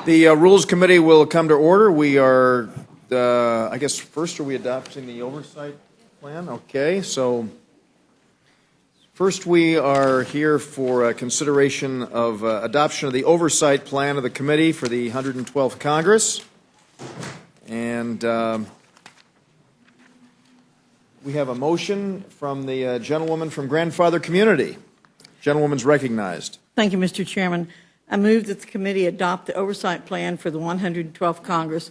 The Rules Committee will come to order. We are, I guess, first are we adopting the oversight plan? Okay, so first we are here for consideration of adoption of the oversight plan of the committee for the 112th Congress. And we have a motion from the gentlewoman from Grandfather Community. Gentlewoman's recognized. Thank you, Mr. Chairman. I move that the committee adopt the oversight plan for the 112th Congress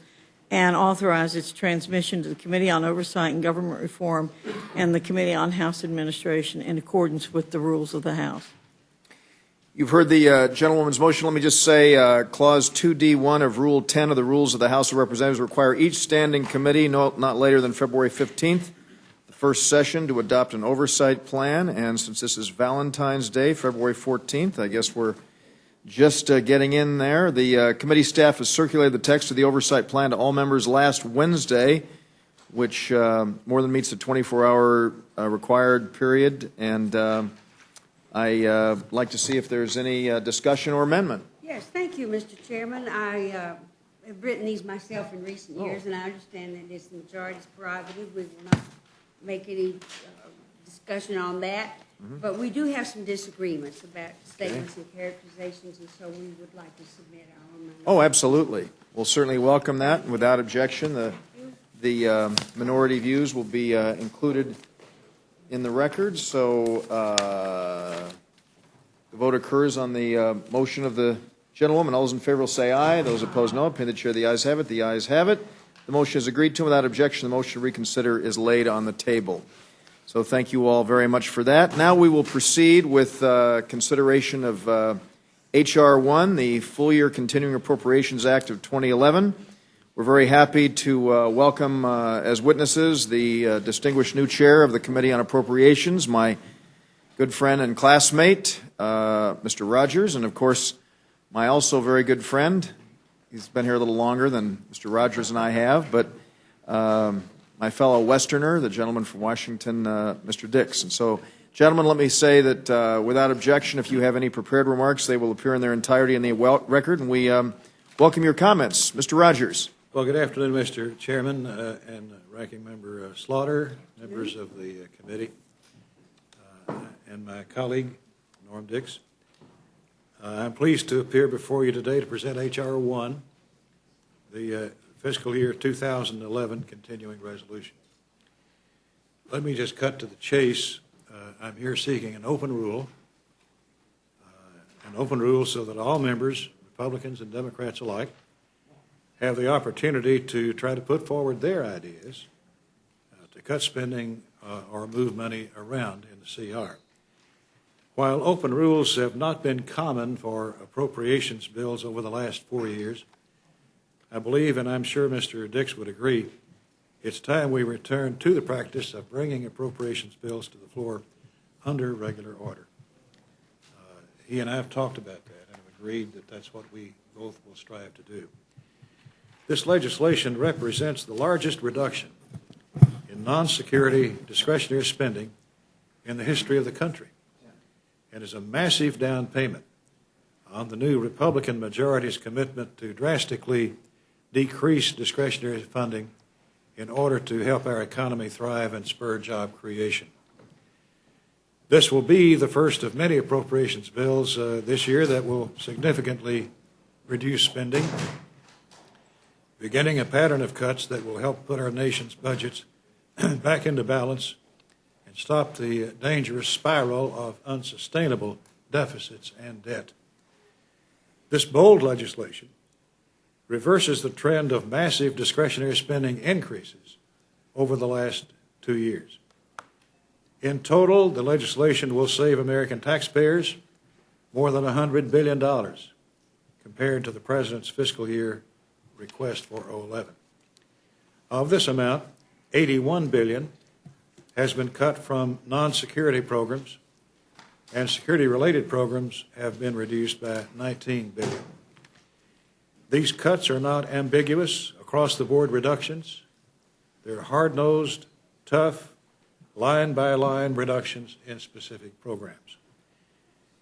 and authorize its transmission to the Committee on Oversight and Government Reform and the Committee on House Administration in accordance with the rules of the House. You've heard the gentlewoman's motion. Let me just say Clause 2D1 of Rule 10 of the Rules of the House of Representatives require each standing committee not later than February 15th, the first session, to adopt an oversight plan. And since this is Valentine's Day, February 14th, I guess we're just getting in there. The committee staff has circulated the text of the oversight plan to all members last Wednesday, which more than meets the 24-hour required period. And I'd like to see if there's any discussion or amendment. Yes, thank you, Mr. Chairman. I have written these myself in recent years, and I understand that it's the majority's prerogative. We will not make any discussion on that. But we do have some disagreements about statements and characterizations, and so we would like to submit our own. Oh, absolutely. We'll certainly welcome that. Without objection, the minority views will be included in the record. So the vote occurs on the motion of the gentlewoman. All those in favor will say aye. Those opposed, no. Opinion of the chair, the ayes have it. The ayes have it. The motion is agreed to. Without objection, the motion to reconsider is laid on the table. So thank you all very much for that. Now we will proceed with consideration of H.R. 1, the Full Year Continuing Appropriations Act of 2011. We're very happy to welcome as witnesses the distinguished new chair of the Committee on Appropriations, my good friend and classmate, Mr. Rogers, and of course, my also very good friend. He's been here a little longer than Mr. Rogers and I have, but my fellow Westerner, the gentleman from Washington, Mr. Dix. And so, gentlemen, let me say that without objection, if you have any prepared remarks, they will appear in their entirety in the record, and we welcome your comments. Mr. Rogers. Well, good afternoon, Mr. Chairman and Ranking Member Slaughter, members of the committee, and my colleague, Norm Dix. I'm pleased to appear before you today to present H.R. 1, the fiscal year 2011 continuing resolution. Let me just cut to the chase. I'm here seeking an open rule so that all members, Republicans and Democrats alike, have the opportunity to try to put forward their ideas to cut spending or move money around in the CR. While open rules have not been common for appropriations bills over the last 4 years, I believe, and I'm sure Mr. Dix would agree, it's time we return to the practice of bringing appropriations bills to the floor under regular order. He and I have talked about that and have agreed that that's what we both will strive to do. This legislation represents the largest reduction in non-security discretionary spending in the history of the country and is a massive down payment on the new Republican majority's commitment to drastically decrease discretionary funding in order to help our economy thrive and spur job creation. This will be the first of many appropriations bills this year that will significantly reduce spending, beginning a pattern of cuts that will help put our nation's budgets back into balance and stop the dangerous spiral of unsustainable deficits and debt. This bold legislation reverses the trend of massive discretionary spending increases over the last 2 years. In total, the legislation will save American taxpayers more than $100 billion compared to the President's fiscal year request for 2011. Of this amount, $81 billion has been cut from non-security programs, and security-related programs have been reduced by $19 billion. These cuts are not ambiguous, across-the-board reductions. They're hard-nosed, tough, line-by-line reductions in specific programs.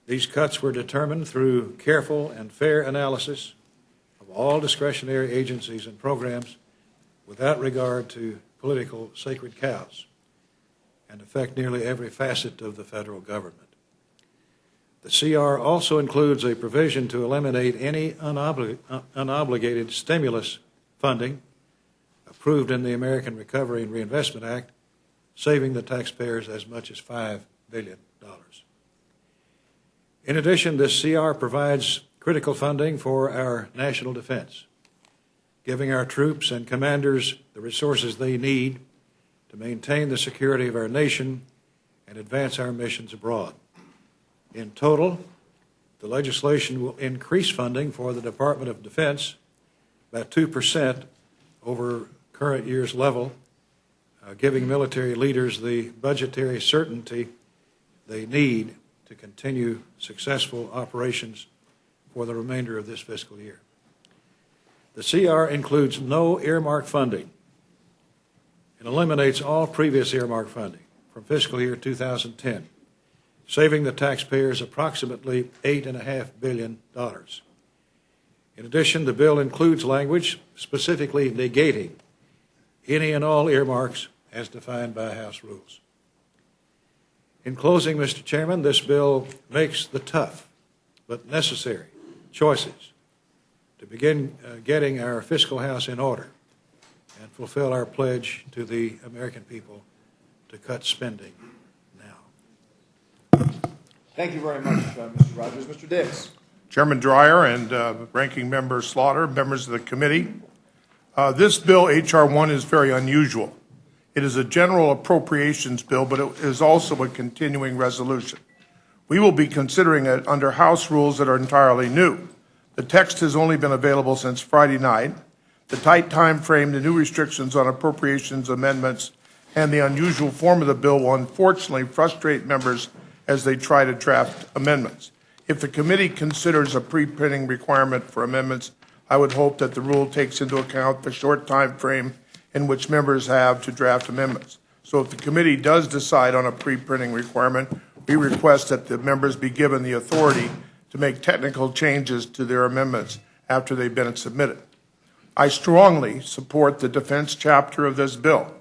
These cuts were determined through careful and fair analysis of all discretionary agencies and programs without regard to political sacred cows and affect nearly every facet of the federal government. The CR also includes a provision to eliminate any unobligated stimulus funding approved in the American Recovery and Reinvestment Act, saving the taxpayers as much as $5 billion. In addition, this CR provides critical funding for our national defense, giving our troops and commanders the resources they need to maintain the security of our nation and advance our missions abroad. In total, the legislation will increase funding for the Department of Defense by 2% over current year's level, giving military leaders the budgetary certainty they need to continue successful operations for the remainder of this fiscal year. The CR includes no earmark funding and eliminates all previous earmark funding from fiscal year 2010, saving the taxpayers approximately $8.5 billion. In addition, the bill includes language specifically negating any and all earmarks as defined by House rules. In closing, Mr. Chairman, this bill makes the tough but necessary choices to begin getting our fiscal house in order and fulfill our pledge to the American people to cut spending now. Thank you very much, Mr. Rogers. Mr. Diggs. Chairman Dreyer and Ranking Member Slaughter, members of the committee. This bill, H.R. 1, is very unusual. It is a general appropriations bill, but it is also a continuing resolution. We will be considering it under House rules that are entirely new. The text has only been available since Friday night. The tight time frame, the new restrictions on appropriations amendments, and the unusual form of the bill will unfortunately frustrate members as they try to draft amendments. If the committee considers a pre-printing requirement for amendments, I would hope that the rule takes into account the short time frame in which members have to draft amendments. So if the committee does decide on a pre-printing requirement, we request that the members be given the authority to make technical changes to their amendments after they've been submitted. I strongly support the defense chapter of this bill.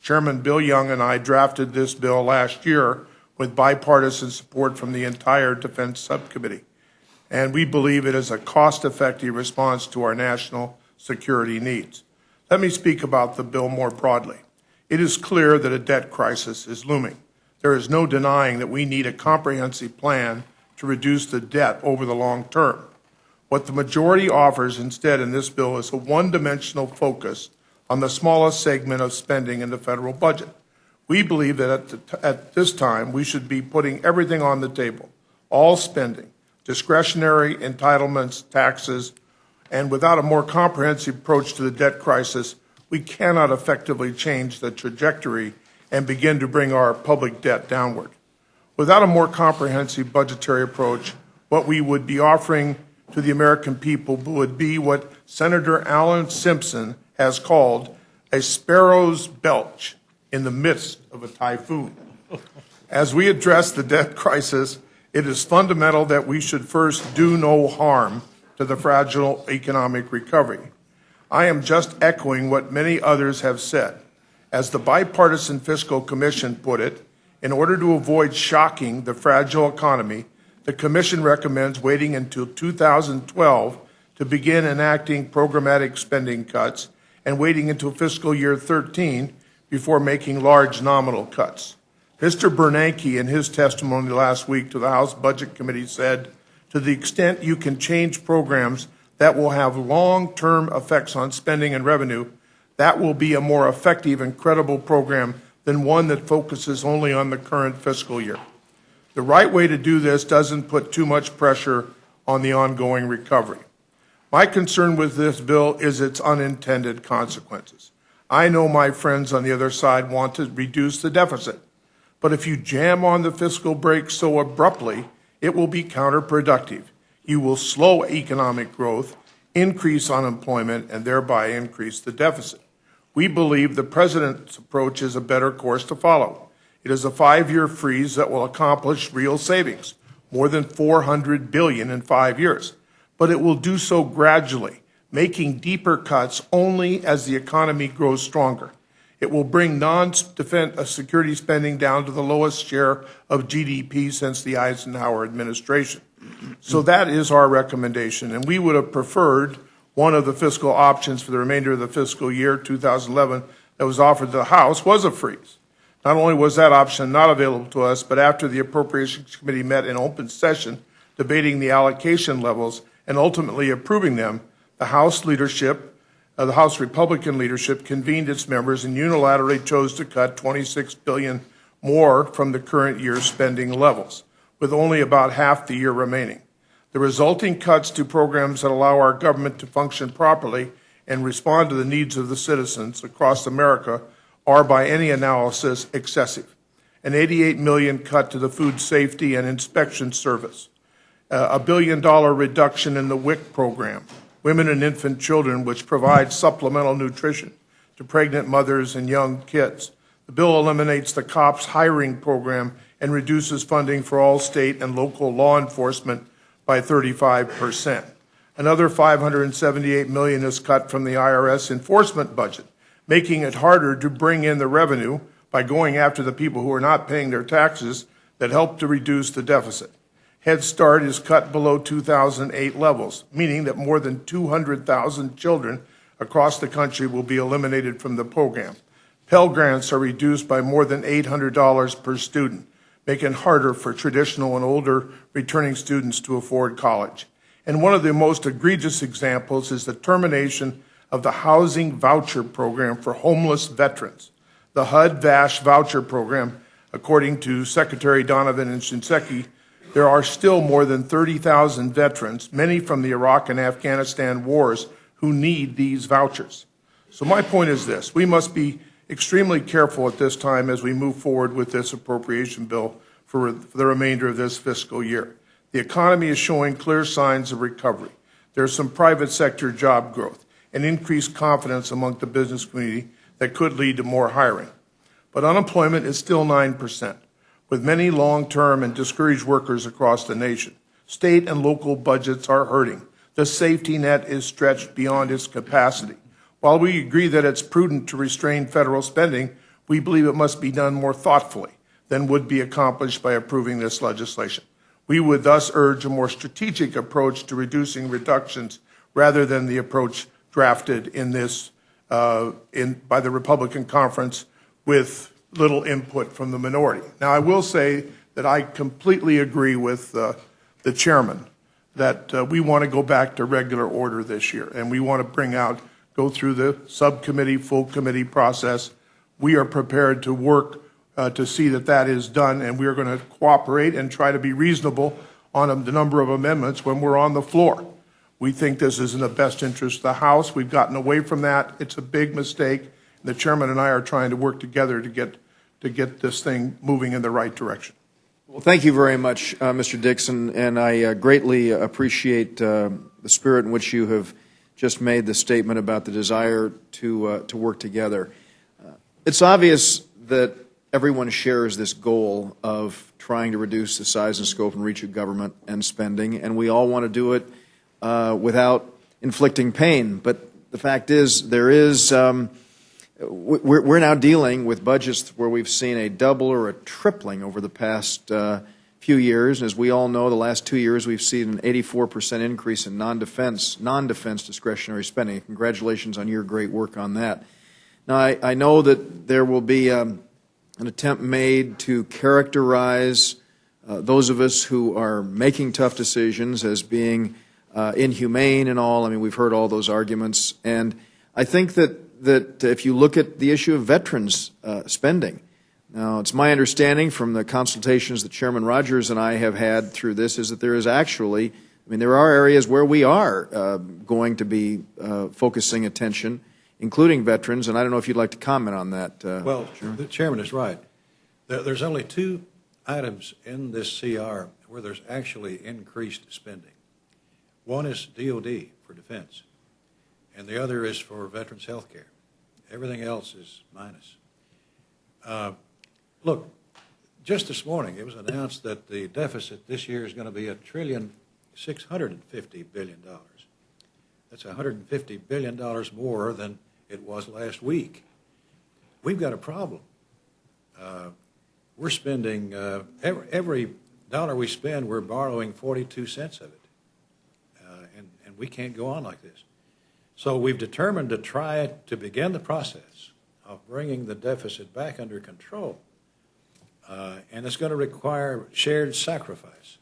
Chairman Bill Young and I drafted this bill last year with bipartisan support from the entire Defense Subcommittee, and we believe it is a cost-effective response to our national security needs. Let me speak about the bill more broadly. It is clear that a debt crisis is looming. There is no denying that we need a comprehensive plan to reduce the debt over the long term. What the majority offers instead in this bill is a one-dimensional focus on the smallest segment of spending in the federal budget. We believe that at this time we should be putting everything on the table, all spending, discretionary entitlements, taxes, and without a more comprehensive approach to the debt crisis, we cannot effectively change the trajectory and begin to bring our public debt downward. Without a more comprehensive budgetary approach, what we would be offering to the American people would be what Senator Alan Simpson has called a sparrow's belch in the midst of a typhoon. As we address the debt crisis, it is fundamental that we should first do no harm to the fragile economic recovery. I am just echoing what many others have said. As the Bipartisan Fiscal Commission put it, in order to avoid shocking the fragile economy, the Commission recommends waiting until 2012 to begin enacting programmatic spending cuts and waiting until fiscal year 13 before making large nominal cuts. Mr. Bernanke, in his testimony last week to the House Budget Committee, said, to the extent you can change programs that will have long-term effects on spending and revenue, that will be a more effective and credible program than one that focuses only on the current fiscal year. The right way to do this doesn't put too much pressure on the ongoing recovery. My concern with this bill is its unintended consequences. I know my friends on the other side want to reduce the deficit, but if you jam on the fiscal brakes so abruptly, it will be counterproductive. You will slow economic growth, increase unemployment, and thereby increase the deficit. We believe the President's approach is a better course to follow. It is a 5-year freeze that will accomplish real savings, more than $400 billion in 5 years. But it will do so gradually, making deeper cuts only as the economy grows stronger. It will bring non-defense security spending down to the lowest share of GDP since the Eisenhower administration. So that is our recommendation, and we would have preferred one of the fiscal options for the remainder of the fiscal year 2011 that was offered to the House was a freeze. Not only was that option not available to us, but after the Appropriations Committee met in open session, debating the allocation levels and ultimately approving them, the House leadership, the House Republican leadership convened its members and unilaterally chose to cut $26 billion more from the current year's spending levels, with only about half the year remaining. The resulting cuts to programs that allow our government to function properly and respond to the needs of the citizens across America are, by any analysis, excessive. An $88 million cut to the Food Safety and Inspection Service, a $1 billion reduction in the WIC program, Women and Infant Children, which provides supplemental nutrition to pregnant mothers and young kids. The bill eliminates the COPS hiring program and reduces funding for all state and local law enforcement by 35%. Another $578 million is cut from the IRS enforcement budget, making it harder to bring in the revenue by going after the people who are not paying their taxes that help to reduce the deficit. Head Start is cut below 2008 levels, meaning that more than 200,000 children across the country will be eliminated from the program. Pell Grants are reduced by more than $800 per student, making it harder for traditional and older returning students to afford college. And one of the most egregious examples is the termination of the Housing Voucher Program for homeless veterans. The HUD-VASH voucher program, according to Secretary Donovan and Shinseki, there are still more than 30,000 veterans, many from the Iraq and Afghanistan wars, who need these vouchers. So my point is this: we must be extremely careful at this time as we move forward with this appropriation bill for the remainder of this fiscal year. The economy is showing clear signs of recovery. There's some private sector job growth and increased confidence among the business community that could lead to more hiring. But unemployment is still 9%, with many long-term and discouraged workers across the nation. State and local budgets are hurting. The safety net is stretched beyond its capacity. While we agree that it's prudent to restrain federal spending, we believe it must be done more thoughtfully than would be accomplished by approving this legislation. We would thus urge a more strategic approach to reducing reductions rather than the approach drafted in this by the Republican conference with little input from the minority. Now, I will say that I completely agree with the chairman that we want to go back to regular order this year, and we want to go through the subcommittee, full committee process. We are prepared to work to see that that is done, and we are going to cooperate and try to be reasonable on the number of amendments when we're on the floor. We think this is in the best interest of the House. We've gotten away from that. It's a big mistake. The chairman and I are trying to work together to get this thing moving in the right direction. Well, thank you very much, Mr. Dixon, and I greatly appreciate the spirit in which you have just made the statement about the desire to work together. It's obvious that everyone shares this goal of trying to reduce the size and scope and reach of government and spending, and we all want to do it without inflicting pain. But the fact is, we're now dealing with budgets where we've seen a double or a tripling over the past few years. As we all know, the last 2 years we've seen an 84% increase in non-defense discretionary spending. Congratulations on your great work on that. Now, I know that there will be an attempt made to characterize those of us who are making tough decisions as being inhumane and all. I mean, we've heard all those arguments. And I think that if you look at the issue of veterans spending, now it's my understanding from the consultations that Chairman Rogers and I have had through this is that there is actually, there are areas where we are going to be focusing attention, including veterans, and I don't know if you'd like to comment on that. Well, the chairman is right. There's only two items in this CR where there's actually increased spending. One is DOD for defense, and the other is for veterans health care. Everything else is minus. Look, just this morning it was announced that the deficit this year is going to be $1,650 billion. That's $150 billion more than it was last week. We've got a problem. We're spending, every dollar we spend, we're borrowing 42 cents of it. And we can't go on like this. So we've determined to try to begin the process of bringing the deficit back under control. And it's going to require shared sacrifice.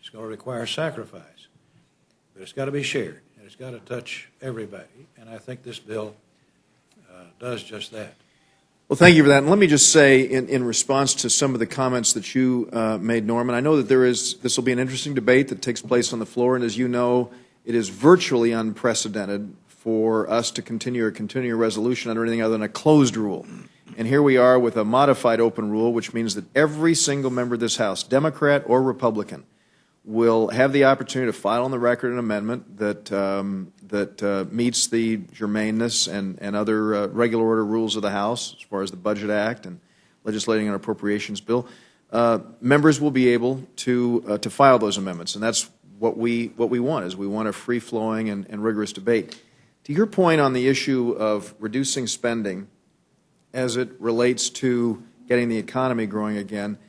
It's going to require sacrifice. But it's got to be shared, and it's got to touch everybody. And I think this bill does just that. Well, thank you for that. And let me just say, in response to some of the comments that you made, Norman, I know that this will be an interesting debate that takes place on the floor, and as you know, it is virtually unprecedented for us to continue a resolution under anything other than a closed rule. And here we are with a modified open rule, which means that every single member of this House, Democrat or Republican, will have the opportunity to file on the record an amendment that meets the germaneness and other regular order rules of the House as far as the Budget Act and legislating an appropriations bill. Members will be able to file those amendments, and that's what we want. Is we want a free-flowing and rigorous debate. To your point on the issue of reducing spending as it relates to getting the economy growing again,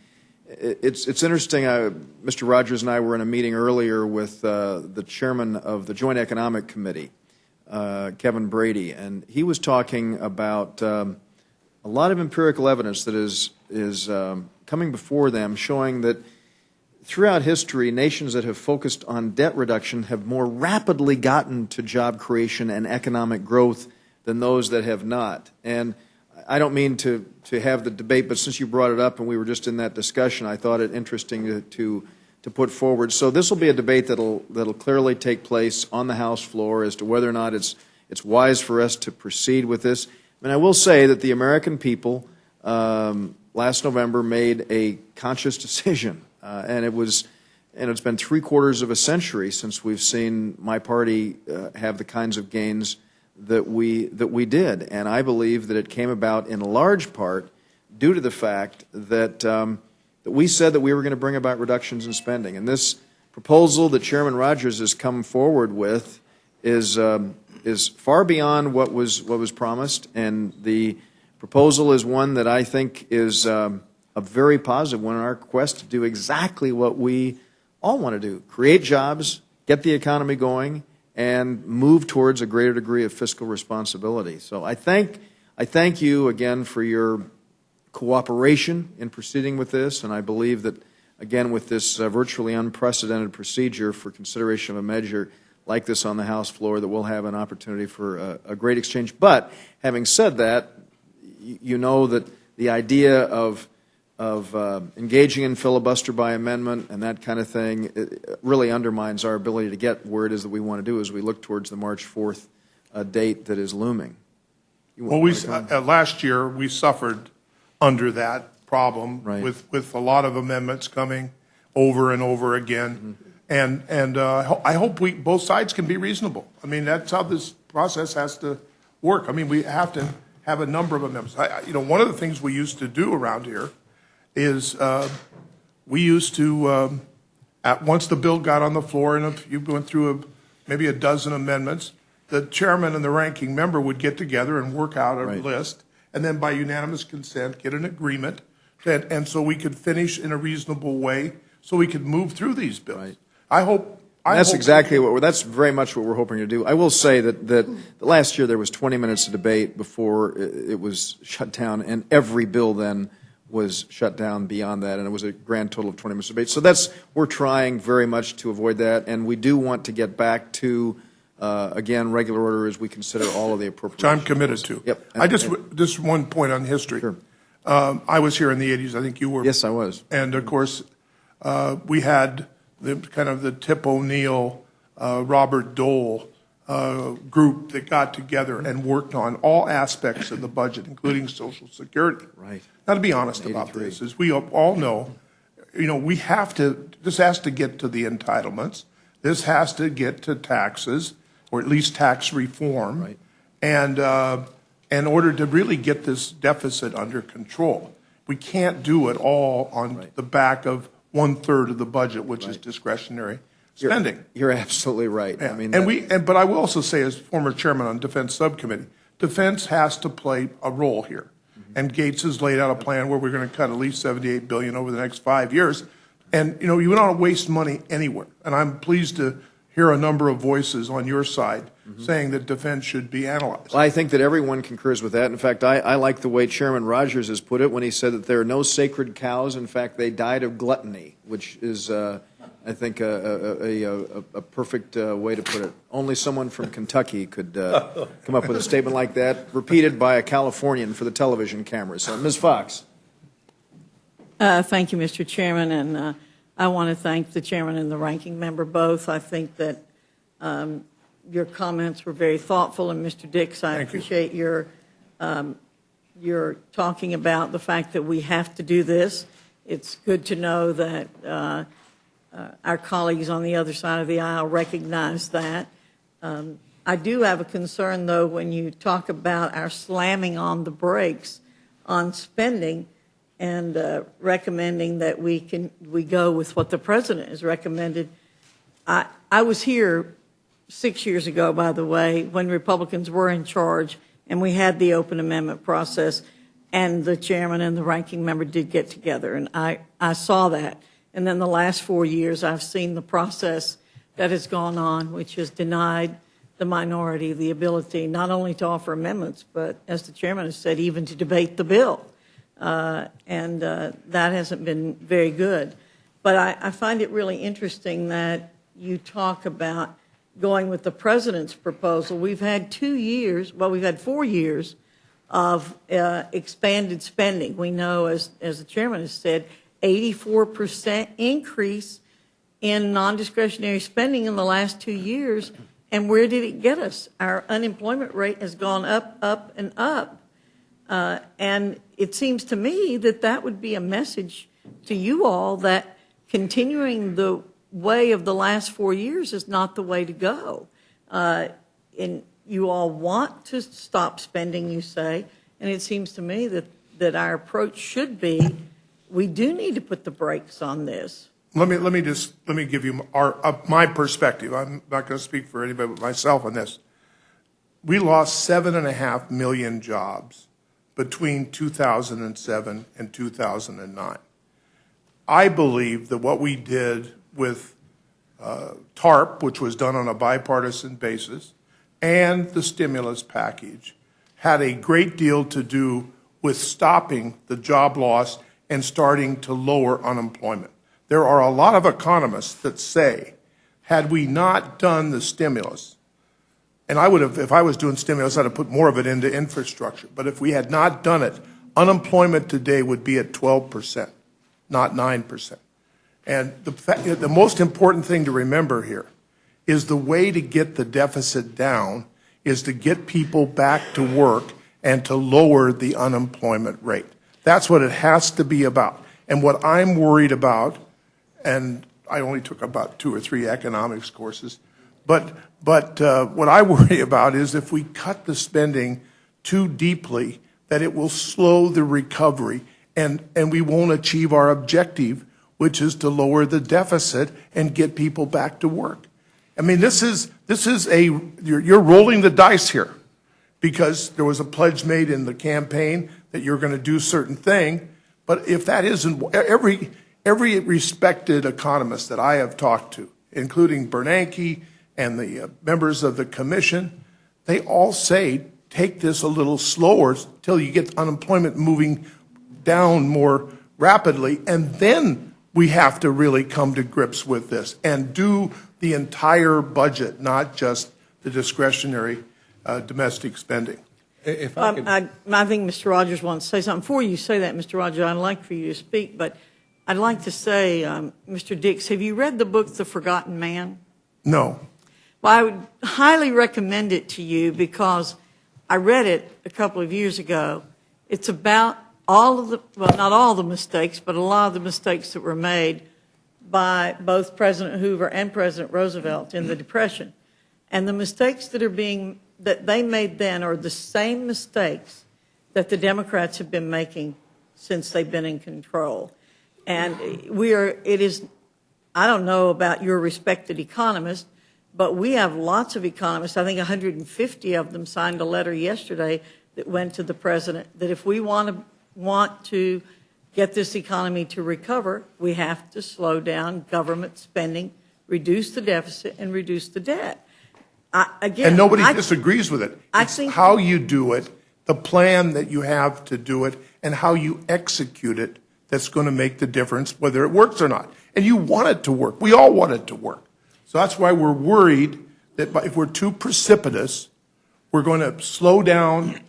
it's interesting. Mr. Rogers and I were in a meeting earlier with the chairman of the Joint Economic Committee, Kevin Brady, and he was talking about a lot of empirical evidence that is coming before them, showing that throughout history, nations that have focused on debt reduction have more rapidly gotten to job creation and economic growth than those that have not. And I don't mean to have the debate, but since you brought it up and we were just in that discussion, I thought it interesting to put forward. So this will be a debate that'll clearly take place on the House floor as to whether or not it's wise for us to proceed with this. And I will say that the American people last November made a conscious decision, and it's been 3/4 of a century since we've seen my party have the kinds of gains that we did, and I believe that it came about in large part due to the fact that we said that we were going to bring about reductions in spending. And this proposal that Chairman Rogers has come forward with is far beyond what was promised, and the proposal is one that I think is a very positive one in our quest to do exactly what we all want to do: create jobs, get the economy going, and move towards a greater degree of fiscal responsibility. So I thank you again for your cooperation in proceeding with this, and I believe that, again, with this virtually unprecedented procedure for consideration of a measure like this on the House floor, that we'll have an opportunity for a great exchange. But having said that, you know that the idea of engaging in filibuster by amendment and that kind of thing, it really undermines our ability to get where it is that we want to do as we look towards the March 4th date that is looming. Well, last year we suffered under that problem, right, with a lot of amendments coming over and over again. Mm-hmm. And I hope both sides can be reasonable. I mean, that's how this process has to work. I mean, we have to have a number of amendments. One of the things we used to do around here is we used to, once the bill got on the floor and if you went through maybe a dozen amendments, the chairman and the ranking member would get together and work out a list, and then by unanimous consent get an agreement, and so we could finish in a reasonable way so we could move through these bills. Right. That's very much what we're hoping to do. I will say that last year there was 20 minutes of debate before it was shut down, and every bill then was shut down beyond that, and it was a grand total of 20 minutes of debate. So we're trying very much to avoid that, and we do want to get back to, again, regular order as we consider all of the appropriations. Which I'm committed to. Yep. Just one point on history. Sure. I was here in the 80s. I think you were. Yes, I was. And, of course, we had the Tip O'Neill, Robert Dole group that got together and worked on all aspects of the budget, including Social Security. Right. Now, to be honest about this, as we all know, we have to, this has to get to the entitlements. This has to get to taxes, or at least tax reform. Right. And in order to really get this deficit under control, we can't do it all on the back of 1/3 of the budget, which is discretionary spending. You're absolutely right. I mean, But I will also say, as former chairman on Defense Subcommittee, Defense has to play a role here. And Gates has laid out a plan where we're going to cut at least $78 billion over the next 5 years. And, you know, you don't want to waste money anywhere. And I'm pleased to hear a number of voices on your side saying that defense should be analyzed. Well, I think that everyone concurs with that. In fact, I like the way Chairman Rogers has put it when he said that there are no sacred cows. In fact, they died of gluttony, which is, I think, a perfect way to put it. Only someone from Kentucky could come up with a statement like that, repeated by a Californian for the television cameras. So, Ms. Fox. Thank you, Mr. Chairman, and I want to thank the chairman and the ranking member both. I think that your comments were very thoughtful, and Mr. Dix, I appreciate your talking about the fact that we have to do this. It's good to know that our colleagues on the other side of the aisle recognize that. I do have a concern, though, when you talk about our slamming on the brakes on spending and recommending that we go with what the president has recommended. I was here 6 years ago, by the way, when Republicans were in charge, and we had the open amendment process, and the chairman and the ranking member did get together, and I saw that. And then the last 4 years, I've seen the process that has gone on, which has denied the minority the ability not only to offer amendments, but, as the chairman has said, even to debate the bill. And that hasn't been very good. But I find it really interesting that you talk about going with the president's proposal. We've had 2 years, well, we've had 4 years of expanded spending. We know, as the chairman has said, 84% increase in non-discretionary spending in the last 2 years. And where did it get us? Our unemployment rate has gone up, up, and up. And it seems to me that that would be a message to you all that continuing the way of the last 4 years is not the way to go. And you all want to stop spending, you say, and it seems to me that our approach should be, we do need to put the brakes on this. Let me give you my perspective. I'm not going to speak for anybody but myself on this. We lost 7.5 million jobs between 2007 and 2009. I believe that what we did with TARP, which was done on a bipartisan basis, and the stimulus package had a great deal to do with stopping the job loss and starting to lower unemployment. There are a lot of economists that say, had we not done the stimulus, and I would have, if I was doing stimulus, I'd have put more of it into infrastructure. But if we had not done it, unemployment today would be at 12%, not 9%. And the most important thing to remember here is the way to get the deficit down is to get people back to work and to lower the unemployment rate. That's what it has to be about. And what I'm worried about, and I only took about 2 or 3 economics courses, but what I worry about is if we cut the spending too deeply, that it will slow the recovery and we won't achieve our objective, which is to lower the deficit and get people back to work. I mean, you're rolling the dice here because there was a pledge made in the campaign that you're going to do a certain thing. But if that isn't, every respected economist that I have talked to, including Bernanke and the members of the commission, they all say, take this a little slower till you get unemployment moving down more rapidly, and then we have to really come to grips with this and do the entire budget, not just the discretionary domestic spending. If I could, I think Mr. Rogers wants to say something. Before you say that, Mr. Rogers, I'd like for you to speak, but I'd like to say, Mr. Dix, have you read the book, The Forgotten Man? No. Well, I would highly recommend it to you because I read it a couple of years ago. It's about not all the mistakes, but a lot of the mistakes that were made by both President Hoover and President Roosevelt in the Depression. And the mistakes that they made then are the same mistakes that the Democrats have been making since they've been in control. And I don't know about your respected economist, but we have lots of economists. I think 150 of them signed a letter yesterday that went to the president that if we want to get this economy to recover, we have to slow down government spending, reduce the deficit, and reduce the debt. And nobody disagrees with it. I It's think- how you do it, the plan that you have to do it, and how you execute it that's going to make the difference, whether it works or not. And you want it to work. We all want it to work. So that's why we're worried that if we're too precipitous, we're going to slow down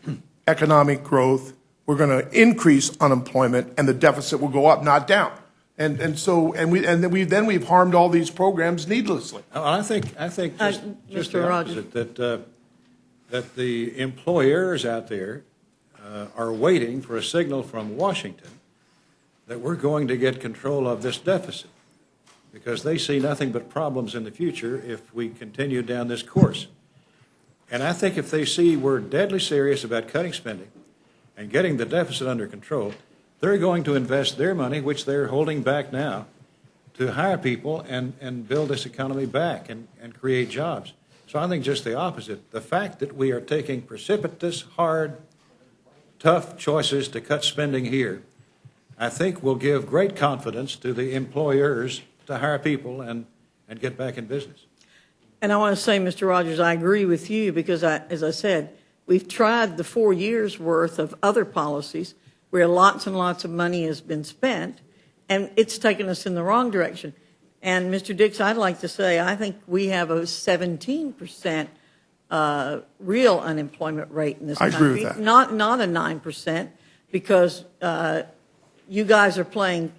economic growth, we're going to increase unemployment, and the deficit will go up, not down. And then we've harmed all these programs needlessly. I think just Mr. the Rogers. opposite, that the employers out there are waiting for a signal from Washington that we're going to get control of this deficit, because they see nothing but problems in the future if we continue down this course. And I think if they see we're deadly serious about cutting spending and getting the deficit under control, they're going to invest their money, which they're holding back now, to hire people and build this economy back and create jobs. So I think just the opposite. The fact that we are taking precipitous, hard, tough choices to cut spending here, I think will give great confidence to the employers to hire people and get back in business. And I want to say, Mr. Rogers, I agree with you because, as I said, we've tried the 4 years' worth of other policies where lots and lots of money has been spent, and it's taken us in the wrong direction. And, Mr. Dix, I'd like to say I think we have a 17% real unemployment rate in this I country. agree with that. Not a 9%, because you guys are playing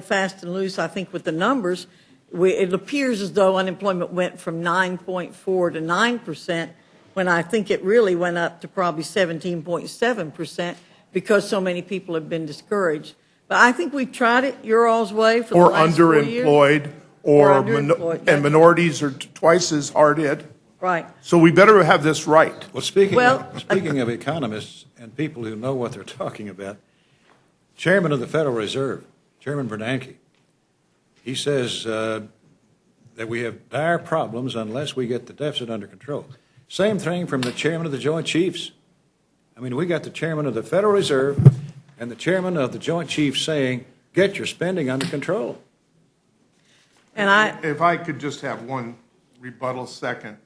fast and loose, I think, with the numbers. It appears as though unemployment went from 9.4 to 9%, when I think it really went up to probably 17.7% because so many people have been discouraged. But I think we've tried it your all's way for the Or last 4 years. underemployed, and minorities are twice as hard hit. Right. So we better have this right. Well, speaking Well, of economists and people who know what they're talking about, Chairman of the Federal Reserve, Chairman Bernanke, he says that we have dire problems unless we get the deficit under control. Same thing from the Chairman of the Joint Chiefs. I mean, we got the Chairman of the Federal Reserve and the Chairman of the Joint Chiefs saying, get your spending under control. And If I could just have one rebuttal second.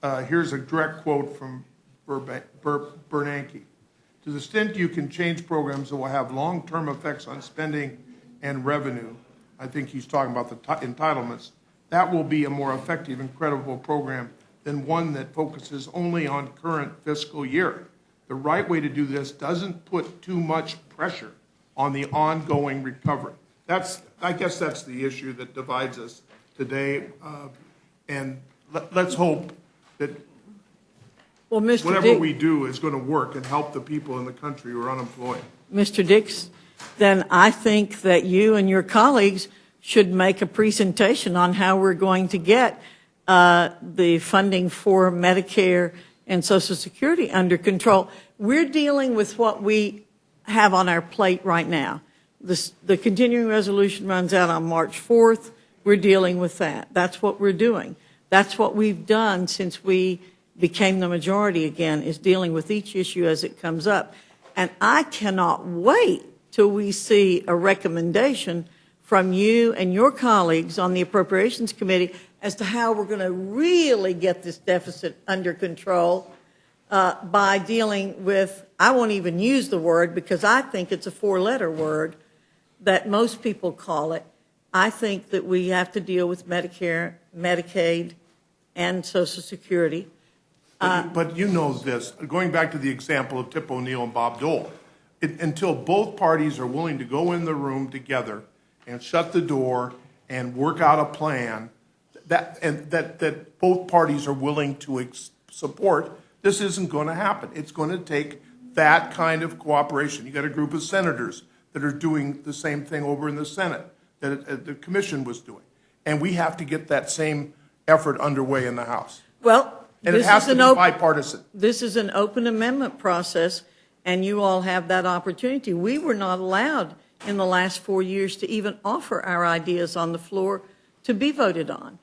Here's a direct quote from Bernanke. To the extent you can change programs that will have long-term effects on spending and revenue, I think he's talking about the entitlements, that will be a more effective and credible program than one that focuses only on current fiscal year. The right way to do this doesn't put too much pressure on the ongoing recovery. I guess that's the issue that divides us today. And let's hope that well, Mr. whatever Dix, we do is going to work and help the people in the country who are unemployed. Mr. Dix, then I think that you and your colleagues should make a presentation on how we're going to get the funding for Medicare and Social Security under control. We're dealing with what we have on our plate right now. The continuing resolution runs out on March 4th. We're dealing with that. That's what we're doing. That's what we've done since we became the majority again, is dealing with each issue as it comes up. And I cannot wait till we see a recommendation from you and your colleagues on the Appropriations Committee as to how we're going to really get this deficit under control by dealing with, I won't even use the word because I think it's a 4-letter word that most people call it. I think that we have to deal with Medicare, Medicaid, and Social Security. But you know this, going back to the example of Tip O'Neill and Bob Dole, until both parties are willing to go in the room together and shut the door and work out a plan that both parties are willing to support, this isn't going to happen. It's going to take that kind of cooperation. You got a group of senators that are doing the same thing over in the Senate that the commission was doing. And we have to get that same effort underway in the House. Well, And it has to be bipartisan. This is an open amendment process, and you all have that opportunity. We were not allowed in the last 4 years to even offer our ideas on the floor to be voted on.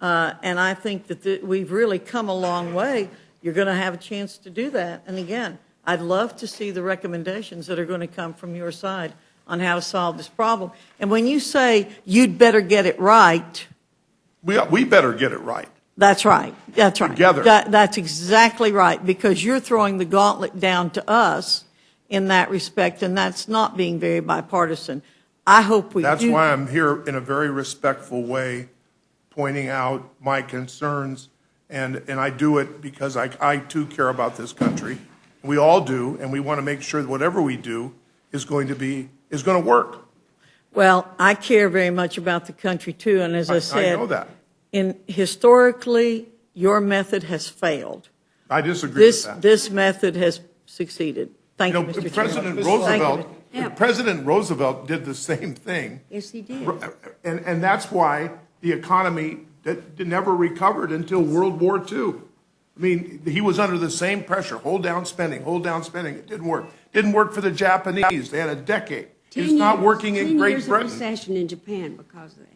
And I think that we've really come a long way. You're going to have a chance to do that. And again, I'd love to see the recommendations that are going to come from your side on how to solve this problem. And when you say you'd better get it right, We better get it right. that's right. That's right. Together. That's exactly right, because you're throwing the gauntlet down to us in that respect, and that's not being very bipartisan. I hope we do. That's why I'm here in a very respectful way, pointing out my concerns, and I do it because I too care about this country. We all do, and we want to make sure that whatever we do is going to work. Well, I care very much about the country too, and as I said, I know that. Historically, your method has failed. I disagree with that. This method has succeeded. Thank you, Mr. President Chairman. President Roosevelt did the same thing. Yes, he did. And that's why the economy never recovered until World War II. I mean, he was under the same pressure, hold down spending. It didn't work. Didn't work for the Japanese. They had a decade. It's not working in Great 10 years of Britain. recession in Japan because of that.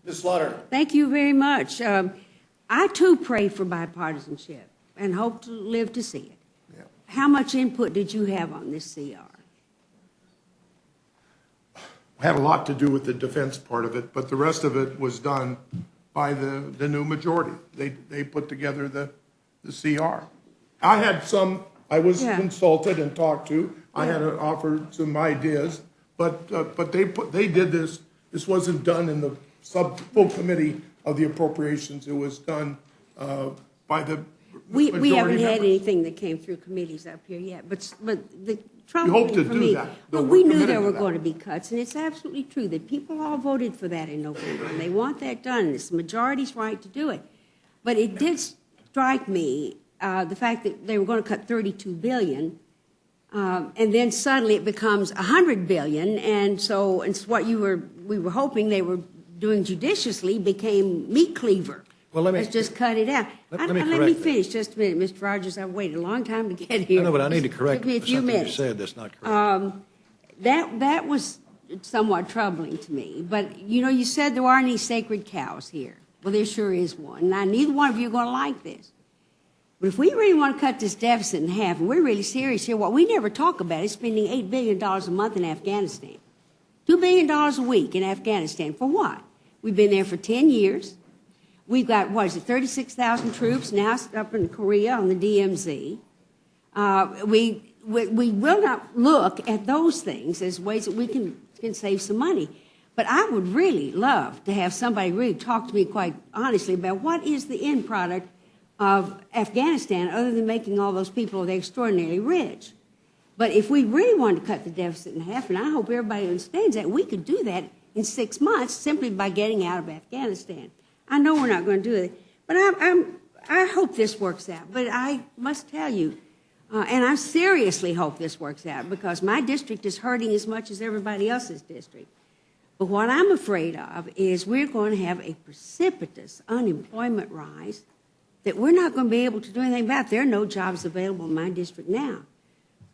Ms. Slaughter. Thank you very much. I too pray for bipartisanship and hope to live to see it. Yeah. How much input did you have on this CR? Had a lot to do with the defense part of it, but the rest of it was done by the new majority. They put together the CR. I had some, I was Yeah. consulted and talked to. I had offered some ideas, but they did this. This wasn't done in the full committee of the appropriations. It was done by the We majority haven't had members. anything that came through committees up here yet, but the trouble We hope to for do me, that. well, We're we knew committed there to were that. going to be cuts, and it's absolutely true that people all voted for that in November, and they want that done, and it's the majority's right to do it. But it did strike me, the fact that they were going to cut $32 billion, and then suddenly it becomes $100 billion, and so it's what we were hoping they were doing judiciously became meat cleaver. Well, let me- Let's just cut it out. Let me Let me correct that. finish just a minute, Mr. Rogers. I've waited a long time to get here. I know, but I need to correct Took me a few something you minutes. said that's not correct. That was somewhat troubling to me. But, you said there aren't any sacred cows here. Well, there sure is one. Now, neither one of you are going to like this. But if we really want to cut this deficit in half, and we're really serious here, what we never talk about is spending $8 billion a month in Afghanistan. $2 billion a week in Afghanistan. For what? We've been there for 10 years. We've got, 36,000 troops now up in Korea on the DMZ. We will not look at those things as ways that we can save some money. But I would really love to have somebody really talk to me quite honestly about what is the end product of Afghanistan other than making all those people extraordinarily rich. But if we really wanted to cut the deficit in half, and I hope everybody understands that, we could do that in 6 months simply by getting out of Afghanistan. I know we're not going to do it, but I hope this works out. But I must tell you, and I seriously hope this works out, because my district is hurting as much as everybody else's district. But what I'm afraid of is we're going to have a precipitous unemployment rise that we're not going to be able to do anything about. There are no jobs available in my district now.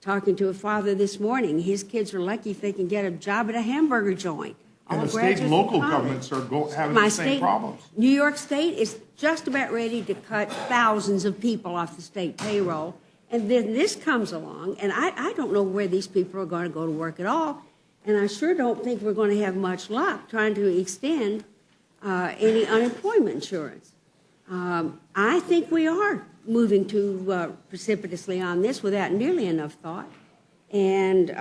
Talking to a father this morning, his kids are lucky if they can get a job at a hamburger joint. And All the state and graduates local from college. governments are having My the same state, problems. New York State is just about ready to cut thousands of people off the state payroll. And then this comes along, and I don't know where these people are going to go to work at all. And I sure don't think we're going to have much luck trying to extend any unemployment insurance. I think we are moving too precipitously on this without nearly enough thought. And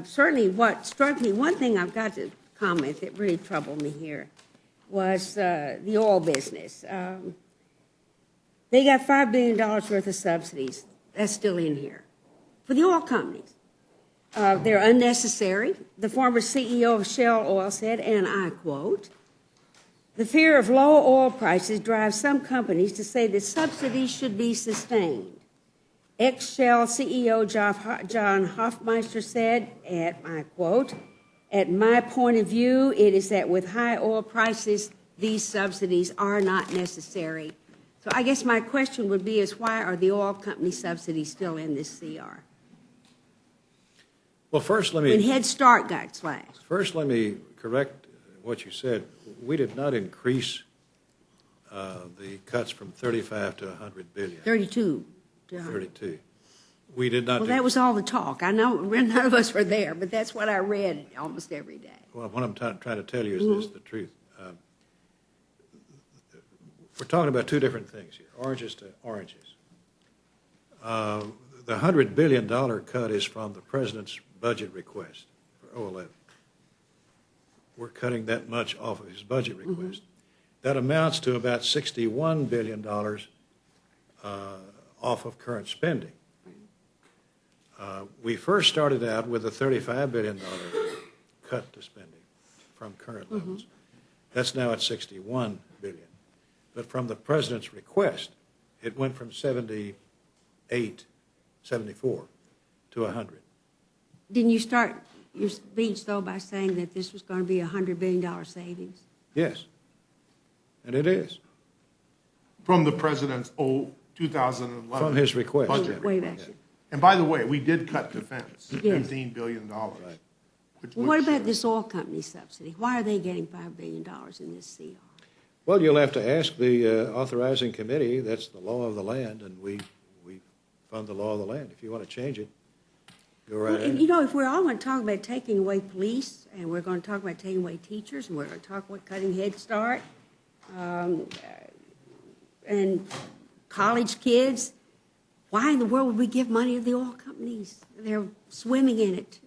certainly what struck me, one thing I've got to comment that really troubled me here was the oil business. They got $5 billion worth of subsidies. That's still in here for the oil companies. They're unnecessary. The former CEO of Shell Oil said, and I quote, "The fear of low oil prices drives some companies to say that subsidies should be sustained." Ex-Shell CEO John Hofmeister said, and I quote, "At my point of view, it is that with high oil prices, these subsidies are not necessary." So I guess my question would be is why are the oil company subsidies still in this CR? Well, first, when Head Start got slashed. let me correct what you said. We did not increase the cuts from 35 to 100 billion. 32. 32. We did not. Well, that was all the talk. I know none of us were there, but that's what I read almost every day. Well, what I'm trying to tell you is this, the truth. We're talking about two different things here, oranges to oranges. The $100 billion cut is from the president's budget request for 2011. We're cutting that much off of his budget request. That amounts to about $61 billion off of current spending. We first started out with a $35 billion cut to spending from current levels. That's now at $61 billion. But from the president's request, it went from 74 to 100. Didn't you start your speech, though, by saying that this was going to be a $100 billion savings? Yes, and it is, From the president's 2011. from his request. Budget. yeah. Way back then. And by the way, we did cut defense, Yes. $15 billion. Which, Well, what which, about this oil company subsidy? Why are they getting $5 billion in this CR? Well, you'll have to ask the authorizing committee. That's the law of the land, and we fund the law of the land. If you want to change it, go right Well, ahead. you know, if we're all going to talk about taking away police, and we're going to talk about taking away teachers, and we're going to talk about cutting Head Start, and college kids, why in the world would we give money to the oil companies? They're swimming in it.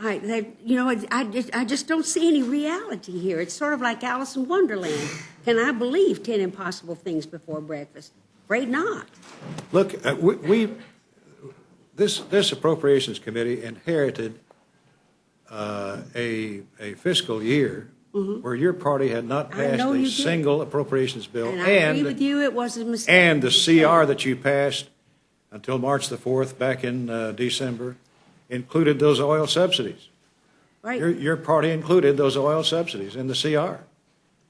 I just don't see any reality here. It's sort of like Alice in Wonderland. Can I believe 10 impossible things before breakfast? Afraid not. Look, this appropriations committee inherited a fiscal year where your party had not I passed know a you did. single appropriations bill, And I agree with you, it was a mistake. and the CR that you passed until March the 4th back in December included those oil subsidies. Right. Your party included those oil subsidies in the CR.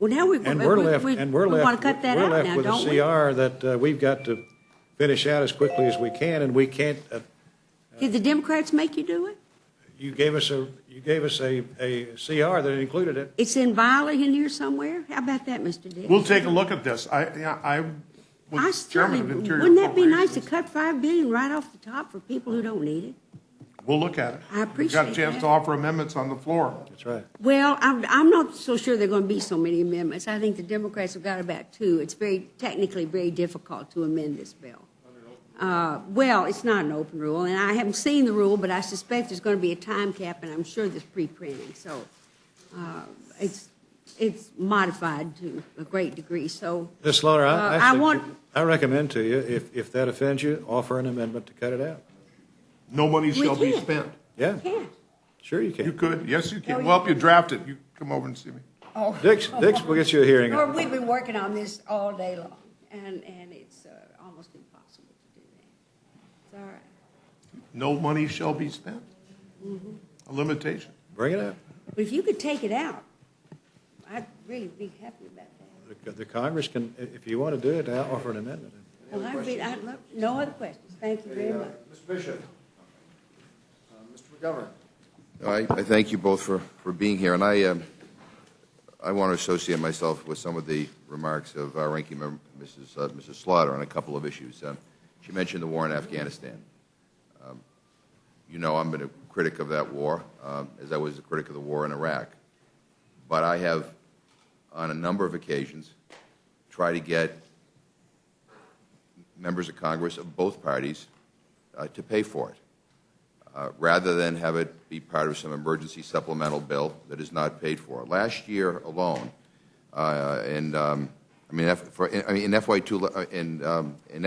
Well, now we And we're left we want to cut that we're out left now, with a don't we? CR that we've got to finish out as quickly as we can, and we can't. Did the Democrats make you do it? You gave us a CR that included it. It's in violation in here somewhere? How about that, Mr. Dix? we'll take a look at this. I was chairman of Interior Wouldn't that be nice to Appropriations. cut $5 billion right off the top for people who don't need it? We'll look at it. I We've got a appreciate chance that. to offer amendments on the floor. That's right. Well, I'm not so sure there are going to be so many amendments. I think the Democrats have got about 2. It's technically very difficult to amend this bill. Well, it's not an open rule, and I haven't seen the rule, but I suspect there's going to be a time cap, and I'm sure there's pre-printing. So it's modified to a great degree. So Ms. Slaughter, I I recommend to you, if that offends you, offer an amendment to cut it out. No money shall be can't. spent. Yeah, yeah. sure you You can. could, yes, you Oh, can. you Well, if you draft it, you come over and see me. Oh. Dix, we'll get you a hearing. Lord, we've been working on this all day long, and it's almost impossible to do that. It's all right. No money shall be spent. A limitation. Bring it up. But if you could take it out, I'd really be happy about that. The Congress can, if you want to do it, I'll offer an amendment. Well, I'd love, no other questions. Thank you very much. Ms. Bishop. Mr. McGovern. I thank you both for being here, and I want to associate myself with some of the remarks of our ranking member, Mrs. Slaughter, on a couple of issues. She mentioned the war in Afghanistan. You know I've been a critic of that war, as I was a critic of the war in Iraq. But I have, on a number of occasions, tried to get members of Congress of both parties to pay for it, rather than have it be part of some emergency supplemental bill that is not paid for. Last year alone, in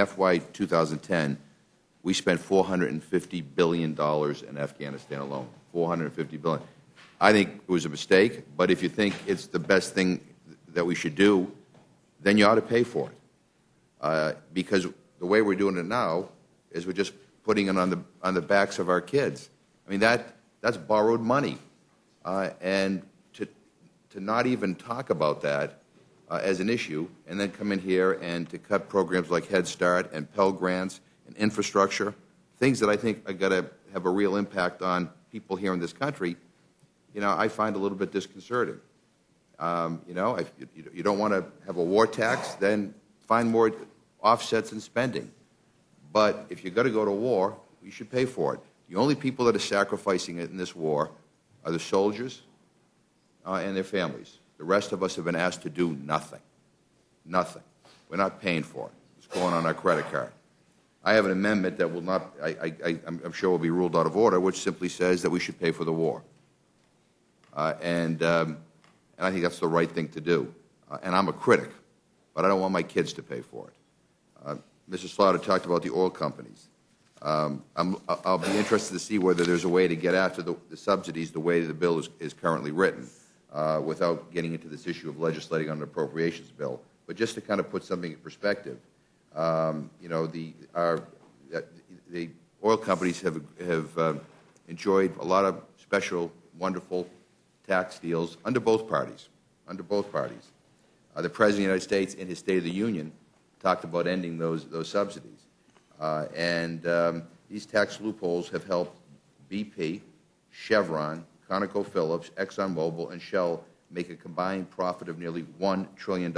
FY 2010, we spent $450 billion in Afghanistan alone. $450 billion. I think it was a mistake, but if you think it's the best thing that we should do, then you ought to pay for it. Because the way we're doing it now is we're just putting it on the backs of our kids. I mean, that's borrowed money. And to not even talk about that as an issue, and then come in here and to cut programs like Head Start and Pell Grants and infrastructure, things that I think are going to have a real impact on people here in this country, I find a little bit disconcerting. If you don't want to have a war tax, then find more offsets in spending. But if you're going to go to war, you should pay for it. The only people that are sacrificing it in this war are the soldiers and their families. The rest of us have been asked to do nothing. Nothing. We're not paying for it. It's going on our credit card. I have an amendment that will not, I'm sure will be ruled out of order, which simply says that we should pay for the war. And I think that's the right thing to do. And I'm a critic, but I don't want my kids to pay for it. Mr. Slaughter talked about the oil companies. I'll be interested to see whether there's a way to get after the subsidies the way the bill is currently written, without getting into this issue of legislating on an appropriations bill. But just to kind of put something in perspective, the oil companies have enjoyed a lot of special, wonderful tax deals under both parties. The President of the United States, in his State of the Union, talked about ending those subsidies. These tax loopholes have helped BP, Chevron, ConocoPhillips, ExxonMobil, and Shell make a combined profit of nearly $1 trillion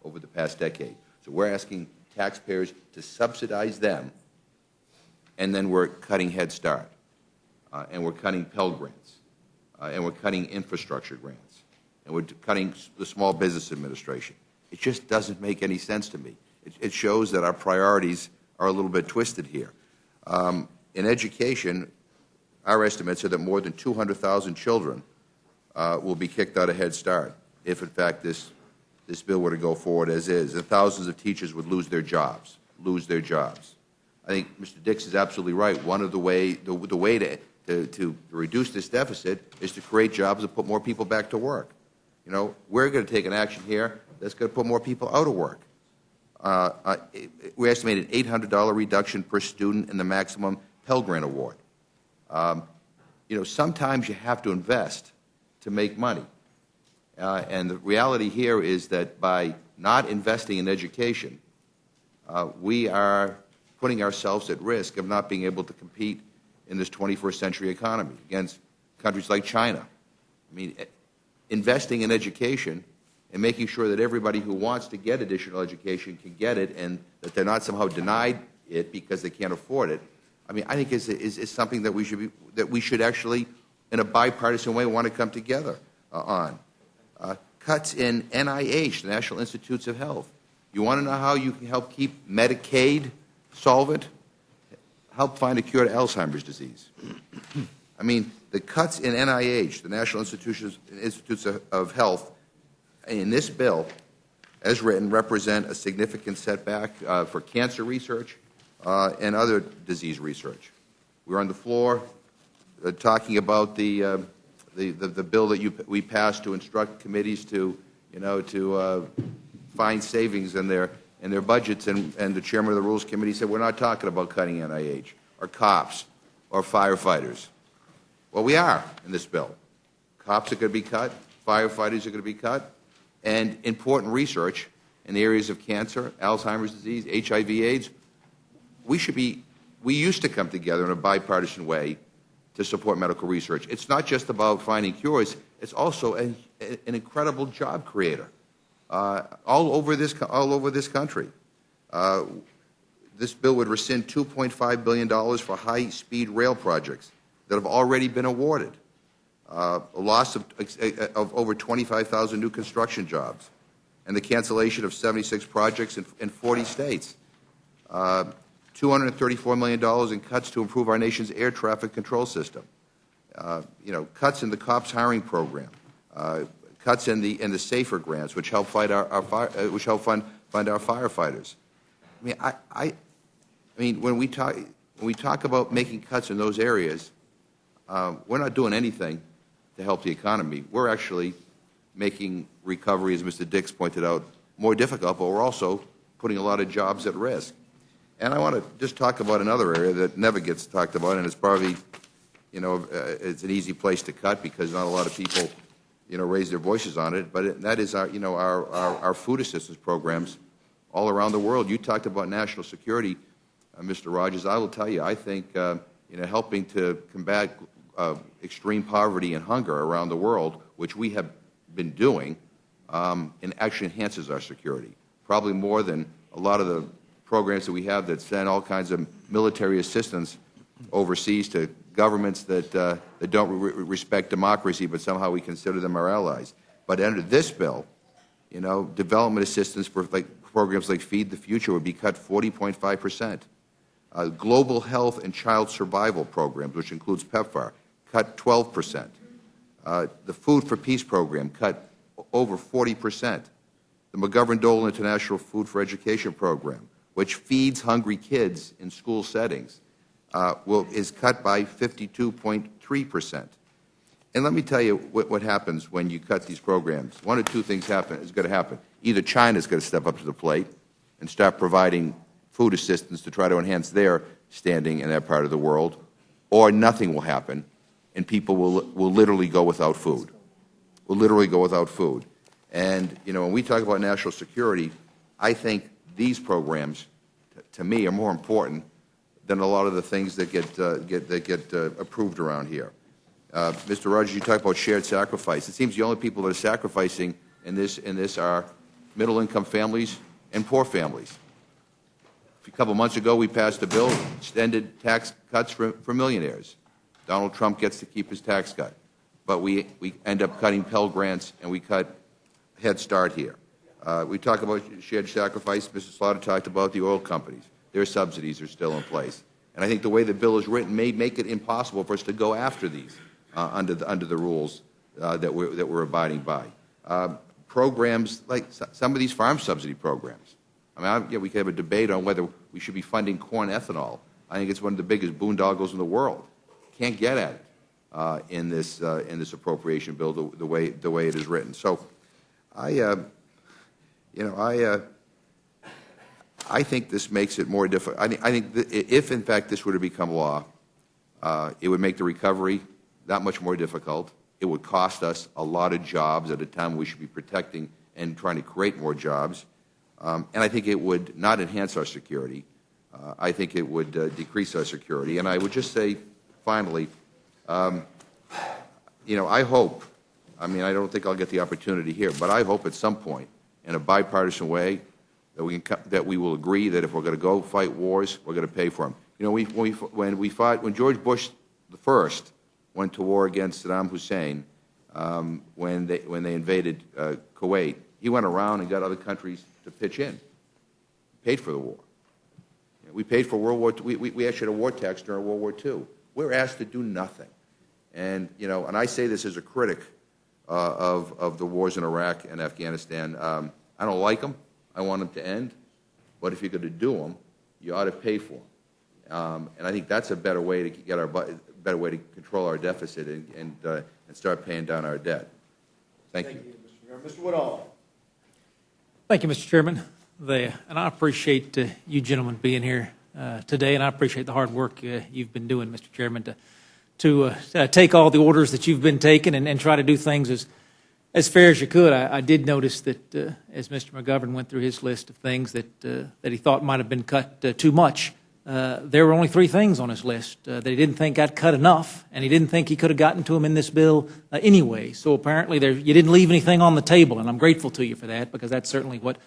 over the past decade. So we're asking taxpayers to subsidize them, and then we're cutting Head Start, and we're cutting Pell Grants, and we're cutting infrastructure grants, and we're cutting the Small Business Administration. It just doesn't make any sense to me. It shows that our priorities are a little bit twisted here. In education, our estimates are that more than 200,000 children will be kicked out of Head Start if, in fact, this bill were to go forward as is, and thousands of teachers would lose their jobs. I think Mr. Dix is absolutely right. One of the way to reduce this deficit is to create jobs and put more people back to work. We're going to take an action here that's going to put more people out of work. We estimate an $800 reduction per student in the maximum Pell Grant award. Sometimes you have to invest to make money. And the reality here is that by not investing in education, we are putting ourselves at risk of not being able to compete in this 21st century economy against countries like China. Investing in education and making sure that everybody who wants to get additional education can get it, and that they're not somehow denied it because they can't afford it, I think is something that we should actually, in a bipartisan way, want to come together on. Cuts in NIH, the National Institutes of Health. You want to know how you can help keep Medicaid solvent? Help find a cure to Alzheimer's disease. The cuts in NIH, the National Institutes of Health, in this bill, as written, represent a significant setback for cancer research and other disease research. We're on the floor talking about the bill that we passed to instruct committees to find savings in their budgets, and the chairman of the Rules Committee said we're not talking about cutting NIH or cops or firefighters. Well, we are in this bill. Cops are going to be cut, firefighters are going to be cut, and important research in the areas of cancer, Alzheimer's disease, HIV/AIDS. We used to come together in a bipartisan way to support medical research. It's not just about finding cures; it's also an incredible job creator all over this country. This bill would rescind $2.5 billion for high-speed rail projects that have already been awarded, a loss of over 25,000 new construction jobs, and the cancellation of 76 projects in 40 states. $234 million in cuts to improve our nation's air traffic control system. Cuts in the COPS hiring program. Cuts in the SAFER grants, which help fund our firefighters. When we talk about making cuts in those areas, we're not doing anything to help the economy. We're actually making recovery, as Mr. Dix pointed out, more difficult, but we're also putting a lot of jobs at risk. And I want to just talk about another area that never gets talked about, and it's probably, it's an easy place to cut because not a lot of people, raise their voices on it. But that is our food assistance programs all around the world. You talked about national security, Mr. Rogers. I will tell you, I think helping to combat extreme poverty and hunger around the world, which we have been doing, and actually enhances our security, probably more than a lot of the programs that we have that send all kinds of military assistance overseas to governments that don't respect democracy, but somehow we consider them our allies. But under this bill, development assistance for programs like Feed the Future would be cut 40.5%. Global health and child survival programs, which includes PEPFAR, cut 12%. The Food for Peace program cut over 40%. The McGovern-Dole International Food for Education program, which feeds hungry kids in school settings, is cut by 52.3%. And let me tell you what happens when you cut these programs. One of two things is going to happen. Either China's going to step up to the plate and start providing food assistance to try to enhance their standing in that part of the world, or nothing will happen, and people will literally go without food. Will literally go without food. And, when we talk about national security, I think these programs, to me, are more important than a lot of the things that get approved around here. Mr. Rogers, you talk about shared sacrifice. It seems the only people that are sacrificing in this are middle-income families and poor families. A couple of months ago, we passed a bill extended tax cuts for millionaires. Donald Trump gets to keep his tax cut, but we end up cutting Pell Grants and we cut Head Start here. We talk about shared sacrifice. Mr. Slaughter talked about the oil companies. Their subsidies are still in place. And I think the way the bill is written may make it impossible for us to go after these under the rules that we're abiding by. Programs like some of these farm subsidy programs. I mean, we could have a debate on whether we should be funding corn ethanol. I think it's one of the biggest boondoggles in the world. Can't get at it in this appropriation bill the way it is written. So, I think this makes it more difficult. I think if in fact this were to become law, it would make the recovery that much more difficult. It would cost us a lot of jobs at a time when we should be protecting and trying to create more jobs. And I think it would not enhance our security. I think it would decrease our security. And I would just say, finally, I hope, I don't think I'll get the opportunity here, but I hope at some point, in a bipartisan way, that we will agree that if we're going to go fight wars, we're going to pay for them. When George Bush the first went to war against Saddam Hussein, when they invaded Kuwait, he went around and got other countries to pitch in, paid for the war. We paid for World War II. We actually had a war tax during World War II. We're asked to do nothing. And, and I say this as a critic of the wars in Iraq and Afghanistan. I don't like them. I want them to end. But if you're going to do them, you ought to pay for them. And I think that's a better way to get better way to control our deficit and start paying down our debt. Thank you. Mr. Woodall. Thank you, Mr. Chairman. And I appreciate you gentlemen being here today, and I appreciate the hard work you've been doing, Mr. Chairman, to take all the orders that you've been taking and try to do things as fair as you could. I did notice that as Mr. McGovern went through his list of things that he thought might have been cut too much, there were only 3 things on his list that he didn't think got cut enough, and he didn't think he could have gotten to them in this bill anyway. So apparently you didn't leave anything on the table, and I'm grateful to you for that, because that's certainly what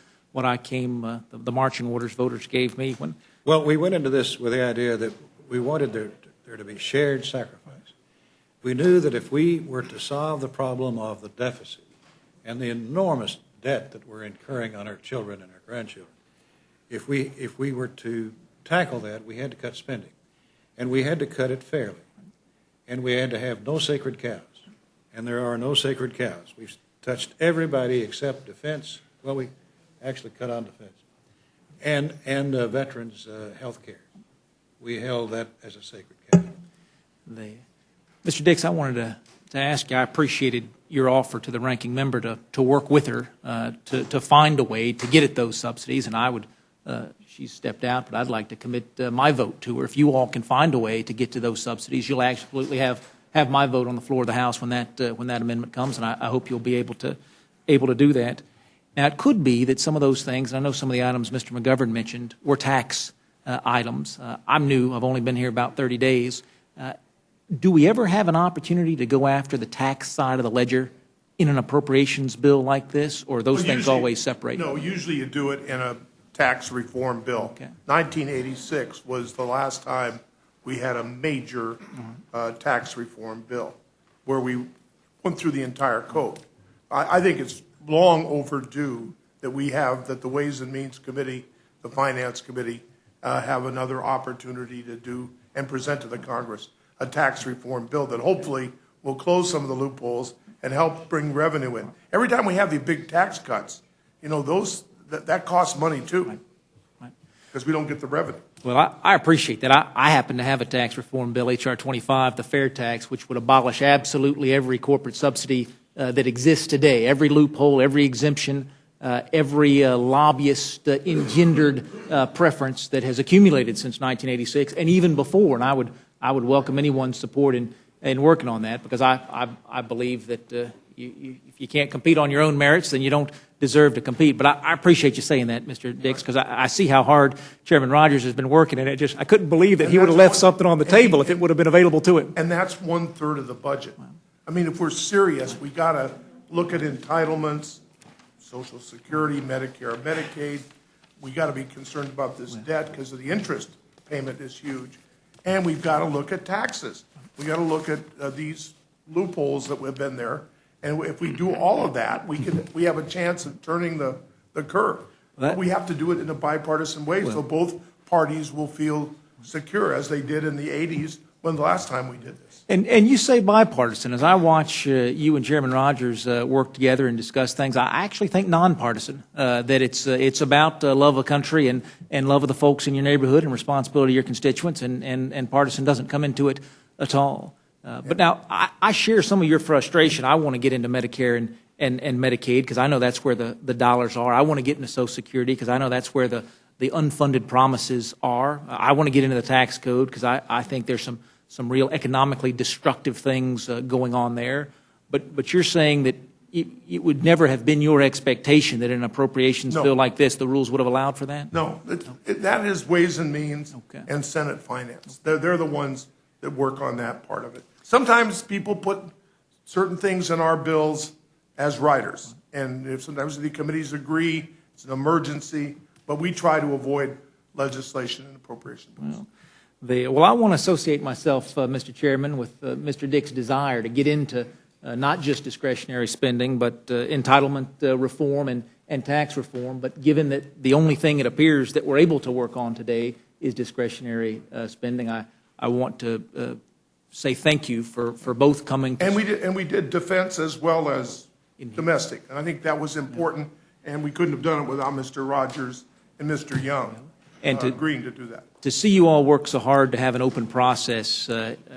I came, the marching orders voters gave me. Well, we went into this with the idea that we wanted there to be shared sacrifice. We knew that if we were to solve the problem of the deficit and the enormous debt that we're incurring on our children and our grandchildren, if we were to tackle that, we had to cut spending. And we had to cut it fairly. And we had to have no sacred cows. And there are no sacred cows. We've touched everybody except defense. Well, we actually cut on defense. And veterans' health care. We held that as a sacred cow. Mr. Dix, I wanted to ask you, I appreciated your offer to the ranking member to work with her to find a way to get at those subsidies, and I would, she's stepped out, but I'd like to commit my vote to her. If you all can find a way to get to those subsidies, you'll absolutely have my vote on the floor of the House when that amendment comes, and I hope you'll be able to do that. Now, it could be that some of those things, and I know some of the items Mr. McGovern mentioned, were tax items. I'm new. I've only been here about 30 days. Do we ever have an opportunity to go after the tax side of the ledger in an appropriations bill like this, or are those Well, things usually- always separate? No, usually you do it in a tax reform bill. Okay. 1986 was the last time we had a major tax reform bill where we went through the entire code. I think it's long overdue that that the Ways and Means Committee, the Finance Committee, have another opportunity to do and present to the Congress a tax reform bill that hopefully will close some of the loopholes and help bring revenue in. Every time we have the big tax cuts, that costs money too, because we don't get the revenue. Well, I appreciate that. I happen to have a tax reform bill, H.R. 25, the fair tax, which would abolish absolutely every corporate subsidy that exists today, every loophole, every exemption, every lobbyist engendered preference that has accumulated since 1986 and even before. And I would welcome anyone's support in working on that, because I believe that if you can't compete on your own merits, then you don't deserve to compete. But I appreciate you saying that, Mr. Dix, because I see how hard Chairman Rogers has been working, and I couldn't believe that he would have left something on the table if it would have been available to him. And that's 1/3 of the budget. I mean, if we're serious, we got to look at entitlements, Social Security, Medicare, Medicaid. We got to be concerned about this debt because of the interest payment is huge. And we've got to look at taxes. We got to look at these loopholes that have been there. And if we do all of that, we have a chance of turning the curve. But we have to do it in a bipartisan way so both parties will feel secure, as they did in the 80s when the last time we did this. And you say bipartisan. As I watch you and Chairman Rogers work together and discuss things, I actually think nonpartisan, that it's about love of country and love of the folks in your neighborhood and responsibility to your constituents, and partisan doesn't come into it at all. But now, I share some of your frustration. I want to get into Medicare and Medicaid because I know that's where the dollars are. I want to get into Social Security because I know that's where the unfunded promises are. I want to get into the tax code because I think there's some real economically destructive things going on there. But you're saying that it would never have been your expectation that in an appropriations bill like this, the rules would have allowed for that? No, that is Ways and Means Okay. and Senate Finance. They're the ones that work on that part of it. Sometimes people put certain things in our bills as riders, and sometimes the committees agree it's an emergency, but we try to avoid legislation and appropriation bills. Well, I want to associate myself, Mr. Chairman, with Mr. Dick's desire to get into not just discretionary spending, but entitlement reform and tax reform. But given that the only thing it appears that we're able to work on today is discretionary spending, I want to say thank you for both coming. And we did defense as well as domestic, and I think that was important. And we couldn't have done it without Mr. Rogers and Mr. Young agreeing to do that. To see you all work so hard to have an open process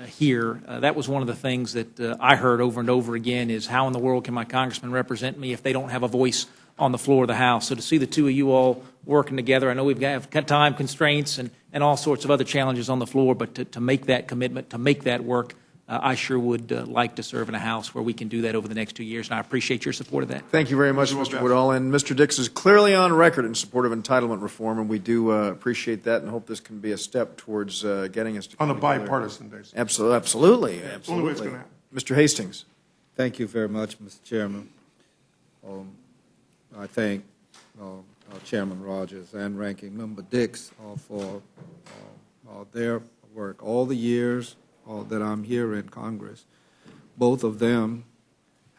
here, that was one of the things that I heard over and over again is how in the world can my congressman represent me if they don't have a voice on the floor of the House? So to see the two of you all working together, I know we've got time constraints and all sorts of other challenges on the floor, but to make that commitment, to make that work, I sure would like to serve in a House where we can do that over the next 2 years, and I appreciate your support of that. Thank you very much, Mr. Woodall. And Mr. Dix is clearly on record in support of entitlement reform, and we do appreciate that and hope this can be a step towards getting us to On a bipartisan basis. Absolutely. That's the only way it's going to happen. Mr. Hastings. Thank you very much, Mr. Chairman. I thank Chairman Rogers and Ranking Member Dix for their work all the years that I'm here in Congress. Both of them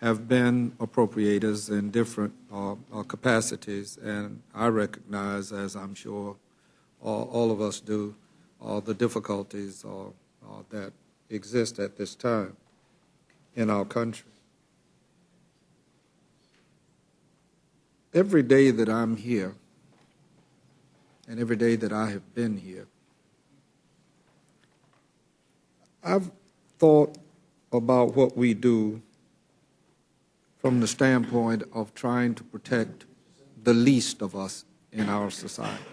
have been appropriators in different capacities, and I recognize, as I'm sure all of us do, the difficulties that exist at this time in our country. Every day that I'm here, and every day that I have been here, I've thought about what we do from the standpoint of trying to protect the least of us in our society.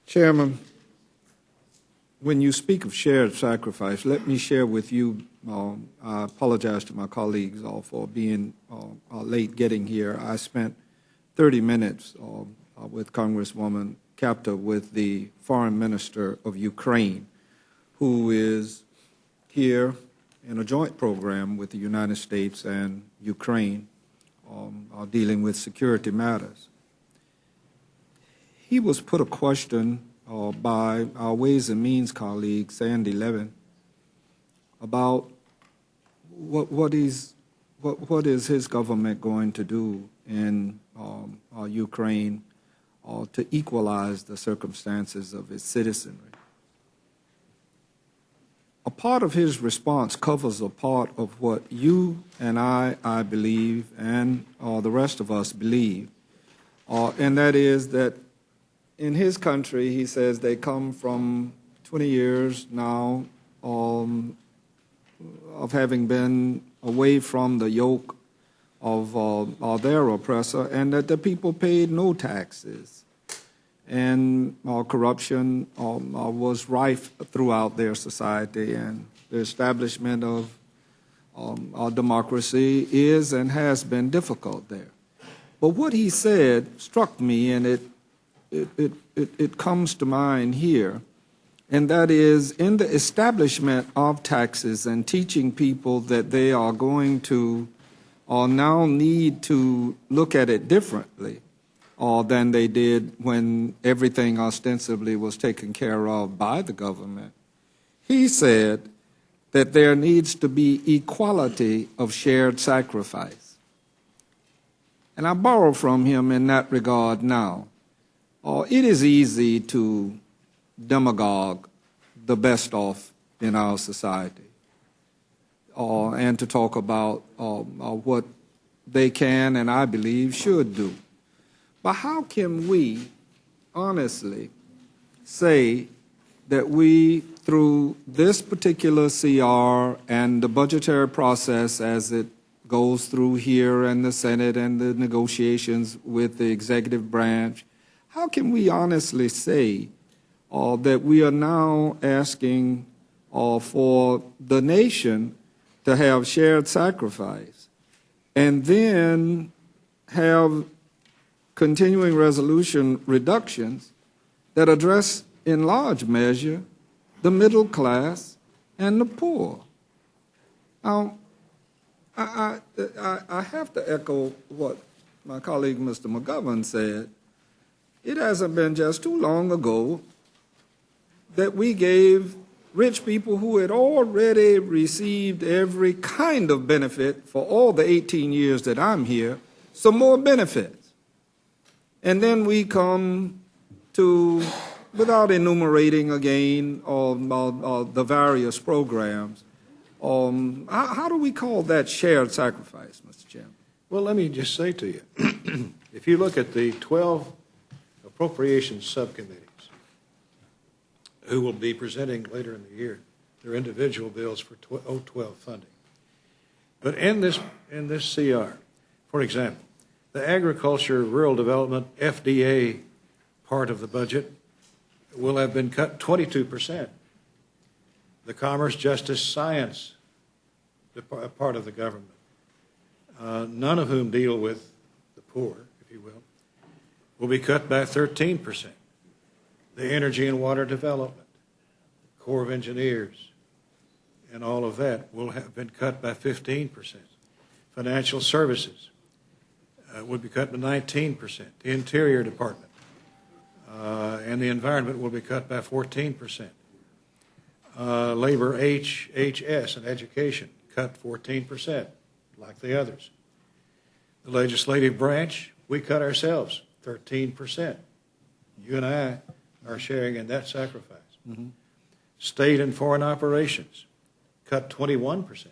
Chairman, when you speak of shared sacrifice, let me share with you, I apologize to my colleagues for being late getting here. I spent 30 minutes with Congresswoman Kaptur with the Foreign Minister of Ukraine, who is here in a joint program with the United States and Ukraine, dealing with security matters. He was put a question by our Ways and Means colleague, Sandy Levin, about what is his government going to do in Ukraine to equalize the circumstances of its citizenry. A part of his response covers a part of what you and I believe, and the rest of us believe, and that is that in his country, he says they come from 20 years now of having been away from the yoke of their oppressor, and that the people paid no taxes. And corruption was rife throughout their society, and the establishment of democracy is and has been difficult there. But what he said struck me, and it comes to mind here, and that is in the establishment of taxes and teaching people that they are going to now need to look at it differently than they did when everything ostensibly was taken care of by the government. He said that there needs to be equality of shared sacrifice. And I borrow from him in that regard now. It is easy to demagogue the best off in our society and to talk about what they can and I believe should do. But how can we honestly say that we, through this particular CR and the budgetary process as it goes through here and the Senate and the negotiations with the executive branch, how can we honestly say that we are now asking for the nation to have shared sacrifice and then have continuing resolution reductions that address in large measure the middle class and the poor? Now, I have to echo what my colleague Mr. McGovern said. It hasn't been just too long ago that we gave rich people who had already received every kind of benefit for all the 18 years that I'm here some more benefits. And then we come to, without enumerating again the various programs, how do we call that shared sacrifice, Mr. Chairman? Well, let me just say to you, if you look at the 12 appropriations subcommittees who will be presenting later in the year their individual bills for 012 funding. But in this CR, for example, the agriculture, rural development, FDA part of the budget will have been cut 22%. The commerce, justice, science part of the government, none of whom deal with the poor, if you will be cut by 13%. The energy and water development, Corps of Engineers, and all of that will have been cut by 15%. Financial services would be cut by 19%. The Interior Department and the environment will be cut by 14%. Labor, HHS, and education cut 14%, like the others. The legislative branch, we cut ourselves 13%. You and I are sharing in that sacrifice. Mm-hmm. State and foreign operations cut 21%.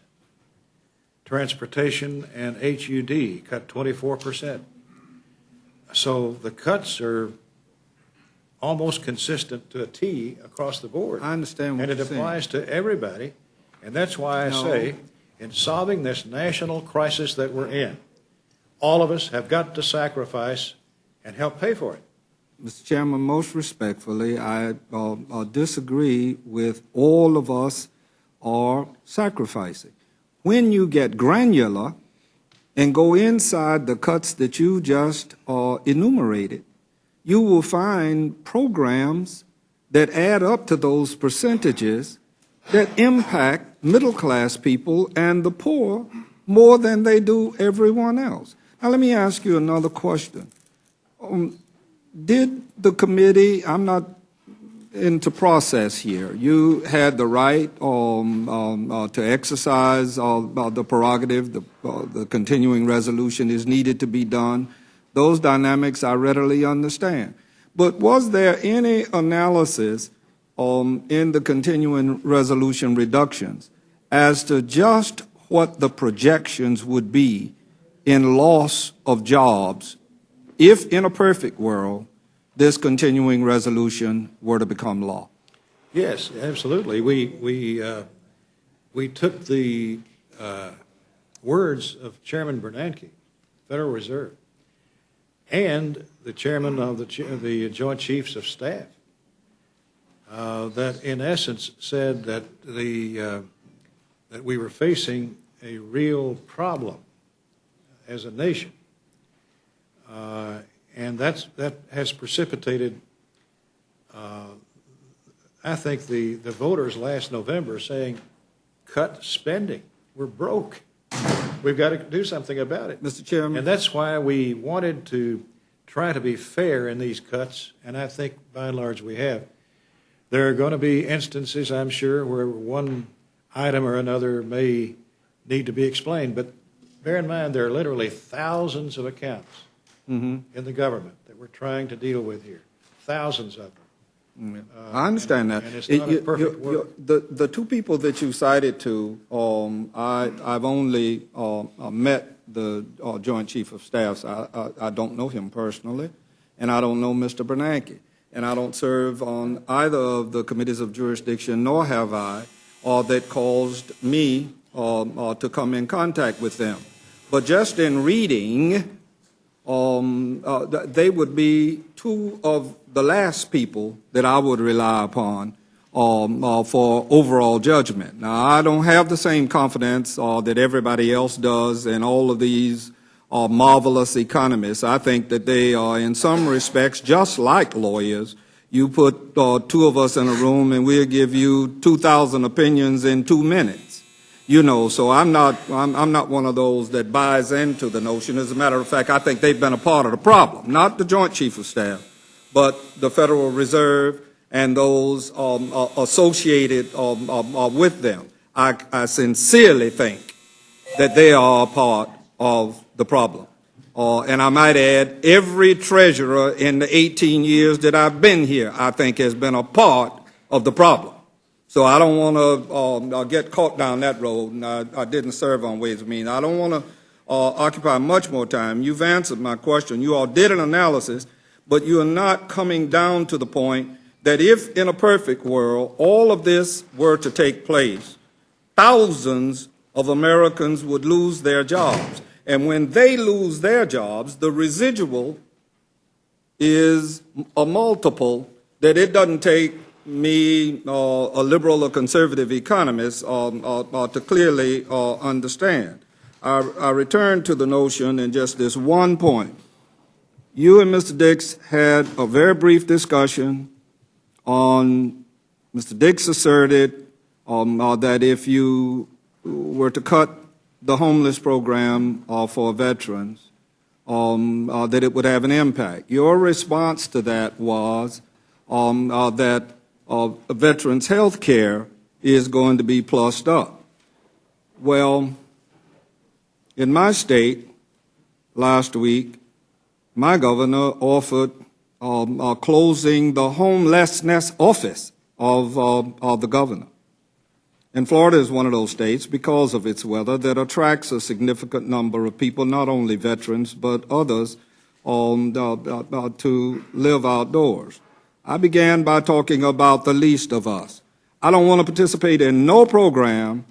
Transportation and HUD cut 24%. So the cuts are almost consistent to a T across the board. I understand what you're saying. And it applies to everybody. And that's why I say, in solving this national crisis that we're in, all of us have got to sacrifice and help pay for it. Mr. Chairman, most respectfully, I disagree with all of us are sacrificing. When you get granular and go inside the cuts that you just enumerated, you will find programs that add up to those percentages that impact middle-class people and the poor more than they do everyone else. Now, let me ask you another question. Did the committee, I'm not into process here, you had the right to exercise the prerogative, the continuing resolution is needed to be done. Those dynamics I readily understand. But was there any analysis in the continuing resolution reductions as to just what the projections would be in loss of jobs if, in a perfect world, this continuing resolution were to become law? Yes, absolutely. We took the words of Chairman Bernanke, Federal Reserve, and the chairman of the Joint Chiefs of Staff, that in essence said that that we were facing a real problem as a nation. And that has precipitated, I think, the voters last November saying, cut spending. We're broke. We've got to do something about it. Mr. Chairman. And that's why we wanted to try to be fair in these cuts, and I think by and large we have. There are going to be instances, I'm sure, where one item or another may need to be explained, but bear in mind there are literally thousands of accounts in the government that we're trying to deal with here. Thousands of them. I understand that. And it's not a perfect world. The two people that you cited to, I've only met the Joint Chief of Staffs. I don't know him personally, and I don't know Mr. Bernanke. And I don't serve on either of the committees of jurisdiction, nor have I, that caused me to come in contact with them. But just in reading, they would be two of the last people that I would rely upon for overall judgment. Now, I don't have the same confidence that everybody else does in all of these marvelous economists. I think that they are, in some respects, just like lawyers. You put two of us in a room and we'll give you 2,000 opinions in 2 minutes. You know, so I'm not one of those that buys into the notion. As a matter of fact, I think they've been a part of the problem, not the Joint Chief of Staff, but the Federal Reserve and those associated with them. I sincerely think that they are a part of the problem. And I might add, every treasurer in the 18 years that I've been here, I think, has been a part of the problem. So I don't want to get caught down that road, and I didn't serve on Ways and Means. I don't want to occupy much more time. You've answered my question. You all did an analysis, but you are not coming down to the point that if, in a perfect world, all of this were to take place, thousands of Americans would lose their jobs. And when they lose their jobs, the residual is a multiple that it doesn't take me, a liberal or conservative economist, to clearly understand. I return to the notion in just this one point. You and Mr. Dix had a very brief discussion on, Mr. Dix asserted that if you were to cut the homeless program for veterans, that it would have an impact. Your response to that was that veterans' health care is going to be plussed up. Well, in my state, last week, my governor offered closing the homelessness office of the governor. And Florida is one of those states, because of its weather, that attracts a significant number of people, not only veterans, but others, to live outdoors. I began by talking about the least of us. I don't want to participate in no program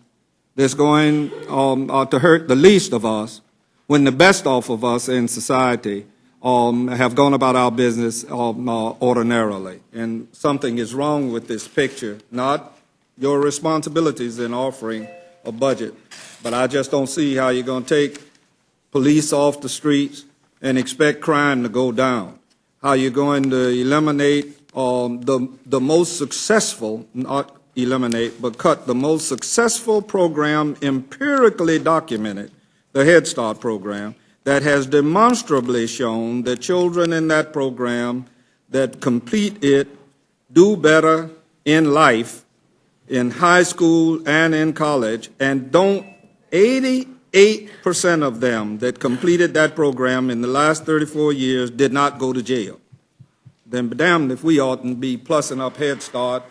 that's going to hurt the least of us when the best off of us in society have gone about our business ordinarily. And something is wrong with this picture, not your responsibilities in offering a budget. But I just don't see how you're going to take police off the streets and expect crime to go down. How you're going to eliminate the most successful eliminate, but cut the most successful program empirically documented, the Head Start program, that has demonstrably shown that children in that program that complete it do better in life, in high school and in college, and don't 88% of them that completed that program in the last 34 years did not go to jail. Then be damned if we oughtn't be plussing up Head Start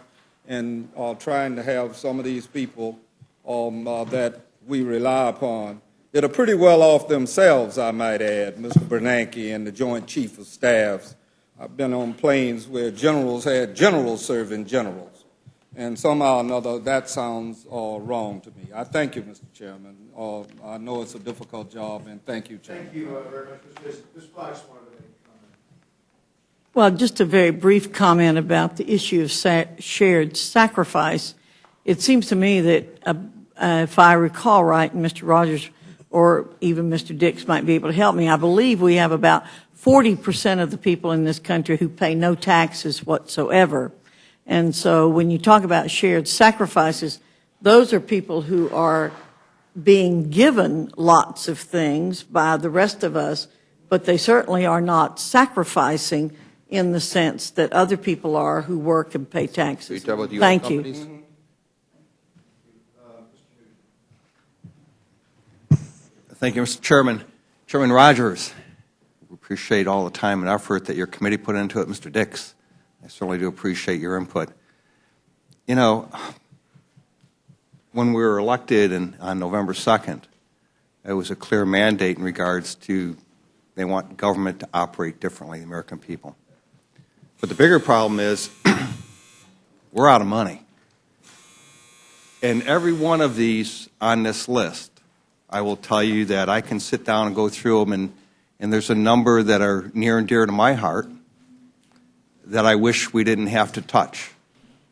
and trying to have some of these people that we rely upon that are pretty well off themselves, I might add, Mr. Bernanke and the Joint Chief of Staffs. I've been on planes where generals had generals serving generals, and somehow or another that sounds wrong to me. I thank you, Mr. Chairman. I know it's a difficult job, and thank you, Chairman. Thank you very much, Mr. Dix. Ms. Fox wanted to make a comment. Well, just a very brief comment about the issue of shared sacrifice. It seems to me that if I recall right, and Mr. Rogers or even Mr. Dix might be able to help me, I believe we have about 40% of the people in this country who pay no taxes whatsoever. And so when you talk about shared sacrifices, those are people who are being given lots of things by the rest of us, but they certainly are not sacrificing in the sense that other people are who work and pay taxes. Are you talking about the U.S. Thank companies? you. Thank you, Mr. Chairman. Chairman Rogers, we appreciate all the time and effort that your committee put into it. Mr. Dix, I certainly do appreciate your input. You know, when we were elected on November 2nd, it was a clear mandate in regards to they want government to operate differently, the American people. But the bigger problem is we're out of money. And every one of these on this list, I will tell you that I can sit down and go through them, and there's a number that are near and dear to my heart that I wish we didn't have to touch.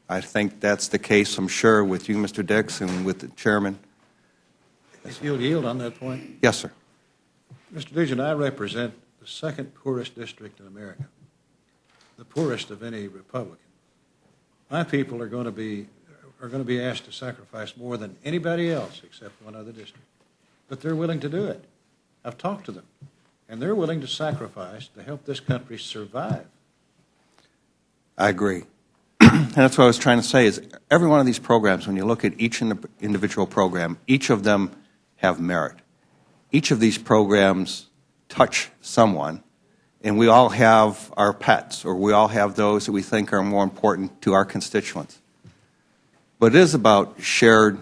I think that's the case, I'm sure, with you, Mr. Dix, and with the chairman. If you'll yield on that point. Yes, sir. Mr. Nugent, I represent the second poorest district in America, the poorest of any Republican. My people are going to be asked to sacrifice more than anybody else except one other district. But they're willing to do it. I've talked to them, and they're willing to sacrifice to help this country survive. I agree. And that's what I was trying to say is every one of these programs, when you look at each individual program, each of them have merit. Each of these programs touch someone, and we all have our pets, or we all have those that we think are more important to our constituents. But it is about shared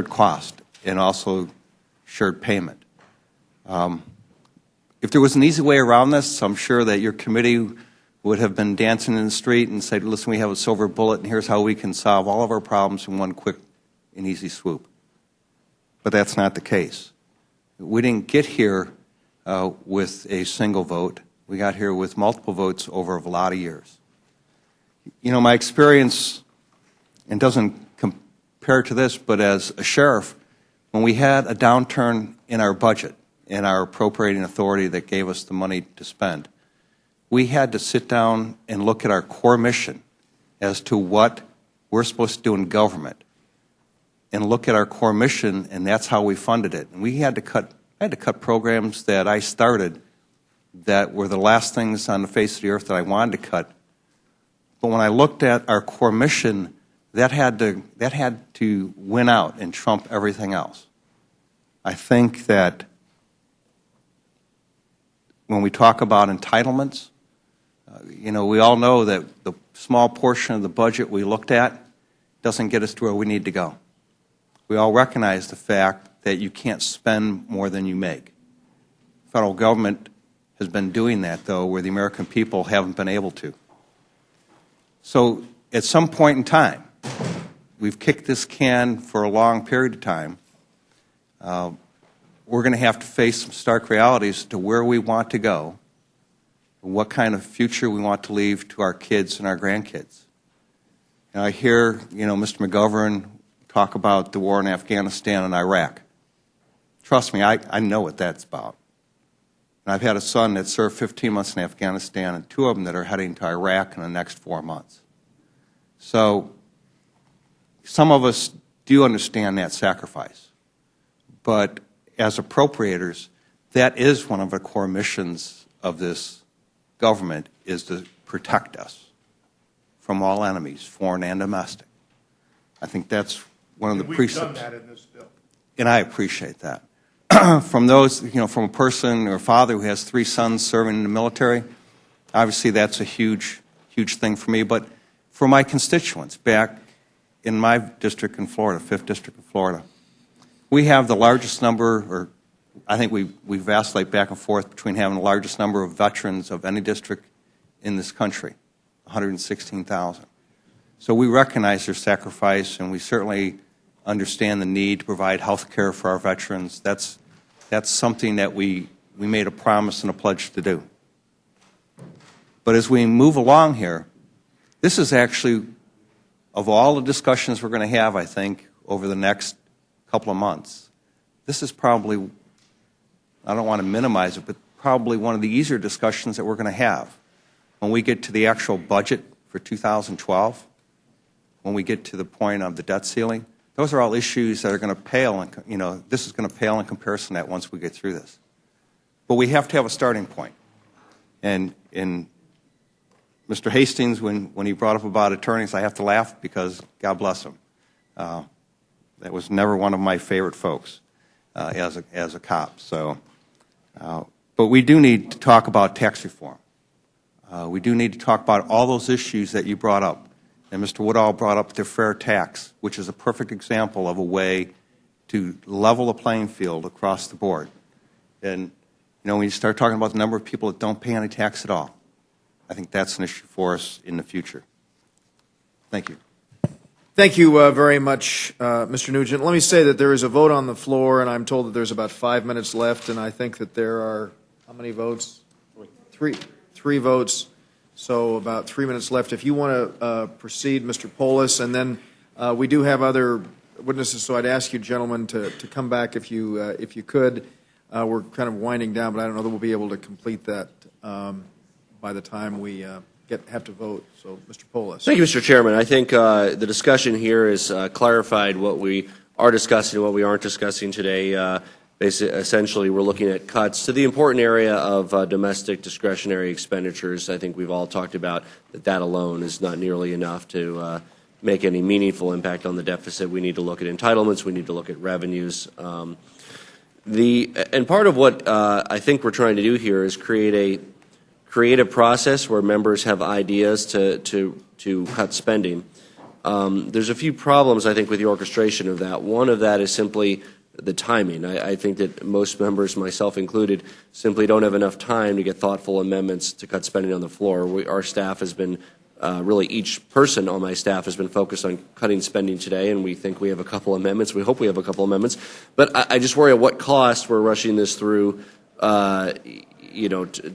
cost and also shared payment. If there was an easy way around this, I'm sure that your committee would have been dancing in the street and said, listen, we have a silver bullet, and here's how we can solve all of our problems in one quick and easy swoop. But that's not the case. We didn't get here with a single vote. We got here with multiple votes over a lot of years. You know, my experience, and doesn't compare to this, but as a sheriff, when we had a downturn in our budget, in our appropriating authority that gave us the money to spend, we had to sit down and look at our core mission as to what we're supposed to do in government and look at our core mission, and that's how we funded it. And I had to cut programs that I started that were the last things on the face of the earth that I wanted to cut. But when I looked at our core mission, that had to win out and trump everything else. I think that when we talk about entitlements, you know, we all know that the small portion of the budget we looked at doesn't get us to where we need to go. We all recognize the fact that you can't spend more than you make. The federal government has been doing that, though, where the American people haven't been able to. So at some point in time, we've kicked this can for a long period of time. We're going to have to face some stark realities to where we want to go, what kind of future we want to leave to our kids and our grandkids. And I hear, you know, Mr. McGovern talk about the war in Afghanistan and Iraq. Trust me, I know what that's about. And I've had a son that served 15 months in Afghanistan and two of them that are heading to Iraq in the next 4 months. So some of us do understand that sacrifice. But as appropriators, that is one of the core missions of this government, is to protect us from all enemies, foreign and domestic. I think that's one of the We've precepts. done that in this bill. And I appreciate that. From those, from a person or father who has 3 sons serving in the military, obviously that's a huge, huge thing for me. But for my constituents back in my district in Florida, 5th District of Florida, we have the largest number, or I think we vacillate back and forth between having the largest number of veterans of any district in this country, 116,000. So we recognize their sacrifice, and we certainly understand the need to provide health care for our veterans. That's something that we made a promise and a pledge to do. But as we move along here, this is actually, of all the discussions we're going to have, I think, over the next couple of months, this is probably, I don't want to minimize it, but probably one of the easier discussions that we're going to have. When we get to the actual budget for 2012, when we get to the point of the debt ceiling, those are all issues that are going to pale, and this is going to pale in comparison to that once we get through this. But we have to have a starting point. And Mr. Hastings, when he brought up about attorneys, I have to laugh because God bless him. That was never one of my favorite folks as a cop. So, but we do need to talk about tax reform. We do need to talk about all those issues that you brought up. And Mr. Woodall brought up the fair tax, which is a perfect example of a way to level the playing field across the board. And, when you start talking about the number of people that don't pay any tax at all, I think that's an issue for us in the future. Thank you. Thank you very much, Mr. Nugent. Let me say that there is a vote on the floor, and I'm told that there's about 5 minutes left, and I think that there are, how many votes? Three votes, so about 3 minutes left. If you want to proceed, Mr. Polis, and then we do have other witnesses, so I'd ask you gentlemen to come back if you could. We're kind of winding down, but I don't know that we'll be able to complete that by the time we have to vote. So, Mr. Polis. Thank you, Mr. Chairman. I think the discussion here has clarified what we are discussing and what we aren't discussing today. Essentially, we're looking at cuts to the important area of domestic discretionary expenditures. I think we've all talked about that alone is not nearly enough to make any meaningful impact on the deficit. We need to look at entitlements. We need to look at revenues. And part of what I think we're trying to do here is create a process where members have ideas to cut spending. There's a few problems, I think, with the orchestration of that. One of that is simply the timing. I think that most members, myself included, simply don't have enough time to get thoughtful amendments to cut spending on the floor. Our staff has been, really each person on my staff has been focused on cutting spending today, and we think we have a couple amendments. We hope we have a couple amendments. But I just worry at what cost we're rushing this through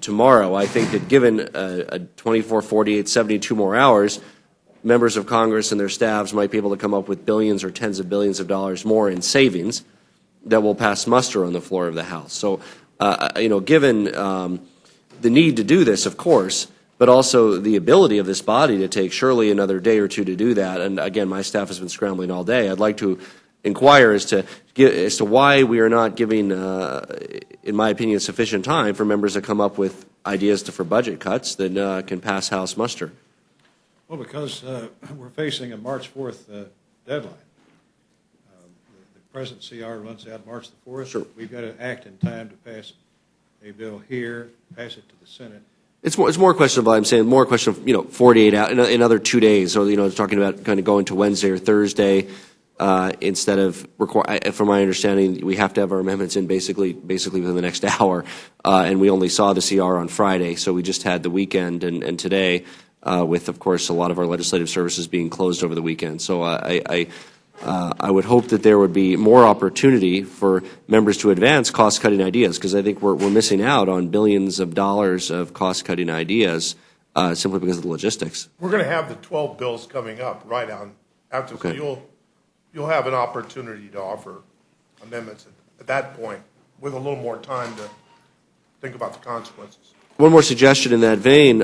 tomorrow. I think that given a 24, 48, 72 more hours, members of Congress and their staffs might be able to come up with billions or tens of billions of dollars more in savings that will pass muster on the floor of the House. So, given the need to do this, of course, but also the ability of this body to take surely another day or two to do that, and again, my staff has been scrambling all day, I'd like to inquire as to why we are not giving, in my opinion, sufficient time for members to come up with ideas for budget cuts that can pass House muster. Well, because we're facing a March 4th deadline. The present CR runs out March the 4th. Sure. We've got to act in time to pass a bill here, pass it to the Senate. It's more a question of, I'm saying, more a question of, 48 hours, in another 2 days. So, talking about kind of going to Wednesday or Thursday instead of, from my understanding, we have to have our amendments in basically within the next hour. And we only saw the CR on Friday, so we just had the weekend and today with, of course, a lot of our legislative services being closed over the weekend. So I would hope that there would be more opportunity for members to advance cost-cutting ideas, because I think we're missing out on billions of dollars of cost-cutting ideas simply because of the logistics. We're going to have the 12 bills coming up right on after, Okay. so you'll have an opportunity to offer amendments at that point with a little more time to think about the consequences. One more suggestion in that vein.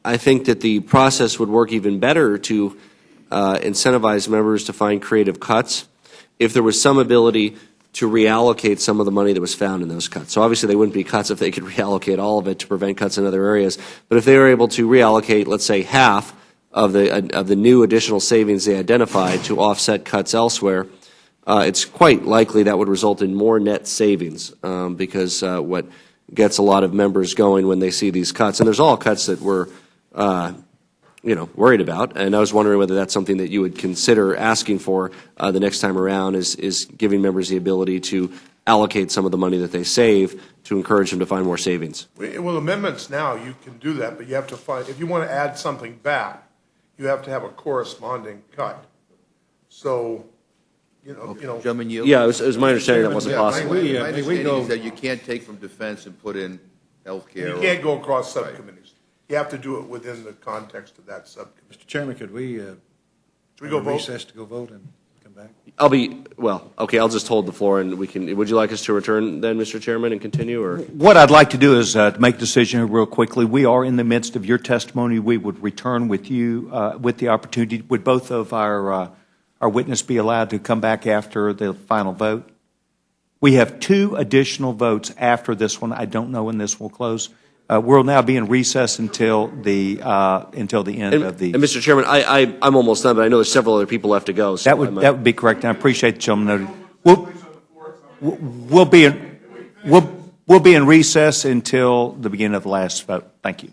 I think that the process would work even better to incentivize members to find creative cuts if there was some ability to reallocate some of the money that was found in those cuts. So obviously they wouldn't be cuts if they could reallocate all of it to prevent cuts in other areas. But if they were able to reallocate, let's say, half of the new additional savings they identified to offset cuts elsewhere, it's quite likely that would result in more net savings because what gets a lot of members going when they see these cuts, and there's all cuts that we're worried about, and I was wondering whether that's something that you would consider asking for the next time around, is giving members the ability to allocate some of the money that they save to encourage them to find more savings. Well, amendments now, you can do that, but you have to find, if you want to add something back, you have to have a corresponding cut. So, Gentlemen, yield? Yeah, it was my understanding that wasn't Yeah, possible. my understanding is that you can't take from defense and put in healthcare. You can't go across subcommittees. You have to do it within the context of that subcommittee. Mr. Chairman, could we Should we go vote? recess to go vote and come back? I'll just hold the floor and would you like us to return then, Mr. Chairman, and continue, or? What I'd like to do is to make a decision here real quickly. We are in the midst of your testimony. We would return with you with the opportunity. Would both of our witnesses be allowed to come back after the final vote? We have 2 additional votes after this one. I don't know when this will close. We'll now be in recess until the end of the. And Mr. Chairman, I'm almost done, but I know there's several other people left to go. So that would be correct. And I appreciate the gentleman noted. We'll be in recess until the beginning of the last vote. Thank you.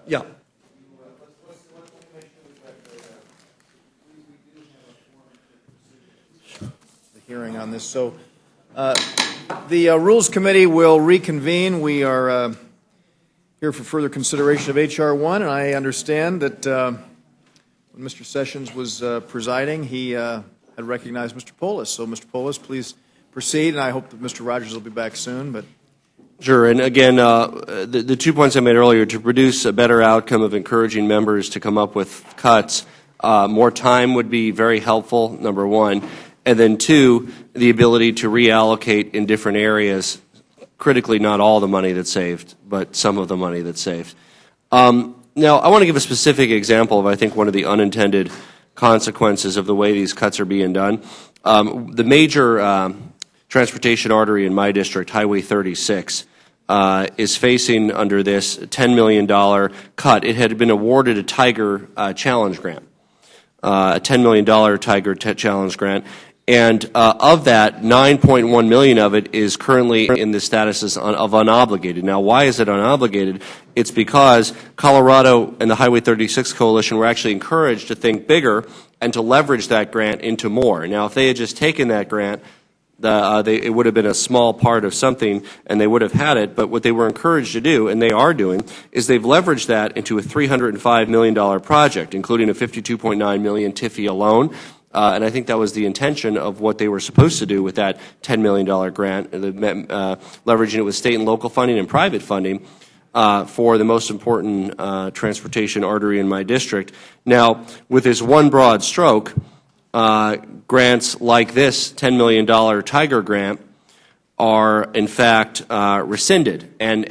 Yeah. The hearing on this. So the Rules Committee will reconvene. We are here for further consideration of H.R. 1, and I understand that when Mr. Sessions was presiding, he had recognized Mr. Polis. So, Mr. Polis, please proceed, and I hope that Mr. Rogers will be back soon. But Sure, and again, the 2 points I made earlier, to produce a better outcome of encouraging members to come up with cuts, more time would be very helpful, number one, and then two, the ability to reallocate in different areas, critically not all the money that's saved, but some of the money that's saved. Now, I want to give a specific example of, I think, one of the unintended consequences of the way these cuts are being done. The major transportation artery in my district, Highway 36, is facing under this $10 million cut. It had been awarded a Tiger Challenge grant, a $10 million Tiger Challenge grant. And of that, $9.1 million of it is currently in the status of unobligated. Now, why is it unobligated? It's because Colorado and the Highway 36 Coalition were actually encouraged to think bigger and to leverage that grant into more. Now, if they had just taken that grant, it would have been a small part of something, and they would have had it. But what they were encouraged to do, and they are doing, is they've leveraged that into a $305 million project, including a $52.9 million TIFIA loan. And I think that was the intention of what they were supposed to do with that $10 million grant, leveraging it with state and local funding and private funding for the most important transportation artery in my district. Now, with this one broad stroke, grants like this $10 million Tiger grant are, in fact, rescinded. And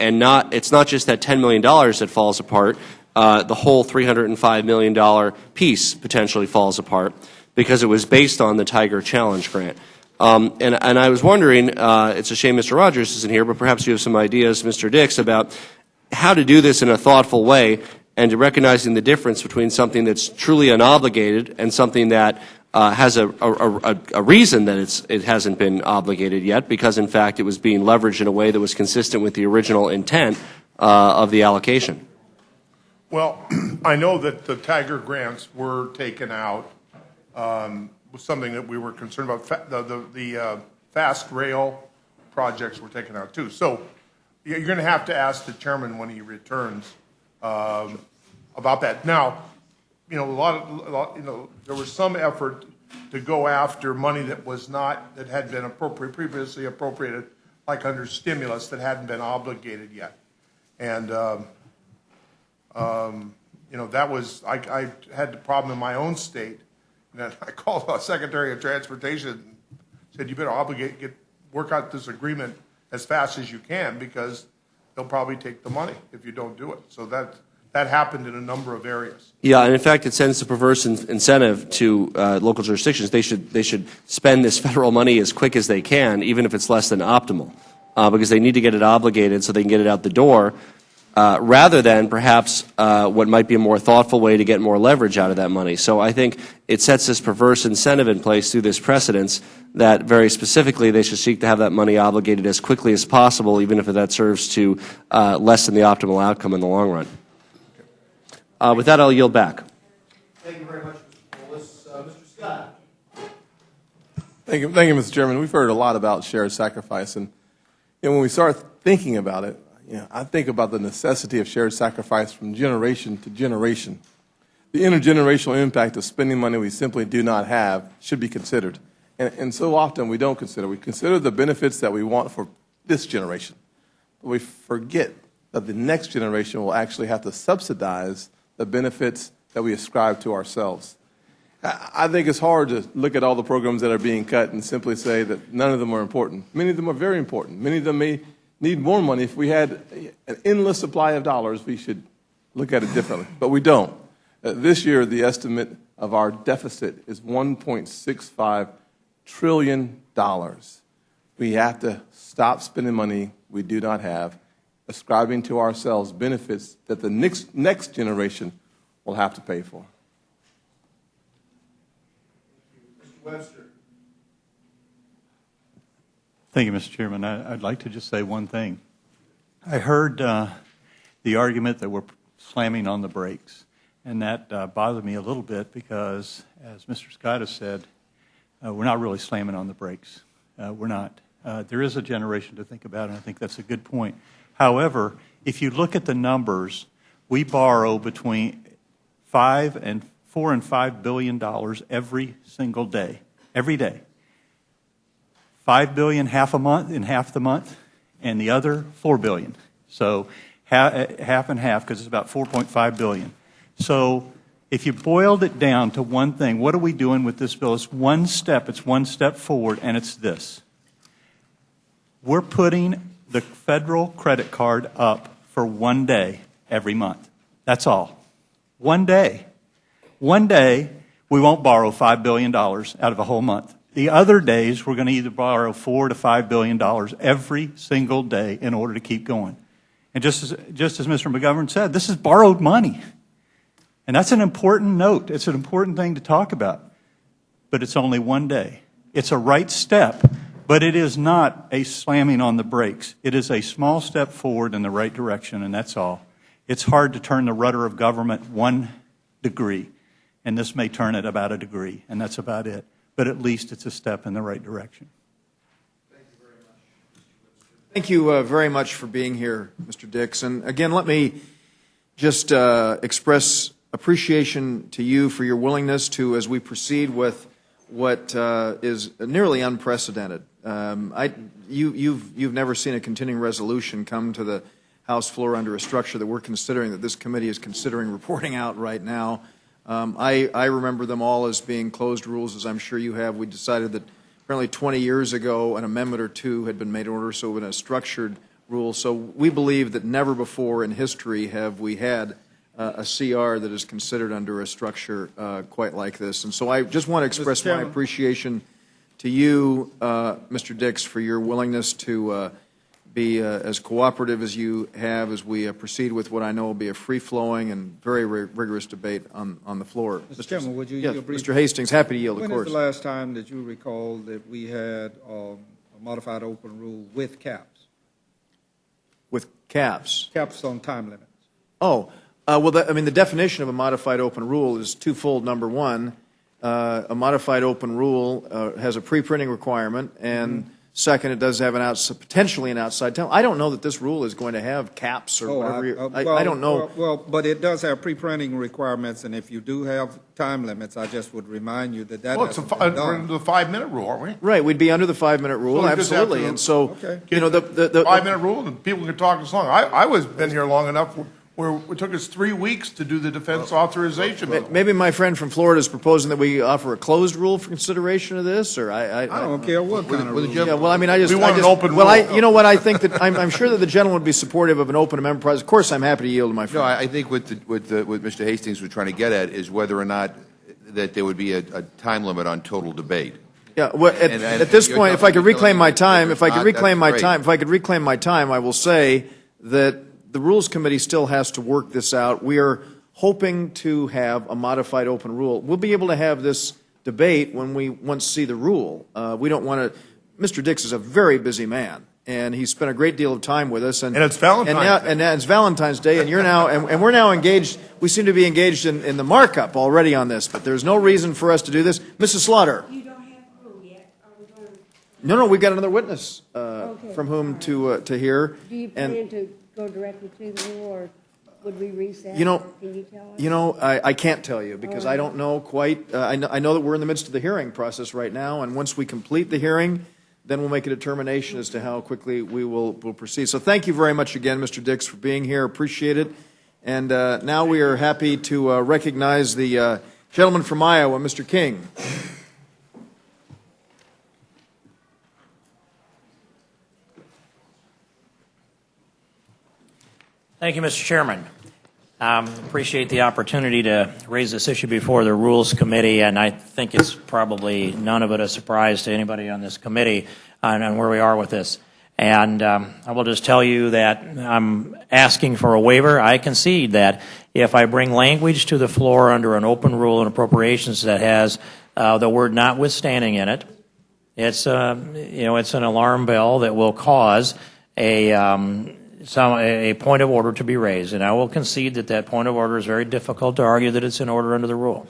it's not just that $10 million that falls apart. The whole $305 million piece potentially falls apart, because it was based on the Tiger Challenge grant. And I was wondering, it's a shame Mr. Rogers isn't here, but perhaps you have some ideas, Mr. Dix, about how to do this in a thoughtful way and to recognizing the difference between something that's truly unobligated and something that has a reason that it hasn't been obligated yet, because, in fact, it was being leveraged in a way that was consistent with the original intent of the allocation. Well, I know that the Tiger grants were taken out. Was something that we were concerned about. The fast rail projects were taken out too. So you're going to have to ask the chairman when he returns about that. Now, there was some effort to go after money that had been previously appropriated, like under stimulus, that hadn't been obligated yet, and that was I had the problem in my own state. And I called the Secretary of Transportation and said, you better work out this agreement as fast as you can, because they'll probably take the money if you don't do it. So that happened in a number of areas. Yeah, and in fact, it sends a perverse incentive to local jurisdictions. They should spend this federal money as quick as they can, even if it's less than optimal, because they need to get it obligated so they can get it out the door. Rather than perhaps what might be a more thoughtful way to get more leverage out of that money. So I think it sets this perverse incentive in place through this precedence that very specifically they should seek to have that money obligated as quickly as possible, even if that serves to lessen the optimal outcome in the long run. With that, I'll yield back. thank you very much, Mr. Polis. Mr. Scott. Thank you, Mr. Chairman. We've heard a lot about shared sacrifice, and when we start thinking about it, I think about the necessity of shared sacrifice from generation to generation. The intergenerational impact of spending money we simply do not have should be considered. And so often we don't consider. We consider the benefits that we want for this generation. But we forget that the next generation will actually have to subsidize the benefits that we ascribe to ourselves. I think it's hard to look at all the programs that are being cut and simply say that none of them are important. Many of them are very important. Many of them may need more money. If we had an endless supply of dollars, we should look at it differently. But we don't. This year, the estimate of our deficit is $1.65 trillion. We have to stop spending money we do not have, ascribing to ourselves benefits that the next generation will have to pay for. Mr. Webster. Thank you, Mr. Chairman. I'd like to just say one thing. I heard the argument that we're slamming on the brakes. And that bothered me a little bit because, as Mr. Scott has said, we're not really slamming on the brakes. We're not. There is a generation to think about, and I think that's a good point. However, if you look at the numbers, we borrow between $4 and $5 billion every single day, every day. $5 billion half the month, and the other $4 billion. So half and half, because it's about $4.5 billion. So if you boiled it down to one thing, what are we doing with this bill? It's one step forward, and it's this. We're putting the federal credit card up for 1 day every month. That's all. 1 day. 1 day, we won't borrow $5 billion out of a whole month. The other days, we're going to either borrow $4 to $5 billion every single day in order to keep going. And just as Mr. McGovern said, this is borrowed money. And that's an important note. It's an important thing to talk about. But it's only 1 day. It's a right step, but it is not a slamming on the brakes. It is a small step forward in the right direction, and that's all. It's hard to turn the rudder of government 1 degree, and this may turn it about a degree, and that's about it. But at least it's a step in the right direction. Thank you very much for being here, Mr. Dix. And again, let me just express appreciation to you for your willingness to, as we proceed with what is nearly unprecedented. You've never seen a continuing resolution come to the House floor under a structure that we're considering, that this committee is considering reporting out right now. I remember them all as being closed rules, as I'm sure you have. We decided that apparently 20 years ago an amendment or two had been made in order, so in a structured rule. So we believe that never before in history have we had a CR that is considered under a structure quite like this. And so I just want to express my appreciation to you, Mr. Dix, for your willingness to be as cooperative as you have as we proceed with what I know will be a free-flowing and very rigorous debate on the floor. Mr. Chairman, would you yes, yield briefly? Mr. Hastings, happy to yield, of When course. is the last time that you recall that we had a modified open rule with caps? With caps? Caps on time limits. Oh, well, the definition of a modified open rule is twofold. Number one, a modified open rule has a pre-printing requirement, and second, it does have potentially an outside time. I don't know that this rule is going to have caps or whatever. I don't know. Well, but it does have pre-printing requirements, and if you do have time limits, I just would remind you that Well, we're under the 5-minute rule, aren't we? Right, we'd be under the 5-minute rule, So we just have absolutely. to And so, Get the 5-minute rule, and people can talk as long. I was been here long enough where it took us 3 weeks to do the defense authorization bill. maybe my friend from Florida is proposing that we offer a closed rule for consideration of this, or I don't care what kind of rule. Yeah, well, I mean, I just... We want an open well, rule. you know what, I think that, I'm sure that the gentleman would be supportive of an open amendment process. Of course, I'm happy to yield to my No, friend. I think what Mr. Hastings was trying to get at is whether or not that there would be a time limit on total debate. Yeah, well, at this point, if I could reclaim my time, I will say that the Rules Committee still has to work this out. We are hoping to have a modified open rule. We'll be able to have this debate when we once see the rule. We don't want to... Mr. Dix is a very busy man, and he spent a great deal of time with us. And it's Valentine's Day. And it's Valentine's Day, and you're now... And we're now engaged... We seem to be engaged in the markup already on this, but there's no reason for us to do this. Mrs. Slaughter. You don't have the rule yet. Are we going to? No, we've got another witness Okay. from whom to hear. Do you plan to go directly to the rule, or would we recess? You know, Or can you tell us? I can't tell you because I don't know quite. I know that we're in the midst of the hearing process right now, and once we complete the hearing, then we'll make a determination as to how quickly we'll proceed. So thank you very much again, Mr. Dix, for being here. Appreciate it. And now we are happy to recognize the gentleman from Iowa, Mr. King. Thank you, Mr. Chairman. Appreciate the opportunity to raise this issue before the Rules Committee, and I think it's probably none of it a surprise to anybody on this committee on where we are with this. And I will just tell you that I'm asking for a waiver. I concede that if I bring language to the floor under an open rule and appropriations that has the word notwithstanding in it, it's an alarm bell that will cause a a point of order to be raised, and I will concede that that point of order is very difficult to argue that it's in order under the rule.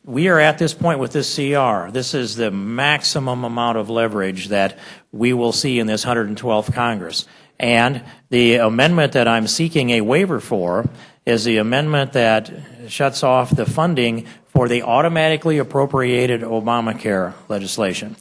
We are at this point with this CR. This is the maximum amount of leverage that we will see in this 112th Congress. And the amendment that I'm seeking a waiver for is the amendment that shuts off the funding for the automatically appropriated Obamacare legislation.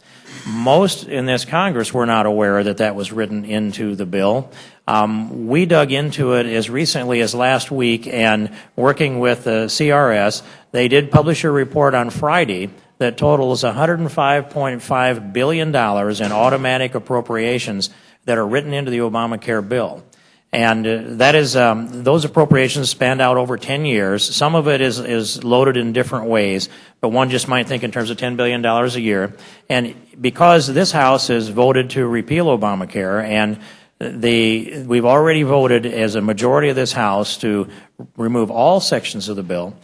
Most in this Congress were not aware that that was written into the bill. We dug into it as recently as last week, and working with the CRS, they did publish a report on Friday that totals $105.5 billion in automatic appropriations that are written into the Obamacare bill. And that is, those appropriations spanned out over 10 years. Some of it is loaded in different ways, but one just might think in terms of $10 billion a year. And because this House has voted to repeal Obamacare, and we've already voted as a majority of this House to remove all sections of the bill,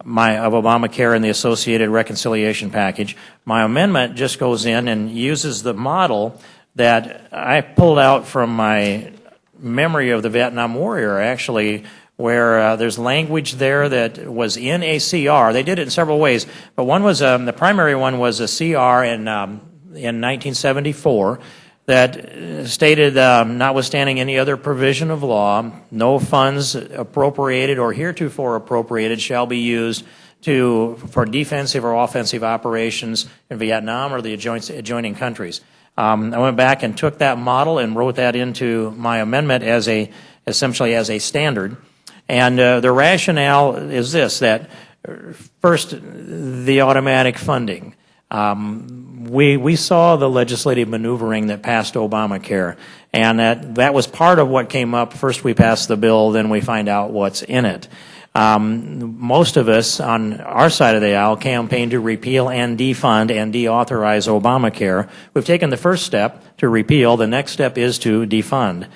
of Obamacare and the associated reconciliation package, my amendment just goes in and uses the model that I pulled out from my memory of the Vietnam Warrior, actually, where there's language there that was in a CR. They did it in several ways, but one was, the primary one was a CR in 1974 that stated, notwithstanding any other provision of law, no funds appropriated or heretofore appropriated shall be used for defensive or offensive operations in Vietnam or the adjoining countries. I went back and took that model and wrote that into my amendment essentially as a standard. And the rationale is this, that first, the automatic funding. We saw the legislative maneuvering that passed Obamacare, and that was part of what came up. First we pass the bill, then we find out what's in it. Most of us on our side of the aisle campaigned to repeal and defund and deauthorize Obamacare. We've taken the first step to repeal. The next step is to defund.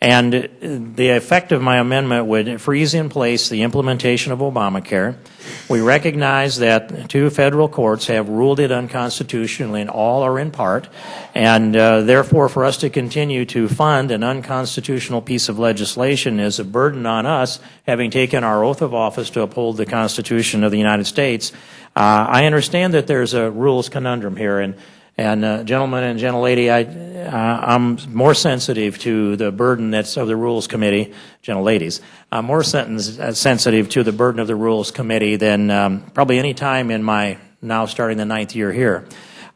And the effect of my amendment would freeze in place the implementation of Obamacare. We recognize that 2 federal courts have ruled it unconstitutional in all or in part, and therefore for us to continue to fund an unconstitutional piece of legislation is a burden on us, having taken our oath of office to uphold the Constitution of the United States. I understand that there's a rules conundrum here, and gentlemen and gentlelady, I'm more sensitive to the burden that's of the Rules Committee, gentleladies. I'm more sensitive to the burden of the Rules Committee than probably any time in my now starting the 9th year here.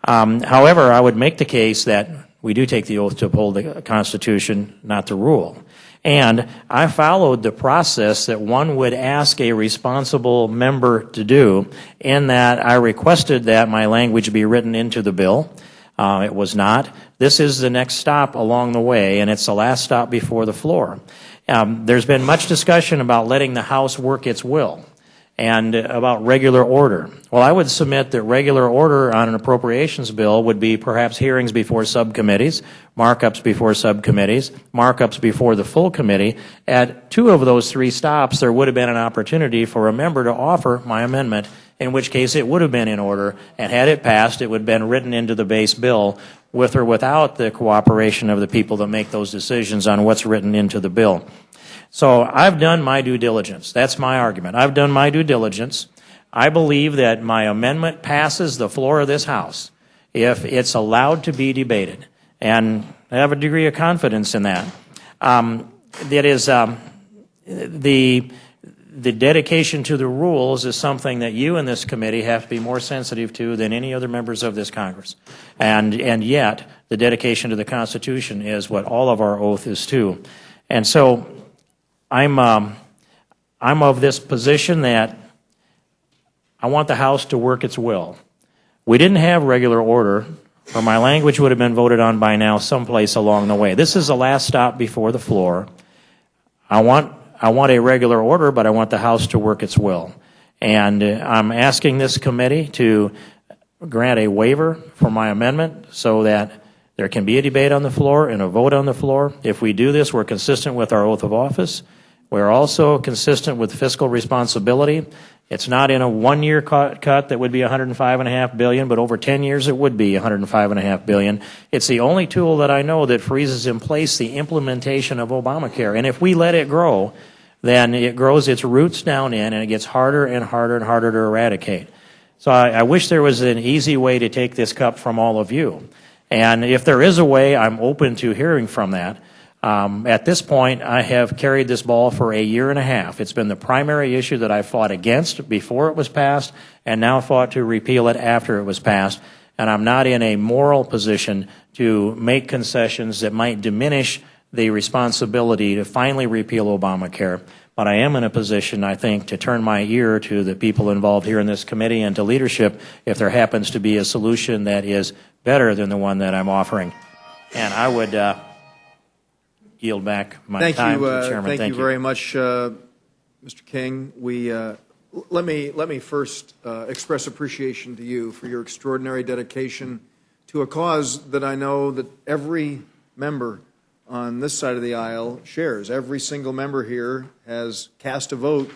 However, I would make the case that we do take the oath to uphold the Constitution, not the rule. And I followed the process that one would ask a responsible member to do, in that I requested that my language be written into the bill. It was not. This is the next stop along the way, and it's the last stop before the floor. There's been much discussion about letting the House work its will and about regular order. Well, I would submit that regular order on an appropriations bill would be perhaps hearings before subcommittees, markups before subcommittees, markups before the full committee. At 2 of those 3 stops, there would have been an opportunity for a member to offer my amendment, in which case it would have been in order, and had it passed, it would have been written into the base bill with or without the cooperation of the people that make those decisions on what's written into the bill. So I've done my due diligence. That's my argument. I've done my due diligence. I believe that my amendment passes the floor of this House if it's allowed to be debated. And I have a degree of confidence in that. That is, the dedication to the rules is something that you in this committee have to be more sensitive to than any other members of this Congress. And yet, the dedication to the Constitution is what all of our oath is to. And so, I'm of this position that I want the House to work its will. We didn't have regular order, or my language would have been voted on by now someplace along the way. This is the last stop before the floor. I want a regular order, but I want the House to work its will. And I'm asking this committee to grant a waiver for my amendment so that there can be a debate on the floor and a vote on the floor. If we do this, we're consistent with our oath of office. We're also consistent with fiscal responsibility, It's not in a one-year cut that would be $105.5 billion, but over 10 years it would be $105.5 billion. It's the only tool that I know that freezes in place the implementation of Obamacare. And if we let it grow, then it grows its roots down in, and it gets harder and harder and harder to eradicate. So I wish there was an easy way to take this cup from all of you. And if there is a way, I'm open to hearing from that. At this point, I have carried this ball for a year and a half. It's been the primary issue that I fought against before it was passed, and now fought to repeal it after it was passed. And I'm not in a moral position to make concessions that might diminish the responsibility to finally repeal Obamacare. But I am in a position, I think, to turn my ear to the people involved here in this committee and to leadership if there happens to be a solution that is better than the one that I'm offering. And I would yield back my time to the chairman. Thank you very much, Mr. King. Let me first express appreciation to you for your extraordinary dedication to a cause that I know that every member on this side of the aisle shares. Every single member here has cast a vote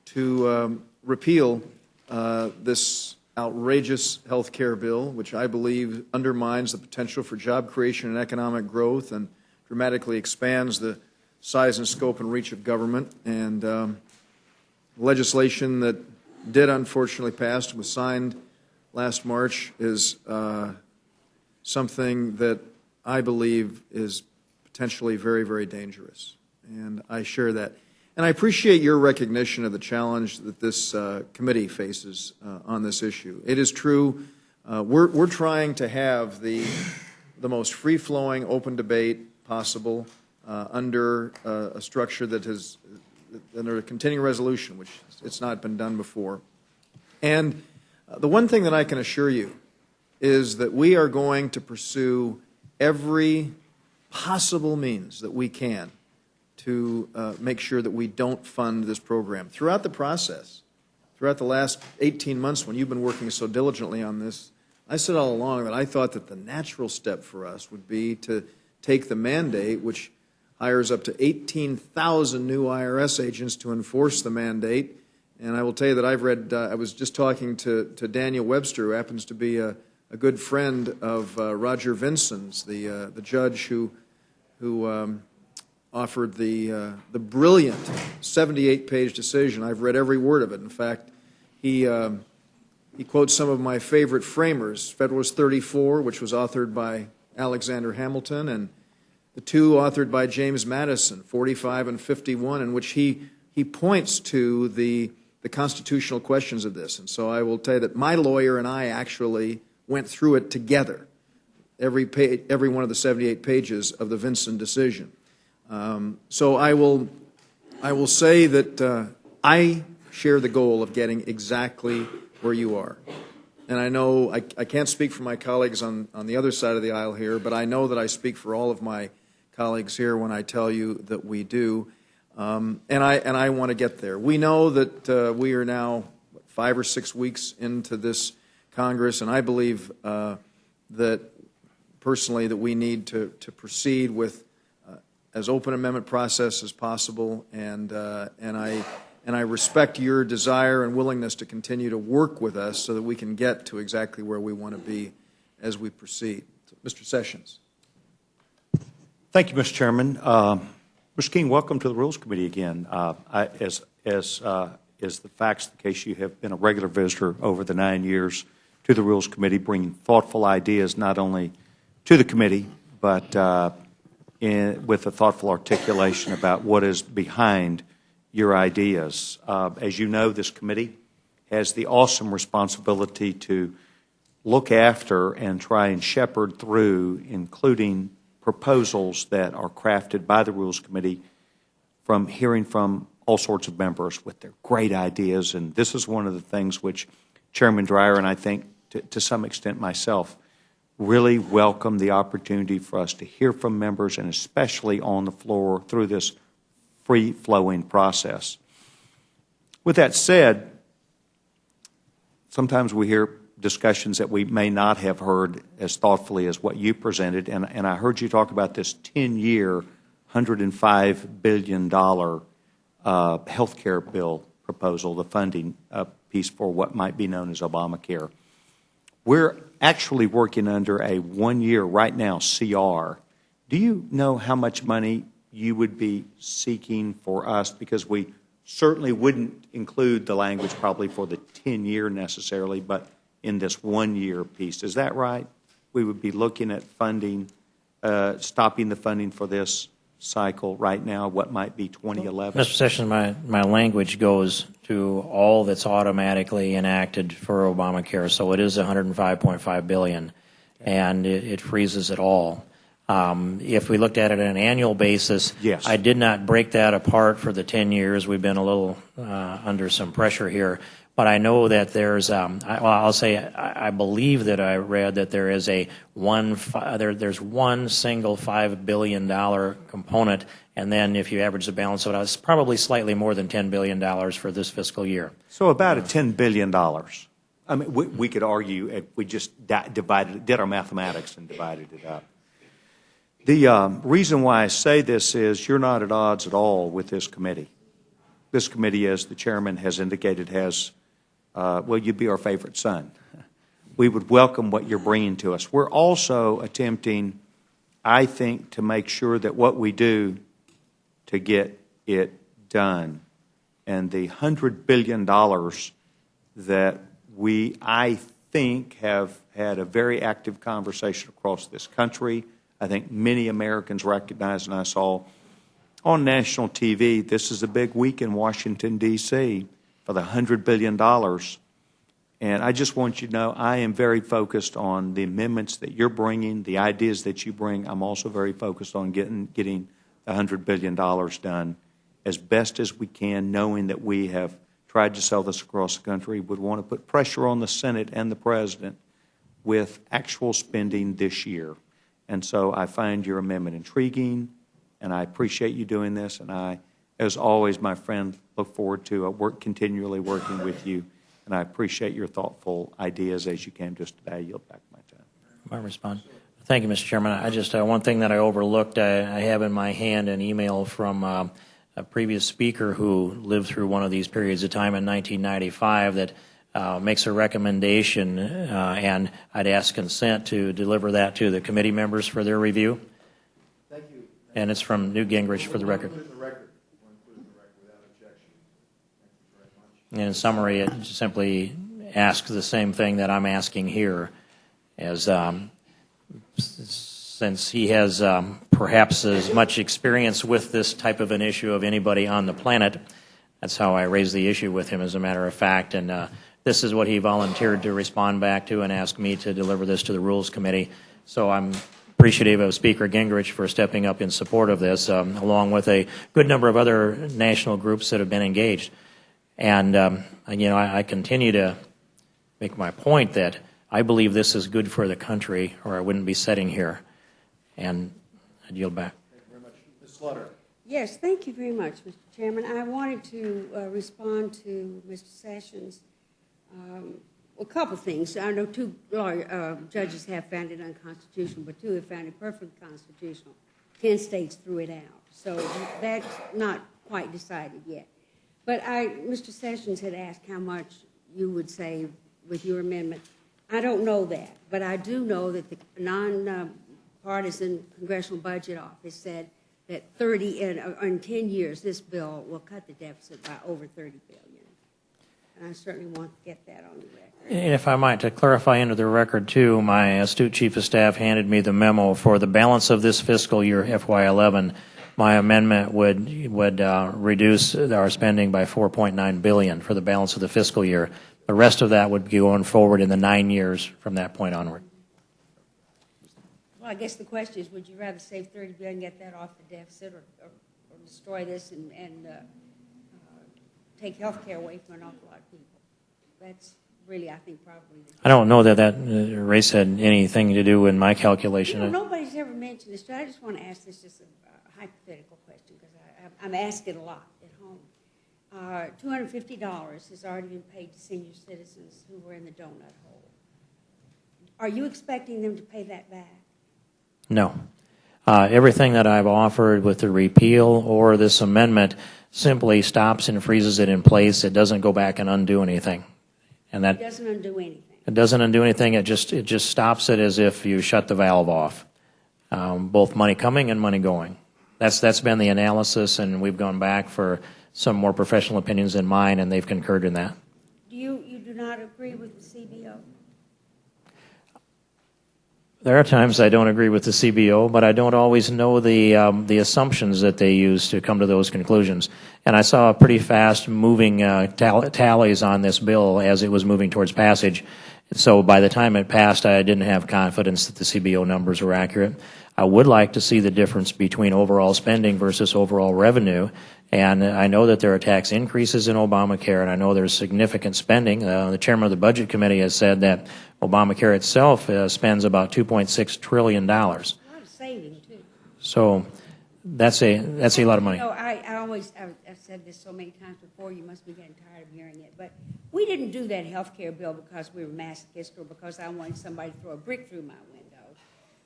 to repeal this outrageous health care bill, which I believe undermines the potential for job creation and economic growth and dramatically expands the size and scope and reach of government. And legislation that did unfortunately pass and was signed last March is something that I believe is potentially very, very dangerous. And I share that. And I appreciate your recognition of the challenge that this committee faces on this issue. It is true, we're trying to have the most free-flowing, open debate possible under a structure that has, under a continuing resolution, which it's not been done before. And the one thing that I can assure you is that we are going to pursue every possible means that we can to make sure that we don't fund this program. Throughout the process, throughout the last 18 months when you've been working so diligently on this, I said all along that I thought that the natural step for us would be to take the mandate, which hires up to 18,000 new IRS agents to enforce the mandate. And I will tell you that I've read, I was just talking to Daniel Webster, who happens to be a good friend of Roger Vinson's, the judge who offered the brilliant 78-page decision. I've read every word of it. In fact, he quotes some of my favorite framers, Federalist 34, which was authored by Alexander Hamilton, and the two authored by James Madison, 45 and 51, in which he points to the constitutional questions of this. And so I will tell you that my lawyer and I actually went through it together, every one of the 78 pages of the Vinson decision. So I will say that I share the goal of getting exactly where you are. And I know I can't speak for my colleagues on the other side of the aisle here, but I know that I speak for all of my colleagues here when I tell you that we do. And I want to get there. We know that we are now 5 or 6 weeks into this Congress, and I believe that personally that we need to proceed with as open amendment process as possible, and I respect your desire and willingness to continue to work with us so that we can get to exactly where we want to be as we proceed. Mr. Sessions. Thank you, Mr. Chairman. Mr. King, welcome to the Rules Committee again. As is the facts of the case, you have been a regular visitor over the 9 years to the Rules Committee, bringing thoughtful ideas not only to the committee, but with a thoughtful articulation about what is behind your ideas. As you know, this committee has the awesome responsibility to look after and try and shepherd through, including proposals that are crafted by the Rules Committee, from hearing from all sorts of members with their great ideas. And this is one of the things which Chairman Dreyer and I think, to some extent myself, really welcome the opportunity for us to hear from members, and especially on the floor through this free-flowing process. With that said, sometimes we hear discussions that we may not have heard as thoughtfully as what you presented, and I heard you talk about this 10-year, $105 billion health care bill proposal, the funding piece for what might be known as Obamacare. We're actually working under a 1-year, right now, CR. Do you know how much money you would be seeking for us? Because we certainly wouldn't include the language probably for the 10-year necessarily, but in this 1-year piece. Is that right? We would be looking at funding, stopping the funding for this cycle right now, what might be 2011? Mr. Sessions, my language goes to all that's automatically enacted for Obamacare, so it is $105.5 billion, and it freezes it all. If we looked at it on an annual basis, yes. I did not break that apart for the 10 years. We've been a little under some pressure here. But I know that there's, I believe that I read that there is there's one single $5 billion component, and then if you average the balance of it, it's probably slightly more than $10 billion for this fiscal year. So about $10 billion. I mean, we could argue if we just did our mathematics and divided it up. The reason why I say this is you're not at odds at all with this committee. This committee, as the chairman has indicated, has well, you'd be our favorite son. We would welcome what you're bringing to us. We're also attempting, I think, to make sure that what we do to get it done, and the $100 billion that we, I think, have had a very active conversation across this country. I think many Americans recognize, and I saw on national TV, this is a big week in Washington, D.C., for the $100 billion. And I just want you to know I am very focused on the amendments that you're bringing, the ideas that you bring. I'm also very focused on getting the $100 billion done as best as we can, knowing that we have tried to sell this across the country, would want to put pressure on the Senate and the President with actual spending this year. And so I find your amendment intriguing, and I appreciate you doing this, and I, as always, my friend, look forward to continually working with you, and I appreciate your thoughtful ideas as you came just today. I yield back my time. May I respond? Thank you, Mr. Chairman. I just one thing that I overlooked, I have in my hand an email from a previous speaker who lived through one of these periods of time in 1995 that makes a recommendation, and I'd ask consent to deliver that to the committee members for their review. Thank you. And it's from Newt Gingrich for the record. And in summary, it simply asks the same thing that I'm asking here, as since he has perhaps as much experience with this type of an issue of anybody on the planet. That's how I raised the issue with him, as a matter of fact. And this is what he volunteered to respond back to and ask me to deliver this to the Rules Committee. So I'm appreciative of Speaker Gingrich for stepping up in support of this, along with a good number of other national groups that have been engaged. And, I continue to make my point that I believe this is good for the country, or I wouldn't be sitting here. And I'd yield back. Thank you very much. Ms. Slaughter. Yes, thank you very much, Mr. Chairman. I wanted to respond to Mr. Sessions. A couple things. I know two judges have found it unconstitutional, but 2 have found it perfectly constitutional. 10 states threw it out. So that's not quite decided yet. But Mr. Sessions had asked how much you would save with your amendment. I don't know that, but I do know that the non-partisan Congressional Budget Office said that in 10 years, this bill will cut the deficit by over $30 billion. And I certainly want to get that on the record. And if I might, to clarify into the record, too, my astute chief of staff handed me the memo for the balance of this fiscal year, FY11. My amendment would reduce our spending by $4.9 billion for the balance of the fiscal year. The rest of that would be going forward in the 9 years from that point onward. Well, I guess the question is, would you rather save $30 billion and get that off the deficit, or destroy this and take health care away from an awful lot of people? That's really, I think, probably I don't know that race had anything to do in my calculation. Nobody's ever mentioned this, but I just want to ask this just a hypothetical question, because I'm asked it a lot at home. $250 has already been paid to senior citizens who were in the donut hole. Are you expecting them to pay that back? No. Everything that I've offered with the repeal or this amendment simply stops and freezes it in place. It doesn't go back and undo anything. And that It doesn't undo anything. it doesn't undo anything. It just stops it as if you shut the valve off. Both money coming and money going. That's been the analysis, and we've gone back for some more professional opinions than mine, and they've concurred in that. You do not agree with the CBO? There are times I don't agree with the CBO, but I don't always know the assumptions that they use to come to those conclusions. And I saw a pretty fast moving tallies on this bill as it was moving towards passage. So by the time it passed, I didn't have confidence that the CBO numbers were accurate. I would like to see the difference between overall spending versus overall revenue. And I know that there are tax increases in Obamacare, and I know there's significant spending. The chairman of the Budget Committee has said that Obamacare itself spends about $2.6 trillion. A lot of saving, too. So that's a lot of money. You know, I've said this so many times before, you must be getting tired of hearing it, but we didn't do that health care bill because we were masochists or because I wanted somebody to throw a brick through my window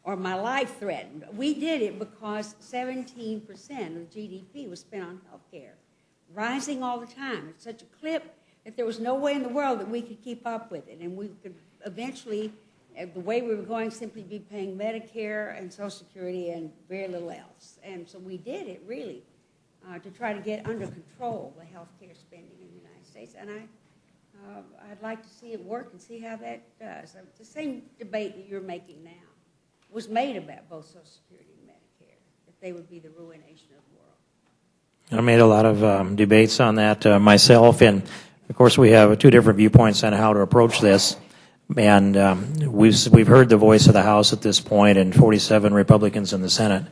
or my life threatened. We did it because 17% of GDP was spent on health care, rising all the time at such a clip that there was no way in the world that we could keep up with it, and we could eventually, the way we were going, simply be paying Medicare and Social Security and very little else. And so we did it, really, to try to get under control the health care spending in the United States. And I'd like to see it work and see how that does. The same debate that you're making now was made about both Social Security and Medicare, that they would be the ruination of the world. I made a lot of debates on that myself, and of course we have two different viewpoints on how to approach this. And we've heard the voice of the House at this point, and 47 Republicans in the Senate,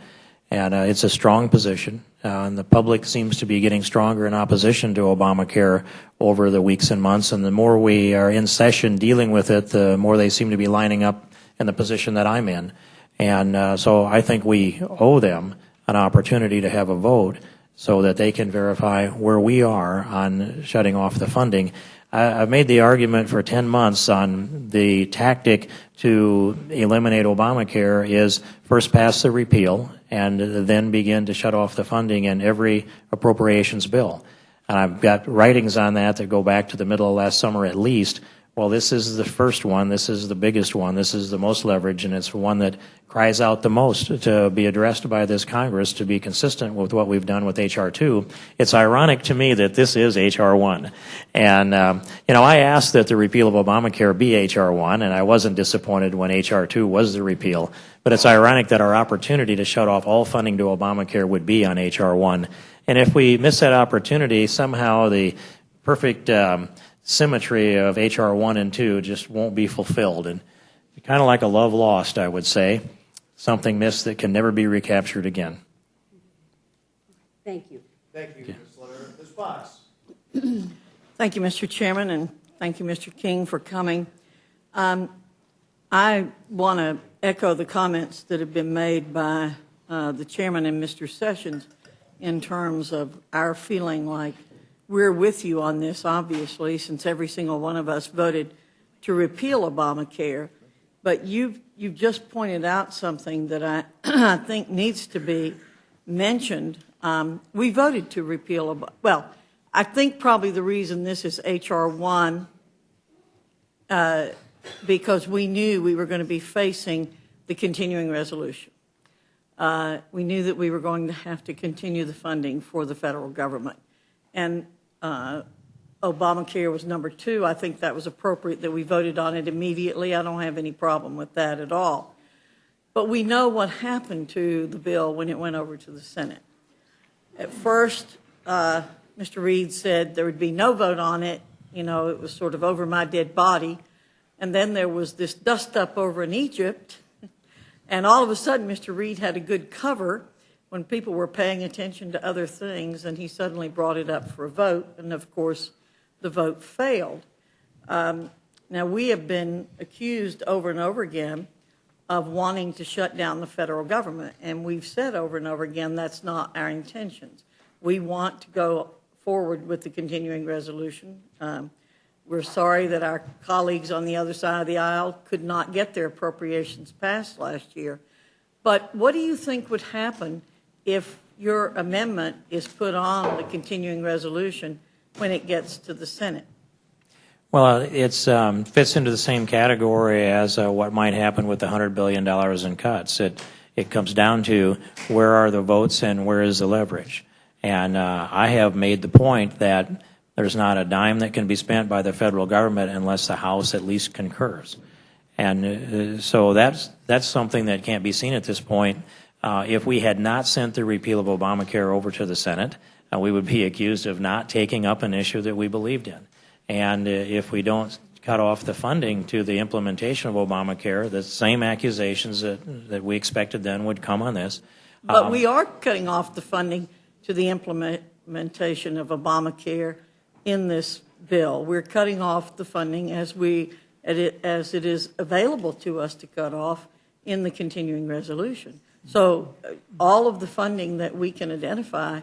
and it's a strong position. And the public seems to be getting stronger in opposition to Obamacare over the weeks and months. And the more we are in session dealing with it, the more they seem to be lining up in the position that I'm in. And so I think we owe them an opportunity to have a vote so that they can verify where we are on shutting off the funding. I've made the argument for 10 months on the tactic to eliminate Obamacare is first pass the repeal and then begin to shut off the funding in every appropriations bill. And I've got writings on that that go back to the middle of last summer at least. Well, this is the first one, this is the biggest one, this is the most leverage, and it's one that cries out the most to be addressed by this Congress to be consistent with what we've done with H.R. 2. It's ironic to me that this is H.R. 1. And, I asked that the repeal of Obamacare be H.R. 1, and I wasn't disappointed when H.R. 2 was the repeal. But it's ironic that our opportunity to shut off all funding to Obamacare would be on H.R. 1. And if we miss that opportunity, somehow the perfect symmetry of H.R. 1 and 2 just won't be fulfilled. And kind of like a love lost, I would say, something missed that can never be recaptured again. Thank you. Thank you, Ms. Slater. Ms. Fox. Thank you, Mr. Chairman, and thank you, Mr. King, for coming. I want to echo the comments that have been made by the chairman and Mr. Sessions in terms of our feeling like we're with you on this, obviously, since every single one of us voted to repeal Obamacare. But you've just pointed out something that I think needs to be mentioned. We voted to repeal well, I think probably the reason this is H.R. 1 because we knew we were going to be facing the continuing resolution. We knew that we were going to have to continue the funding for the federal government. And Obamacare was number 2. I think that was appropriate that we voted on it immediately. I don't have any problem with that at all. But we know what happened to the bill when it went over to the Senate. At first, Mr. Reed said there would be no vote on it. It was sort of over my dead body. And then there was this dust up over in Egypt. And all of a sudden, Mr. Reed had a good cover when people were paying attention to other things, and he suddenly brought it up for a vote, and of course, the vote failed. Now, we have been accused over and over again of wanting to shut down the federal government, and we've said over and over again that's not our intentions. We want to go forward with the continuing resolution. We're sorry that our colleagues on the other side of the aisle could not get their appropriations passed last year. But what do you think would happen if your amendment is put on the continuing resolution when it gets to the Senate? Well, it fits into the same category as what might happen with the $100 billion in cuts. It comes down to where are the votes and where is the leverage. And I have made the point that there's not a dime that can be spent by the federal government unless the House at least concurs. And so that's something that can't be seen at this point. If we had not sent the repeal of Obamacare over to the Senate, we would be accused of not taking up an issue that we believed in. And if we don't cut off the funding to the implementation of Obamacare, the same accusations that we expected then would come on this. But we are cutting off the funding to the implementation of Obamacare in this bill. We're cutting off the funding as it is available to us to cut off in the continuing resolution. So all of the funding that we can identify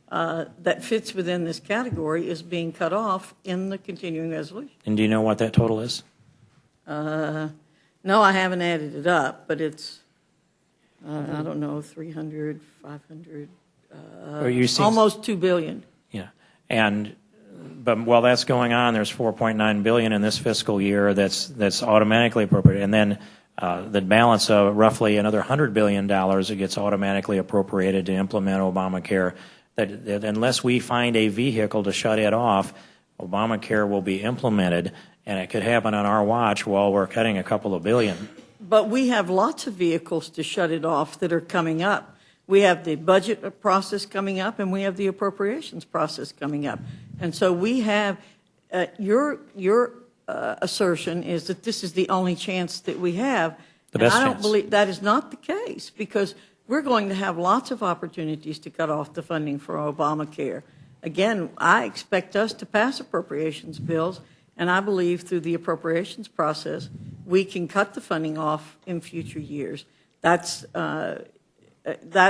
that fits within this category is being cut off in the continuing resolution. And do you know what that total is? No, I haven't added it up, but it's, I don't know, 300, 500, almost $2 billion. Yeah. But while that's going on, there's $4.9 billion in this fiscal year that's automatically appropriated. And then the balance of roughly another $100 billion that gets automatically appropriated to implement Obamacare. That unless we find a vehicle to shut it off, Obamacare will be implemented, and it could happen on our watch while we're cutting a couple of billion. But we have lots of vehicles to shut it off that are coming up. We have the budget process coming up, and we have the appropriations process coming up. And so we have, your assertion is that this is the only chance that we have. The best and I don't chance. believe that is not the case, because we're going to have lots of opportunities to cut off the funding for Obamacare. Again, I expect us to pass appropriations bills, and I believe through the appropriations process, we can cut the funding off in future years. That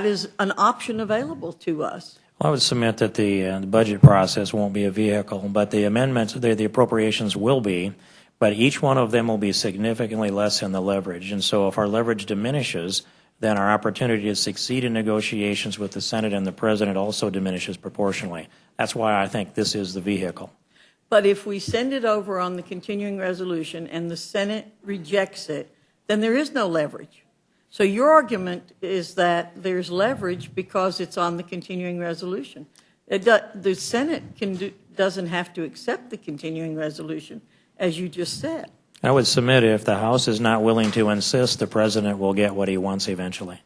is an option available to us. Well, I would submit that the budget process won't be a vehicle, but the amendments, the appropriations will be, but each one of them will be significantly less in the leverage. And so if our leverage diminishes, then our opportunity to succeed in negotiations with the Senate and the President also diminishes proportionally. That's why I think this is the vehicle. But if we send it over on the continuing resolution and the Senate rejects it, then there is no leverage. So your argument is that there's leverage because it's on the continuing resolution. The Senate doesn't have to accept the continuing resolution, as you just said. I would submit if the House is not willing to insist, the President will get what he wants eventually.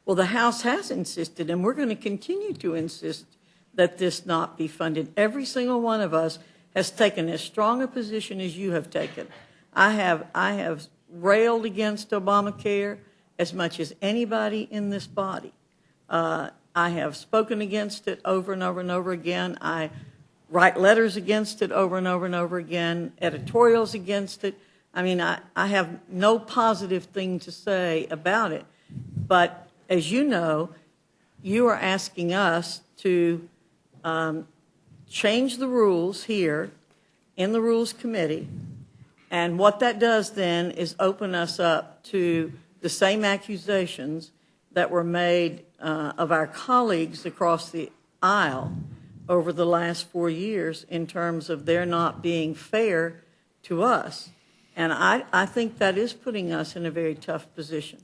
Well, the House has insisted, and we're going to continue to insist that this not be funded. Every single one of us has taken as strong a position as you have taken. I have railed against Obamacare as much as anybody in this body. I have spoken against it over and over and over again. I write letters against it over and over and over again, editorials against it. I mean, I have no positive thing to say about it. But as you know, you are asking us to change the rules here in the Rules Committee. And what that does then is open us up to the same accusations that were made of our colleagues across the aisle over the last 4 years in terms of their not being fair to us. And I think that is putting us in a very tough position.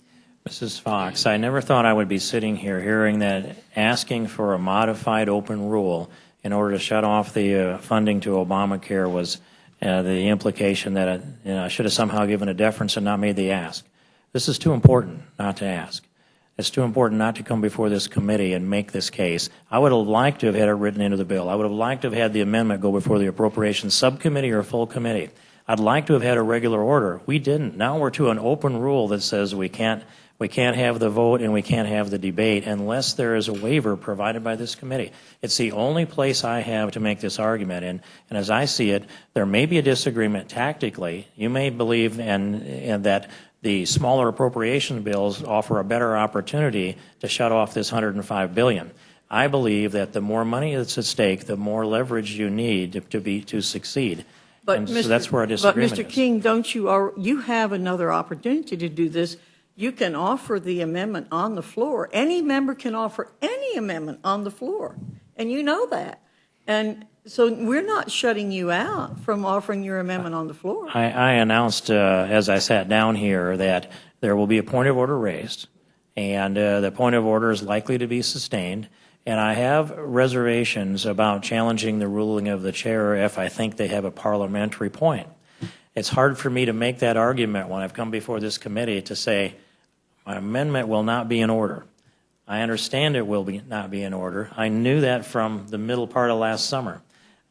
Mrs. Fox, I never thought I would be sitting here hearing that asking for a modified open rule in order to shut off the funding to Obamacare was the implication that I should have somehow given a deference and not made the ask. This is too important not to ask. It's too important not to come before this committee and make this case. I would have liked to have had it written into the bill. I would have liked to have had the amendment go before the Appropriations Subcommittee or full committee. I'd like to have had a regular order. We didn't. Now we're to an open rule that says we can't have the vote and we can't have the debate unless there is a waiver provided by this committee. It's the only place I have to make this argument. And as I see it, there may be a disagreement tactically. You may believe and that the smaller appropriation bills offer a better opportunity to shut off this $105 billion. I believe that the more money that's at stake, the more leverage you need to succeed. But and so that's where our disagreement Mr. is. King, don't you have another opportunity to do this? you can offer the amendment on the floor. Any member can offer any amendment on the floor, and you know that. And so we're not shutting you out from offering your amendment on the floor. I announced as I sat down here that there will be a point of order raised, and the point of order is likely to be sustained. And I have reservations about challenging the ruling of the chair if I think they have a parliamentary point. It's hard for me to make that argument when I've come before this committee to say my amendment will not be in order. I understand it will not be in order. I knew that from the middle part of last summer.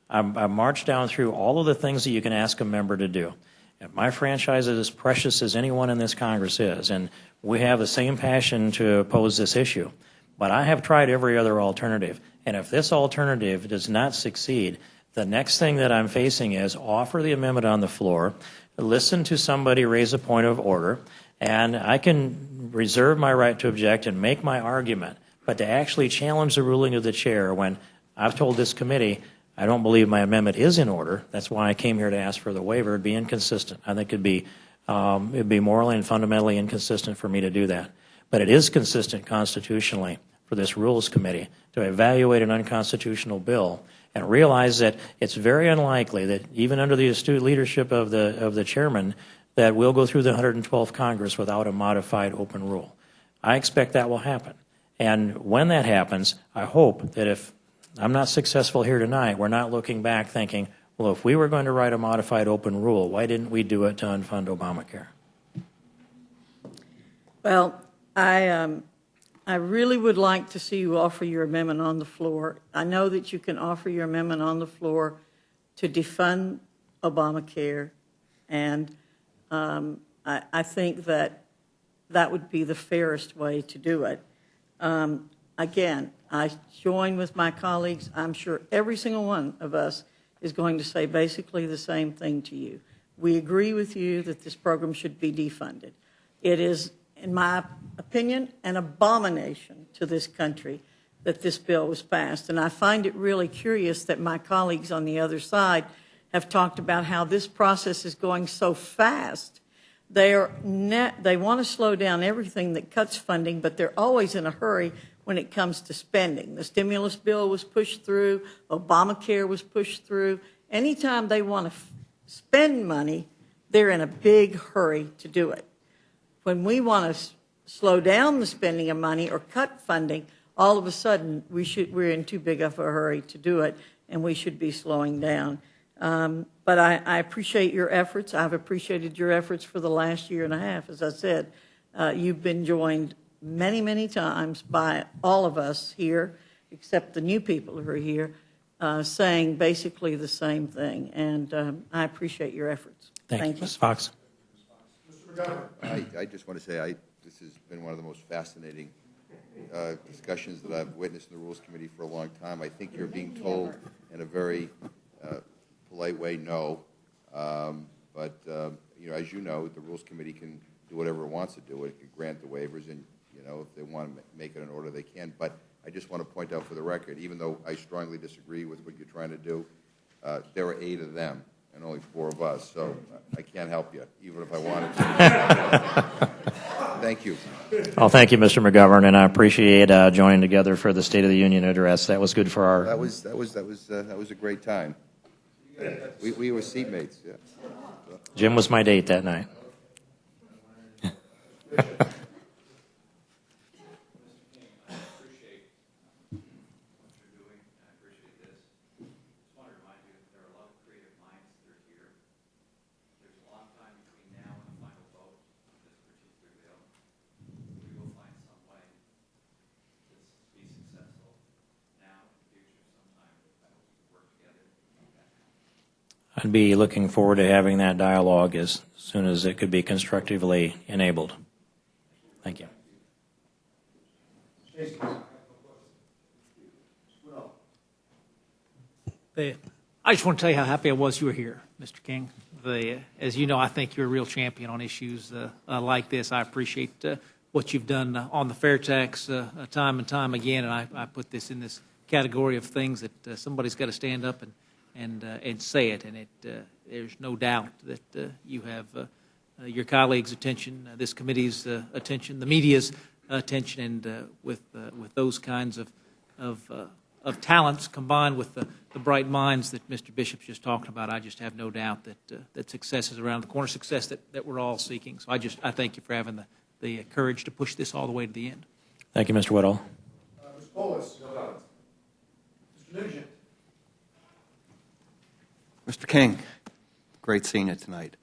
I marched down through all of the things that you can ask a member to do. And my franchise is as precious as anyone in this Congress is, and we have the same passion to oppose this issue. But I have tried every other alternative, and if this alternative does not succeed, the next thing that I'm facing is offer the amendment on the floor, listen to somebody raise a point of order, and I can reserve my right to object and make my argument. But to actually challenge the ruling of the chair when I've told this committee I don't believe my amendment is in order, that's why I came here to ask for the waiver, it'd be inconsistent. I think it'd be morally and fundamentally inconsistent for me to do that. But it is consistent constitutionally for this Rules Committee to evaluate an unconstitutional bill and realize that it's very unlikely that even under the astute leadership of the chairman that we'll go through the 112th Congress without a modified open rule. I expect that will happen. And when that happens, I hope that if I'm not successful here tonight, we're not looking back thinking, well, if we were going to write a modified open rule, why didn't we do it to unfund Obamacare? Well, I really would like to see you offer your amendment on the floor. I know that you can offer your amendment on the floor to defund Obamacare, and I think that that would be the fairest way to do it. Again, I join with my colleagues. I'm sure every single one of us is going to say basically the same thing to you. We agree with you that this program should be defunded. It is, in my opinion, an abomination to this country that this bill was passed. And I find it really curious that my colleagues on the other side have talked about how this process is going so fast. They want to slow down everything that cuts funding, but they're always in a hurry when it comes to spending. The stimulus bill was pushed through. Obamacare was pushed through. Anytime they want to spend money, they're in a big hurry to do it. When we want to slow down the spending of money or cut funding, all of a sudden we're in too big of a hurry to do it, and we should be slowing down. But I appreciate your efforts. I've appreciated your efforts for the last year and a half. As I said, you've been joined many, many times by all of us here, except the new people who are here, saying basically the same thing. And I appreciate your efforts. Thank you. Ms. Fox. I just want to say this has been one of the most fascinating discussions that I've witnessed in the Rules Committee for a long time. I think you're being told in a very polite way, no. But as you know, the Rules Committee can do whatever it wants to do. It can grant the waivers, and if they want to make it in order, they can. But I just want to point out for the record, even though I strongly disagree with what you're trying to do, there are 8 of them and only 4 of us, so I can't help you, even if I wanted to. Thank you. Well, thank you, Mr. McGovern, and I appreciate joining together for the State of the Union address. That was good for our. That was a great time. We were seatmates. Yeah. Jim was my date that night. I'd be looking forward to having that dialogue as soon as it could be constructively enabled. Thank you. I just want to tell you how happy I was you were here, Mr. King. As you know, I think you're a real champion on issues like this. I appreciate what you've done on the fair tax time and time again, and I put this in this category of things that somebody's got to stand up and say it, and there's no doubt that you have your colleagues' attention, this committee's attention, the media's attention, and with those kinds of talents combined with the bright minds that Mr. Bishop's just talked about, I just have no doubt that success is around the corner, success that we're all seeking. So I thank you for having the courage to push this all the way to the end. Thank you, Mr. Whittle. Ms. Polis. Mr. Nugent. Mr. King, great seeing you tonight.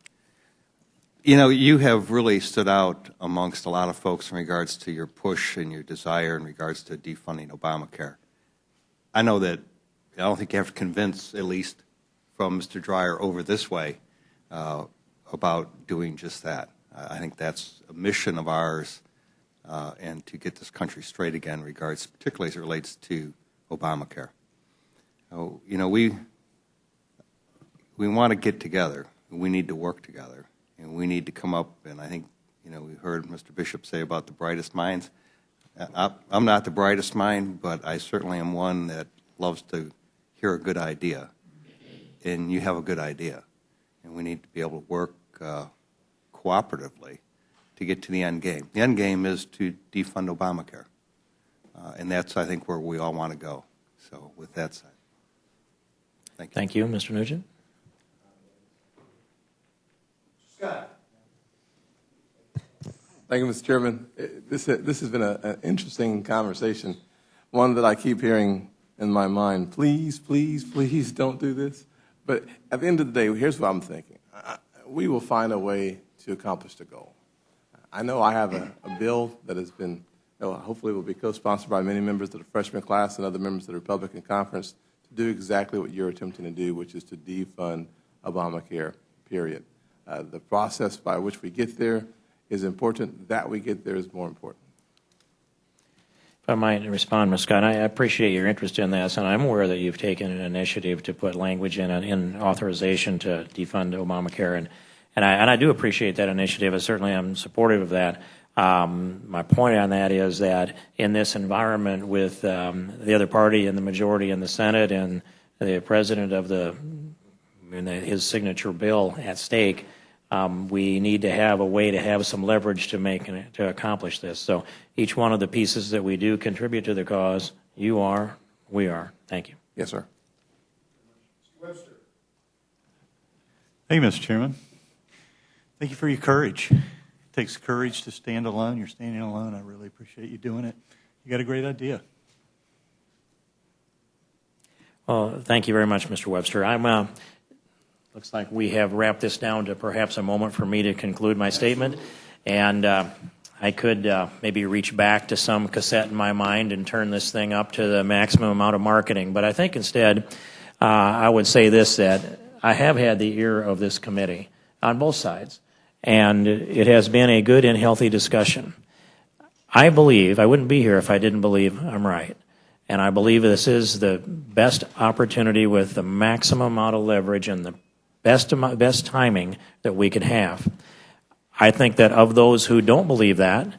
You know, you have really stood out amongst a lot of folks in regards to your push and your desire in regards to defunding Obamacare. I know that I don't think you have to convince, at least from Mr. Dreyer over this way, about doing just that. I think that's a mission of ours, and to get this country straight again, regards, particularly as it relates to Obamacare. You know, we want to get together. We need to work together, and we need to come up. And I think, you know, we heard Mr. Bishop say about the brightest minds. I'm not the brightest mind, but I certainly am one that loves to hear a good idea. And you have a good idea. And we need to be able to work cooperatively to get to the end game. The end game is to defund Obamacare. And that's, I think, where we all want to go. So with that said, thank you. Thank you, Mr. Nugent. Scott. Thank you, Mr. Chairman. This has been an interesting conversation, one that I keep hearing in my mind, please, please, please don't do this. But at the end of the day, here's what I'm thinking. We will find a way to accomplish the goal. I know I have a bill that has been, hopefully will be co-sponsored by many members of the freshman class and other members of the Republican conference to do exactly what you're attempting to do, which is to defund Obamacare, period. The process by which we get there is important. That we get there is more important. If I might respond, Ms. Scott, I appreciate your interest in this, and I'm aware that you've taken an initiative to put language in authorization to defund Obamacare, and I do appreciate that initiative. I certainly am supportive of that. My point on that is that in this environment with the other party in the majority in the Senate and the president of his signature bill at stake, we need to have a way to have some leverage to accomplish this. So each one of the pieces that we do contribute to the cause. You are, we are. Thank you. Yes, sir. Mr. Webster. Thank you, Mr. Chairman. Thank you for your courage. It takes courage to stand alone. You're standing alone. I really appreciate you doing it. You got a great idea. Well, thank you very much, Mr. Webster. Looks like we have wrapped this down to perhaps a moment for me to conclude my statement. And I could maybe reach back to some cassette in my mind and turn this thing up to the maximum amount of marketing. But I think instead I would say this, that I have had the ear of this committee on both sides. And it has been a good and healthy discussion. I believe, I wouldn't be here if I didn't believe I'm right. And I believe this is the best opportunity with the maximum amount of leverage and the best timing that we could have. I think that of those who don't believe that,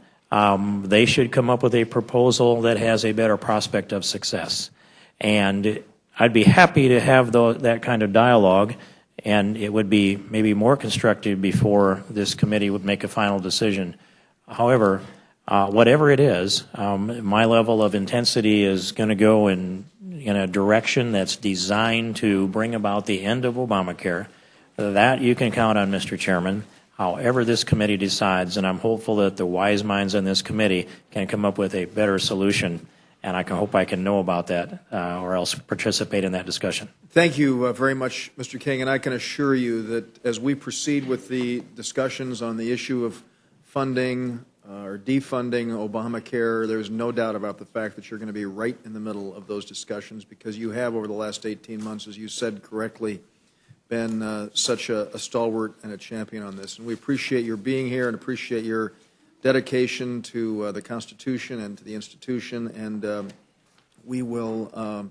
they should come up with a proposal that has a better prospect of success. And I'd be happy to have that kind of dialogue, and it would be maybe more constructive before this committee would make a final decision. However, whatever it is, my level of intensity is going to go in a direction that's designed to bring about the end of Obamacare. That you can count on, Mr. Chairman, however this committee decides, and I'm hopeful that the wise minds on this committee can come up with a better solution, and I hope I can know about that or else participate in that discussion. Thank you very much, Mr. King, and I can assure you that as we proceed with the discussions on the issue of funding or defunding Obamacare, there's no doubt about the fact that you're going to be right in the middle of those discussions, because you have, over the last 18 months, as you said correctly, been such a stalwart and a champion on this. And we appreciate your being here and appreciate your dedication to the Constitution and to the institution. And we will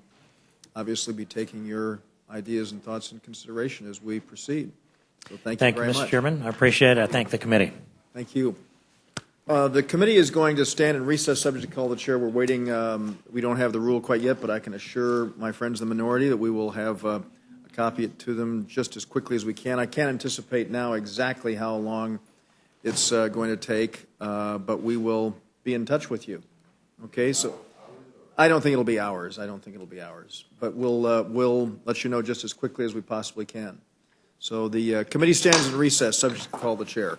obviously be taking your ideas and thoughts in consideration as we proceed. So thank you very much. Thank you, Mr. Chairman. I appreciate it. I thank the committee. Thank you. The committee is going to stand in recess subject to call the chair. We're waiting. We don't have the rule quite yet, but I can assure my friends in the minority that we will have copy it to them just as quickly as we can. I can't anticipate now exactly how long it's going to take, but we will be in touch with you. Okay, so I don't think it'll be hours. I don't think it'll be hours, but we'll let you know just as quickly as we possibly can. So the committee stands in recess, subject to call the chair.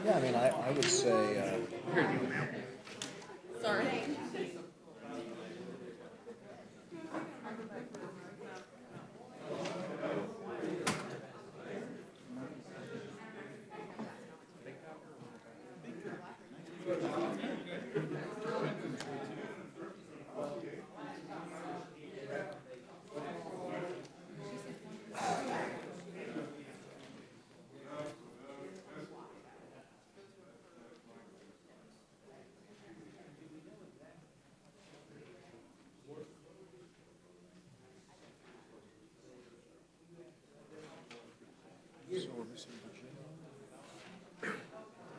Yeah, I mean, I would say. Sorry.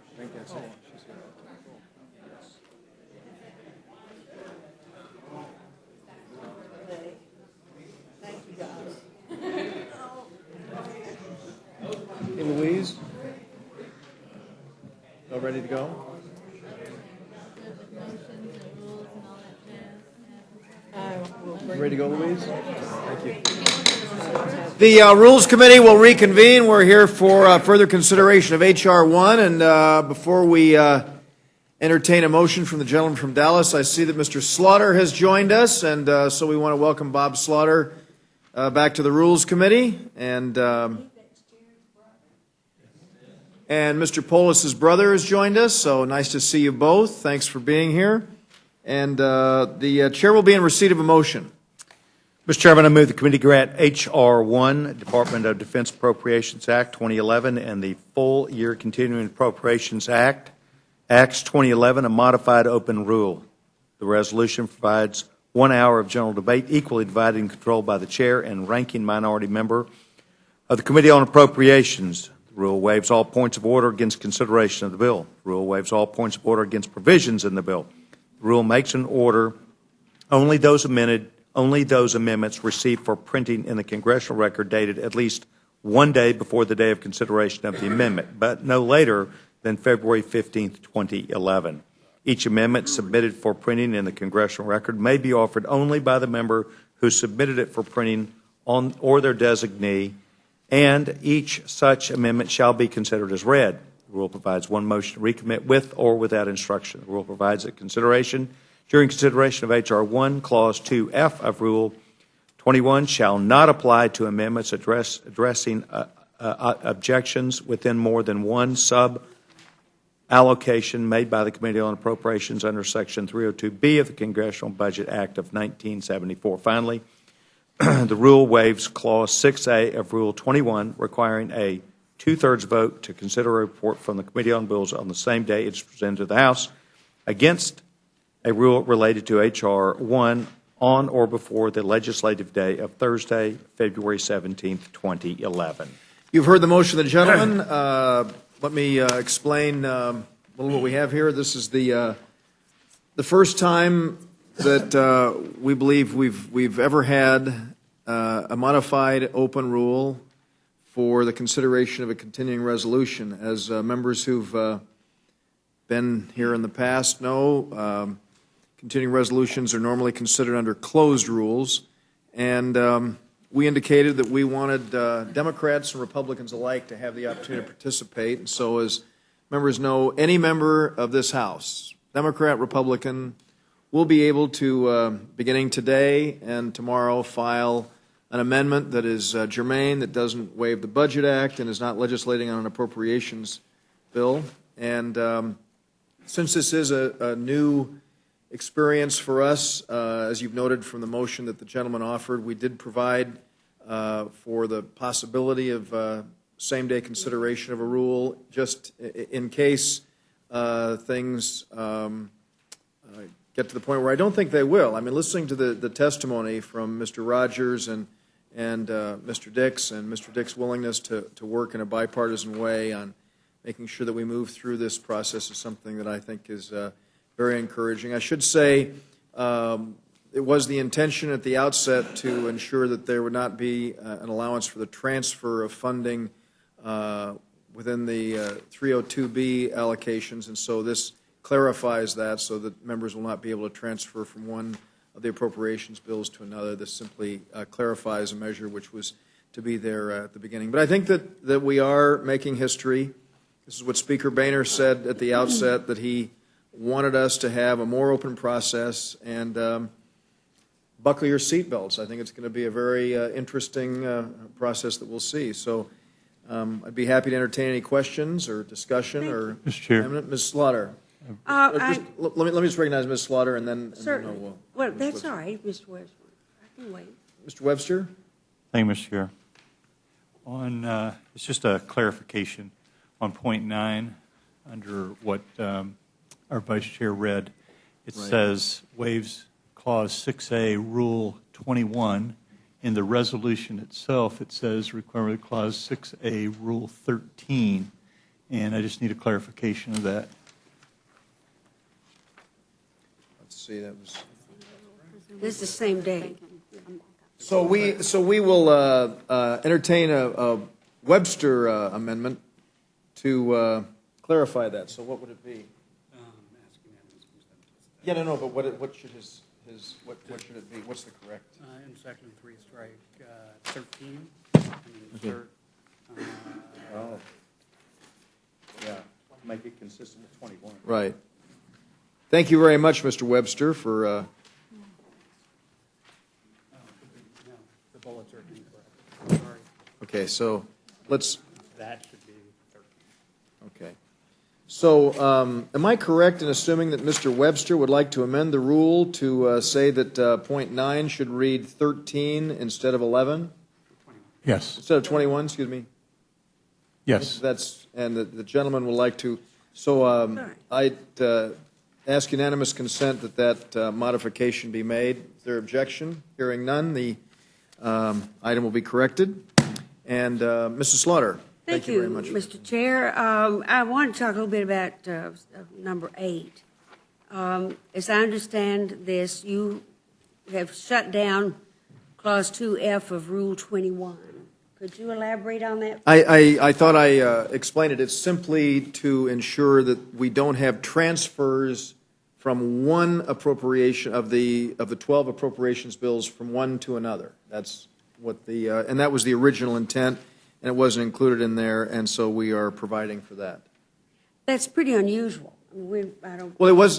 I think that's it. She's here. Thank you, guys. Hey, Louise? All ready to go? Ready to go, Louise? Thank you. The Rules Committee will reconvene. We're here for further consideration of H.R. 1, and before we entertain a motion from the gentleman from Dallas, I see that Mr. Slaughter has joined us, and so we want to welcome Bob Slaughter back to the Rules Committee, and Mr. Polis's brother has joined us, so nice to see you both. Thanks for being here. And the chair will be in receipt of a motion. Mr. Chairman, I move the committee grant H.R. 1, Department of Defense Appropriations Act 2011, and the Full Year Continuing Appropriations Act, Acts 2011, a modified open rule. The resolution provides 1 hour of general debate, equally divided and controlled by the chair and ranking minority member of the Committee on Appropriations. The rule waives all points of order against consideration of the bill. The rule waives all points of order against provisions in the bill. The rule makes an order only those amendments received for printing in the congressional record dated at least 1 day before the day of consideration of the amendment, but no later than February 15, 2011. Each amendment submitted for printing in the congressional record may be offered only by the member who submitted it for printing on or their designee, and each such amendment shall be considered as read. The rule provides one motion to recommit with or without instruction. The rule provides that during consideration of H.R. 1, Clause 2F of Rule 21 shall not apply to amendments addressing objections within more than one sub-allocation made by the Committee on Appropriations under Section 302B of the Congressional Budget Act of 1974. Finally, the rule waives Clause 6A of Rule 21, requiring a two-thirds vote to consider a report from the Committee on Bills on the same day it is presented to the House against a rule related to H.R. 1 on or before the legislative day of Thursday, February 17, 2011. You've heard the motion of the gentleman. Let me explain a little what we have here. This is the first time that we believe we've ever had a modified open rule for the consideration of a continuing resolution. As members who've been here in the past know, continuing resolutions are normally considered under closed rules, and we indicated that we wanted Democrats and Republicans alike to have the opportunity to participate. And so, as members know, any member of this House, Democrat, Republican, will be able to, beginning today and tomorrow, file an amendment that is germane, that doesn't waive the Budget Act, and is not legislating on an appropriations bill. And since this is a new experience for us, as you've noted from the motion that the gentleman offered, we did provide for the possibility of same-day consideration of a rule, just in case things get to the point where I don't think they will. I mean, listening to the testimony from Mr. Rogers and Mr. Dix, and Mr. Dix's willingness to work in a bipartisan way on making sure that we move through this process is something that I think is very encouraging. I should say it was the intention at the outset to ensure that there would not be an allowance for the transfer of funding within the 302B allocations, and so this clarifies that so that members will not be able to transfer from one of the appropriations bills to another. This simply clarifies a measure which was to be there at the beginning. But I think that we are making history. This is what Speaker Boehner said at the outset, that he wanted us to have a more open process, and buckle your seatbelts. I think it's going to be a very interesting process that we'll see. So I'd be happy to entertain any questions or discussion or Mr. Chair. amendment. Ms. Slaughter. Let me just recognize Ms. Slaughter, and then Certainly. Well, that's all right, Mr. Webster. I can wait. Mr. Webster. Thank you, Mr. Chair. It's just a clarification on point 9 under what our Vice Chair read. It says waives Clause 6A, Rule 21. In the resolution itself, it says requirement of Clause 6A, Rule 13. And I just need a clarification of that. Let's see. That was. This is the same day. So we will entertain a Webster amendment to clarify that. So what would it be? Yeah, no, but what should what should it be? What's the correct? In section 3, strike 13. Insert. Oh. Yeah, make it consistent with 21. Right. Thank you very much, Mr. Webster, for. No, the bullets are incorrect. Sorry. Okay, so let's. That should be 13. Okay. So, am I correct in assuming that Mr. Webster would like to amend the rule to say that point 9 should read 13 instead of 11? Yes. Instead of 21, excuse me? Yes. And the gentleman would like to. So, I'd ask unanimous consent that modification be made. Is there objection? Hearing none, the item will be corrected. And Mrs. Slaughter. Thank you very much. Mr. Chair. I want to talk a little bit about number 8. As I understand this, you have shut down Clause 2F of Rule 21. Could you elaborate on that? I thought I explained it. It's simply to ensure that we don't have transfers from one appropriation of the 12 appropriations bills from one to another. That's what and that was the original intent. And it wasn't included in there, and so we are providing for that. That's pretty unusual. I don't. Well, it was.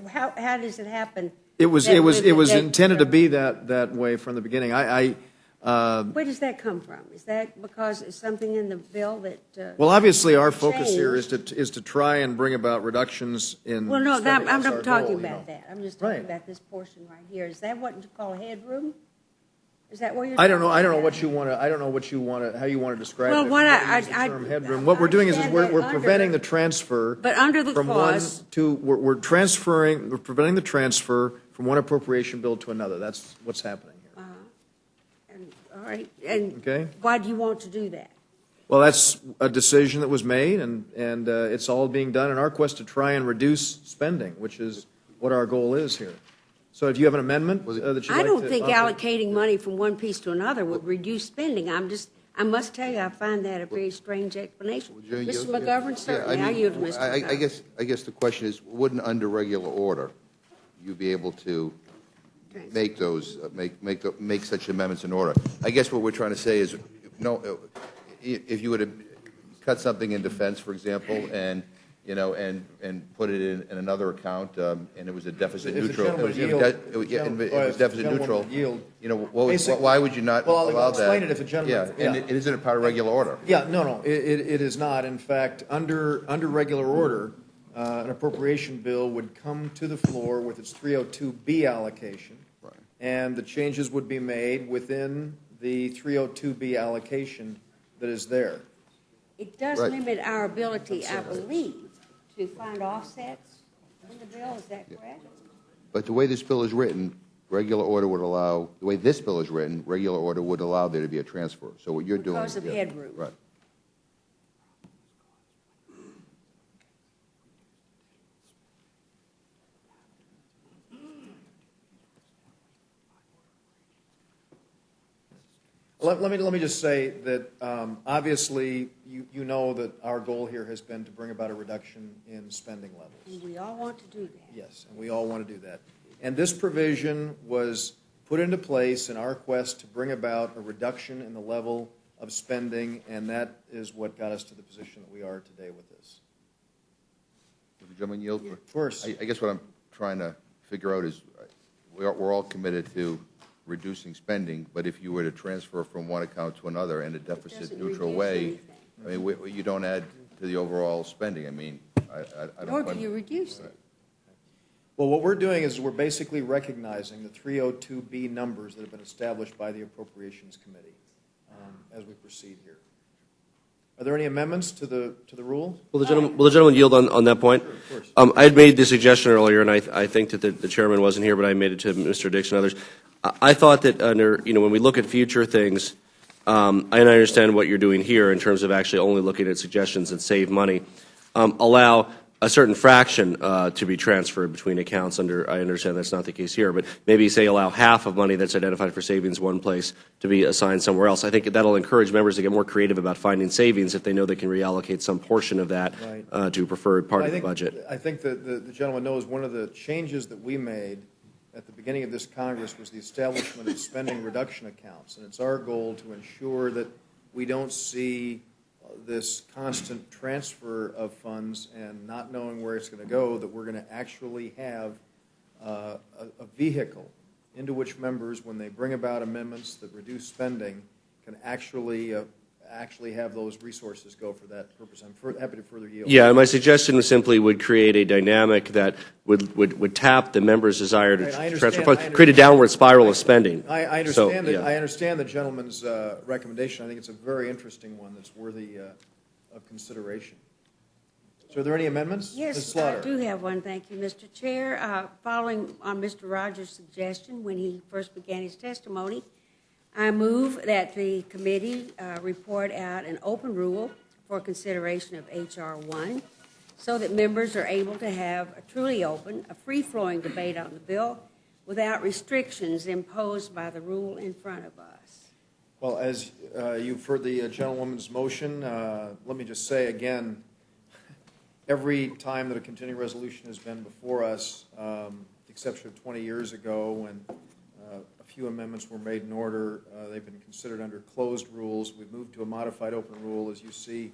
How does it happen? It was intended to be that way from the beginning. Where does that come from? Is that because it's something in the bill that? Well, obviously, our focus here is to try and bring about reductions in. Well, no, spending. I'm That's not our talking goal, about that. I'm just talking about this portion right here. Is that what you call headroom? Is that what you're? I don't know. I don't know what you want to. I don't know what you want to. How you want to describe well, it. Well, term headroom. What we're doing is we're preventing the transfer. But under the from clause, one to we're transferring. We're preventing the transfer from one appropriation bill to another. That's what's happening here. All right. And okay. Why do you want to do that? Well, that's a decision that was made, and it's all being done in our quest to try and reduce spending, which is what our goal is here. So if you have an amendment that you'd like to I don't think offer? allocating money from one piece to another would reduce spending. I must tell you, I find that a very strange explanation. Mr. McGovern, certainly. I yield to Mr. McGovern. I guess the question is, wouldn't under regular order you be able to make those make such amendments in order? I guess what we're trying to say is, no, if you would have cut something in defense, for example, and put it in another account, and it was a deficit neutral. It was deficit neutral. Why would you not allow that? I'll explain it if a gentleman. Yeah, and it isn't a part of regular order. Yeah, no, it is not. In fact, under regular order, an appropriation bill would come to the floor with its 302B allocation, right, and the changes would be made within the 302B allocation that is there. It does limit our ability, I believe, to find offsets in the bill. Is that correct? But the way this bill is written, regular order would allow. The way this bill is written, regular order would allow there to be a transfer. So what you're doing because of headroom. Right. Let me just say that obviously you know that our goal here has been to bring about a reduction in spending levels. And we all want to do that. Yes, and we all want to do that. And this provision was put into place in our quest to bring about a reduction in the level of spending, and that is what got us to the position that we are today with this. Would the gentleman yield? Of course. I guess what I'm trying to figure out is we're all committed to reducing spending, but if you were to transfer from one account to another in a deficit-neutral way, I mean, you don't add to the overall spending. I mean, I don't. Nor do you reduce it. Well, what we're doing is we're basically recognizing the 302B numbers that have been established by the Appropriations Committee as we proceed here. Are there any amendments to the rule? Will the gentleman yield on that point? Sure, of course. I had made the suggestion earlier, and I think that the chairman wasn't here, but I made it to Mr. Dix and others. I thought that under, when we look at future things, and I understand what you're doing here in terms of actually only looking at suggestions that save money, allow a certain fraction to be transferred between accounts I understand that's not the case here, but maybe say allow half of money that's identified for savings one place to be assigned somewhere else. I think that'll encourage members to get more creative about finding savings if they know they can reallocate some portion of that to a preferred part of the budget. I think that the gentleman knows one of the changes that we made at the beginning of this Congress was the establishment of spending reduction accounts, and it's our goal to ensure that we don't see this constant transfer of funds and not knowing where it's going to go, that we're going to actually have a vehicle into which members, when they bring about amendments that reduce spending, can actually have those resources go for that purpose. I'm happy to further yield. Yeah, and my suggestion simply would create a dynamic that would tap the members' desire to transfer funds, create a downward spiral of spending. I understand I understand the gentleman's recommendation. I think it's a very interesting one that's worthy of consideration. So are there any amendments? Ms. Yes, Slaughter. I do have one. Thank you, Mr. Chair. Following on Mr. Rogers' suggestion when he first began his testimony, I move that the committee report out an open rule for consideration of H.R. 1 so that members are able to have a truly open, a free-flowing debate on the bill without restrictions imposed by the rule in front of us. Well, as you've heard the gentlewoman's motion, let me just say again, every time that a continuing resolution has been before us, with the exception of 20 years ago when a few amendments were made in order, they've been considered under closed rules. We've moved to a modified open rule. As you see,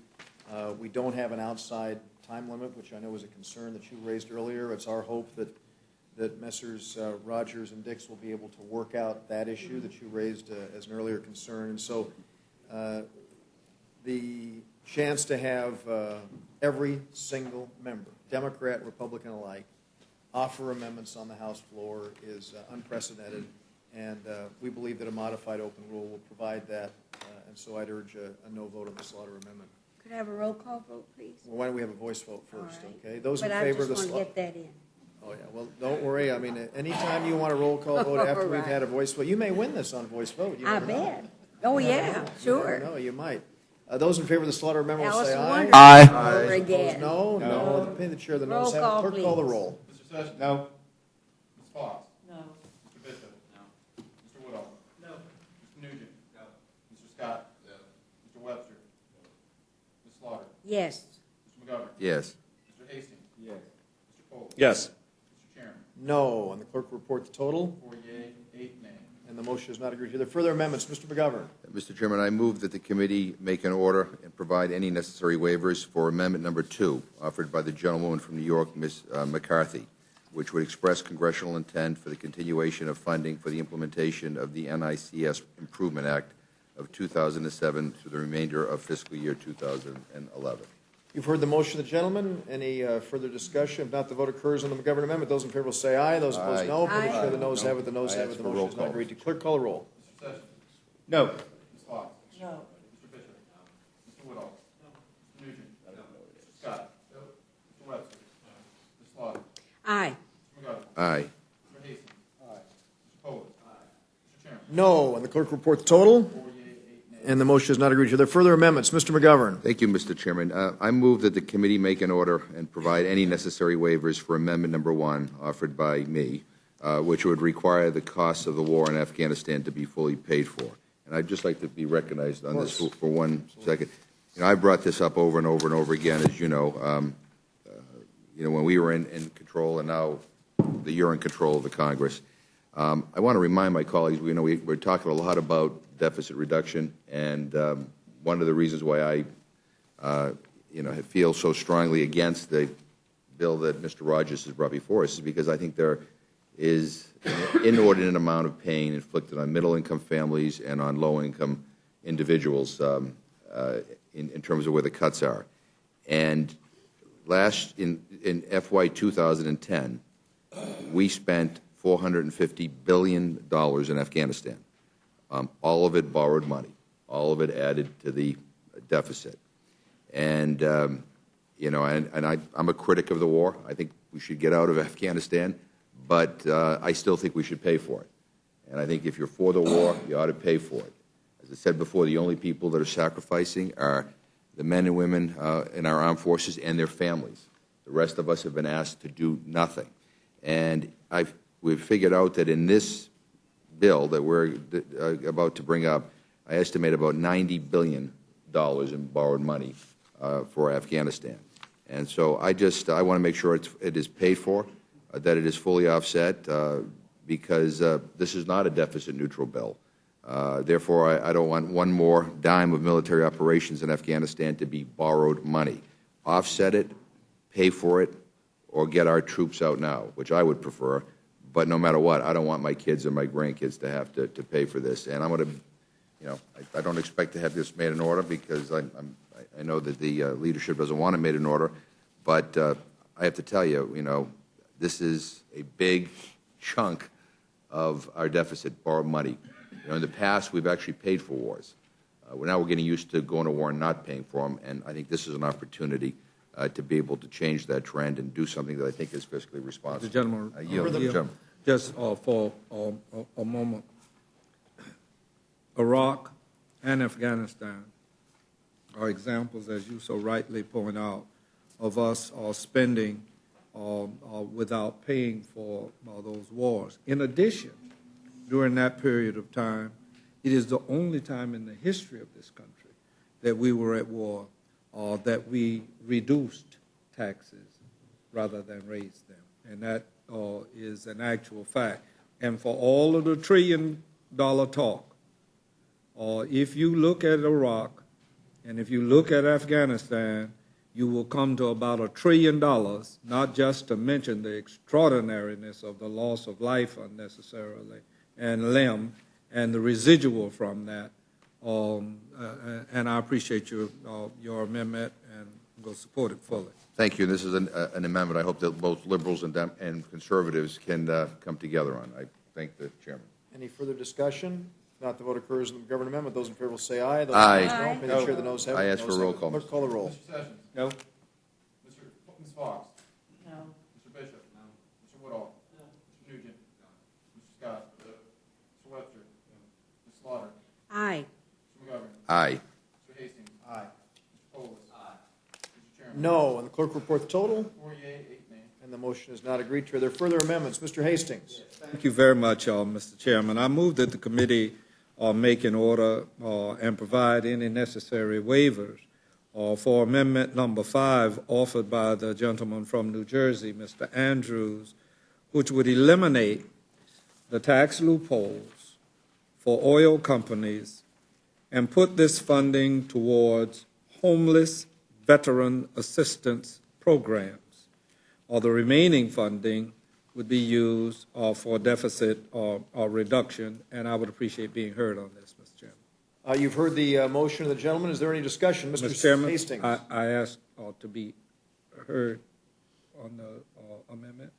we don't have an outside time limit, which I know was a concern that you raised earlier. It's our hope that Messrs. Rogers and Dix will be able to work out that issue that you raised as an earlier concern. And so the chance to have every single member, Democrat, Republican alike, offer amendments on the House floor is unprecedented, and we believe that a modified open rule will provide that, and so I'd urge a no vote on the Slaughter amendment. Could I have a roll call vote, please? Well, why don't we have a voice vote first, All right. okay? Those in But favor I of the just want Slaughter. to get that in. Oh, yeah, well, don't worry. I mean, anytime you want a roll call vote after we've Right. had a voice vote, you may win this on voice vote. You I never know. bet. Oh, yeah, sure. No, you might. Those in favor of the Slaughter amendment will say Allison aye. Wonderful Aye. over Opposed, again. no. No. Pay the chair the Roll noes have it. call, Clerk, call the please. roll. Mr. Sessions? No. Ms. Fox? No. Mr. Bishop? No. Mr. Woodall? No. Mr. Nugent? No. Mr. Scott? No. Mr. Webster? No. Ms. Slaughter? Yes. Mr. McGovern? Yes. Mr. Hastings? Yes. Mr. Pohl? Yes. Mr. Chairman? No. And the clerk will report the total, 4 yea, 8 nay. and the motion is not agreed to. Are there further amendments? Mr. McGovern. Mr. Chairman, I move that the committee make an order and provide any necessary waivers for amendment number 2, offered by the gentlewoman from New York, Ms. McCarthy, which would express congressional intent for the continuation of funding for the implementation of the NICS Improvement Act of 2007 through the remainder of fiscal year 2011. You've heard the motion of the gentleman. Any further discussion? If not, the vote occurs on the McGovern amendment. Those in favor will say aye. Those opposed, Aye. no. Pay the Aye. chair the noes have it. The noes I have ask it. The for motion roll is not call. agreed to. Clerk, call the roll. Mr. Sessions? No. Ms. Fox? No. Mr. Bishop? No. Mr. Woodall? No. Mr. Nugent? No. Mr. Scott? No. Mr. Webster? No. Ms. Slaughter? Aye. Mr. McGovern? Aye. Mr. Hastings? Aye. Mr. Pohl? Aye. Mr. Chairman? No. And the clerk will report the total, 4 yea, 8 nay. and the motion is not agreed to. Are there further amendments? Mr. McGovern. Thank you, Mr. Chairman. I move that the committee make an order and provide any necessary waivers for amendment number 1, offered by me, which would require the costs of the war in Afghanistan to be fully paid for. And I'd just like to be recognized on this for 1 second. I brought this up over and over and over again, as you know. When we were in control, and now that you're in control of the Congress. I want to remind my colleagues, we're talking a lot about deficit reduction, and one of the reasons why I feel so strongly against the bill that Mr. Rogers has brought before us is because I think there is an inordinate amount of pain inflicted on middle-income families and on low-income individuals in terms of where the cuts are. And in FY 2010, we spent $450 billion in Afghanistan. All of it borrowed money. All of it added to the deficit. And I'm a critic of the war. I think we should get out of Afghanistan, but I still think we should pay for it. And I think if you're for the war, you ought to pay for it. As I said before, the only people that are sacrificing are the men and women in our armed forces and their families. The rest of us have been asked to do nothing. And we've figured out that in this bill that we're about to bring up, I estimate about $90 billion in borrowed money for Afghanistan. And so I want to make sure it is paid for, that it is fully offset, because this is not a deficit-neutral bill. Therefore, I don't want one more dime of military operations in Afghanistan to be borrowed money. Offset it, pay for it, or get our troops out now, which I would prefer. But no matter what, I don't want my kids or my grandkids to have to pay for this. And I'm going to, I don't expect to have this made in order because I know that the leadership doesn't want it made in order. But I have to tell you, this is a big chunk of our deficit, borrowed money. In the past, we've actually paid for wars. Now we're getting used to going to war and not paying for them, and I think this is an opportunity to be able to change that trend and do something that I think is fiscally responsible. The gentleman, Gentleman. just for a moment, Iraq and Afghanistan are examples, as you so rightly point out, of us spending without paying for those wars. In addition, during that period of time, it is the only time in the history of this country that we were at war, that we reduced taxes rather than raised them. And that is an actual fact. And for all of the $1 trillion talk, if you look at Iraq and if you look at Afghanistan, you will come to about $1 trillion, not just to mention the extraordinariness of the loss of life unnecessarily and limb and the residual from that. And I appreciate your amendment and will support it fully. Thank you. This is an amendment I hope that both liberals and conservatives can come together on. I thank the chairman. Any further discussion? If not, the vote occurs on the government amendment. Those in favor will say aye. Those Aye. opposed, no. May the chair the noes have it. I ask for a roll call. Clerk, call the roll. Mr. Sessions? No. Ms. Fox? No. Mr. Bishop? No. Mr. Woodall? No. Mr. Nugent? No. Mr. Scott? Mr. Webster? No. Ms. Slaughter? Aye. Mr. McGovern? Aye. Mr. Hastings? Aye. Mr. Polis? Aye. Mr. Chairman? No. And the clerk report the total. 4 yea, 8 nay. And the motion is not agreed to. Are there further amendments? Mr. Hastings. Thank you very much, Mr. Chairman. I move that the committee make an order and provide any necessary waivers for amendment number 5 offered by the gentleman from New Jersey, Mr. Andrews, which would eliminate the tax loopholes for oil companies and put this funding towards homeless veteran assistance programs. The remaining funding would be used for deficit reduction, and I would appreciate being heard on this, Mr. Chairman. You've heard the motion of the gentleman. Is there any discussion? Mr. Chairman, Hastings. I asked to be heard on the amendment.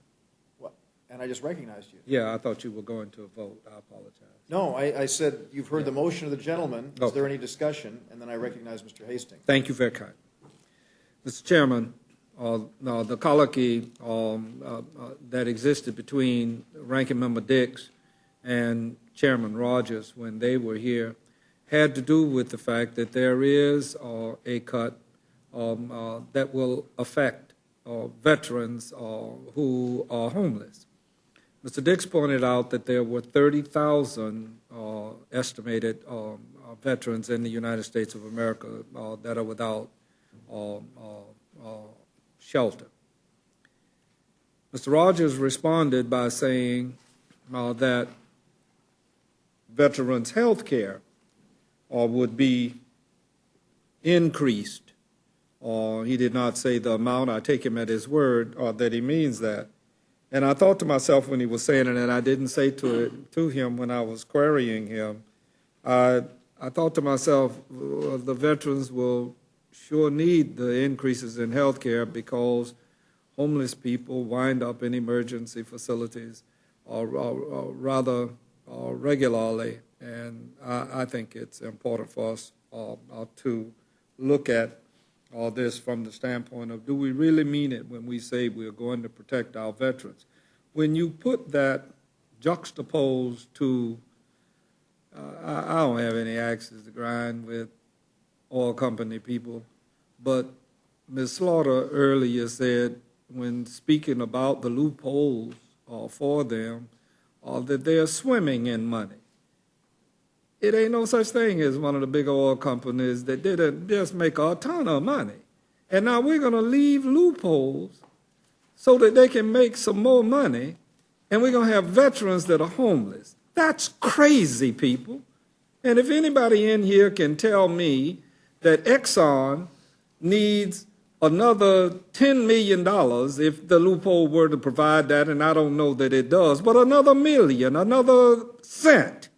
What? And I just recognized you. Yeah, I thought you were going to a vote. I apologize. No, I said you've heard the motion of the gentleman. Is Okay. there any discussion? And then I recognize Mr. Hastings. Thank you very kind. Mr. Chairman, the colloquy that existed between Ranking Member Dix and Chairman Rogers when they were here had to do with the fact that there is a cut that will affect veterans who are homeless. Mr. Dix pointed out that there were 30,000 estimated veterans in the United States of America that are without shelter. Mr. Rogers responded by saying that veterans' health care would be increased. Or he did not say the amount. I take him at his word, or that he means that. And I thought to myself when he was saying it, and I didn't say to him when I was querying him, I thought to myself, well, the veterans will sure need the increases in health care because homeless people wind up in emergency facilities rather regularly. And I think it's important for us to look at all this from the standpoint of, do we really mean it when we say we're going to protect our veterans? When you put that juxtaposed to, I don't have any axes to grind with oil company people, but Ms. Slaughter earlier said, when speaking about the loopholes for them, that they're swimming in money. It ain't no such thing as one of the big oil companies that didn't just make a ton of money. And now we're going to leave loopholes so that they can make some more money, and we're going to have veterans that are homeless. That's crazy, people. And if anybody in here can tell me that Exxon needs another $10 million if the loophole were to provide that, and I don't know that it does, but another million, another cent,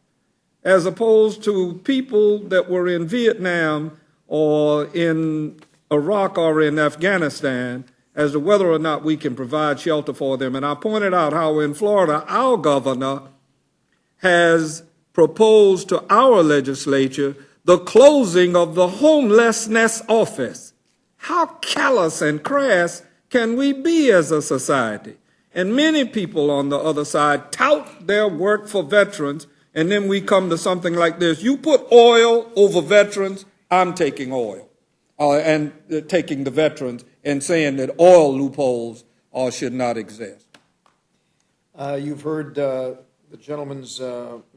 as opposed to people that were in Vietnam or in Iraq or in Afghanistan, as to whether or not we can provide shelter for them. And I pointed out how in Florida, our governor has proposed to our legislature the closing of the homelessness office. How callous and crass can we be as a society? And many people on the other side tout their work for veterans, and then we come to something like this. You put oil over veterans, I'm taking oil, and taking the veterans and saying that oil loopholes should not exist. You've heard the gentleman's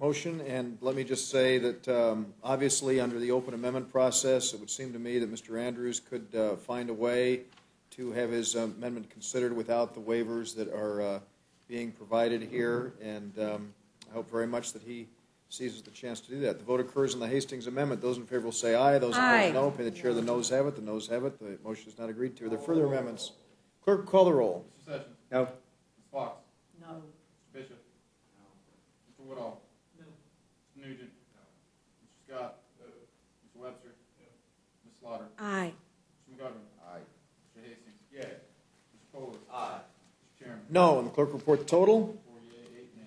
motion, and let me just say that obviously under the open amendment process, it would seem to me that Mr. Andrews could find a way to have his amendment considered without the waivers that are being provided here, and I hope very much that he seizes the chance to do that. The vote occurs on the Hastings Amendment. Those in favor will say aye. Those opposed, no. Pay the chair. The noes have it. The noes have it. The motion is not agreed to. Are there further amendments? Clerk, call the roll. Mr. Sessions. No. Ms. Fox. No. Mr. Bishop. No. Mr. Woodall. No. Mr. Nugent. No. Mr. Scott. No. Mr. Webster. No. Ms. Slaughter. Aye. Mr. McGovern. Aye. Mr. Hastings. Yay. Mr. Polis. Aye. Mr. Chairman. No. And the clerk report the total.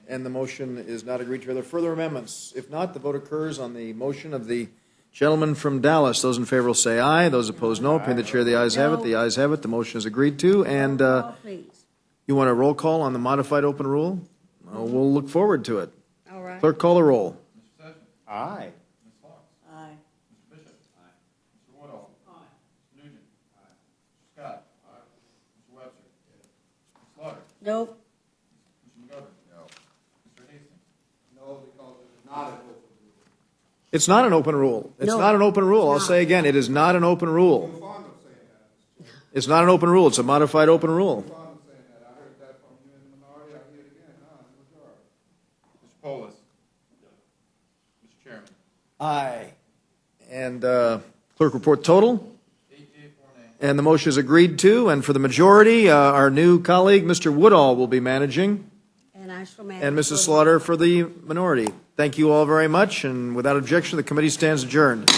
And the motion is not agreed to. Are there further amendments? If not, the vote occurs on the motion of the gentleman from Dallas. Those in favor will say aye. Those opposed, no. Pay the chair. The ayes have it. The ayes have it. The motion is agreed to. And Please. you want a roll call on the modified open rule? We'll look forward to it. All right. Clerk, call the roll. Mr. Sessions. Aye. Ms. Fox. Aye. Mr. Bishop. Aye. Mr. Woodall. Aye. Mr. Nugent. Aye. Mr. Scott. Aye. Mr. Webster. Ms. Slaughter. Nope. Mr. McGovern. No. Mr. Hastings. No, because it is not an open rule. It's not an open rule. It's No. not an open rule. I'll say again, it is not an open rule. It's not an open rule. It's a modified open rule. Mr. Polis. Mr. Chairman. Aye. And clerk report total. 8 yea, 4 nay. And the motion is agreed to. And for the majority, our new colleague, Mr. Woodall, will be managing. And I shall manage. And Mrs. Slaughter for the minority. Thank you all very much. And without objection, the committee stands adjourned.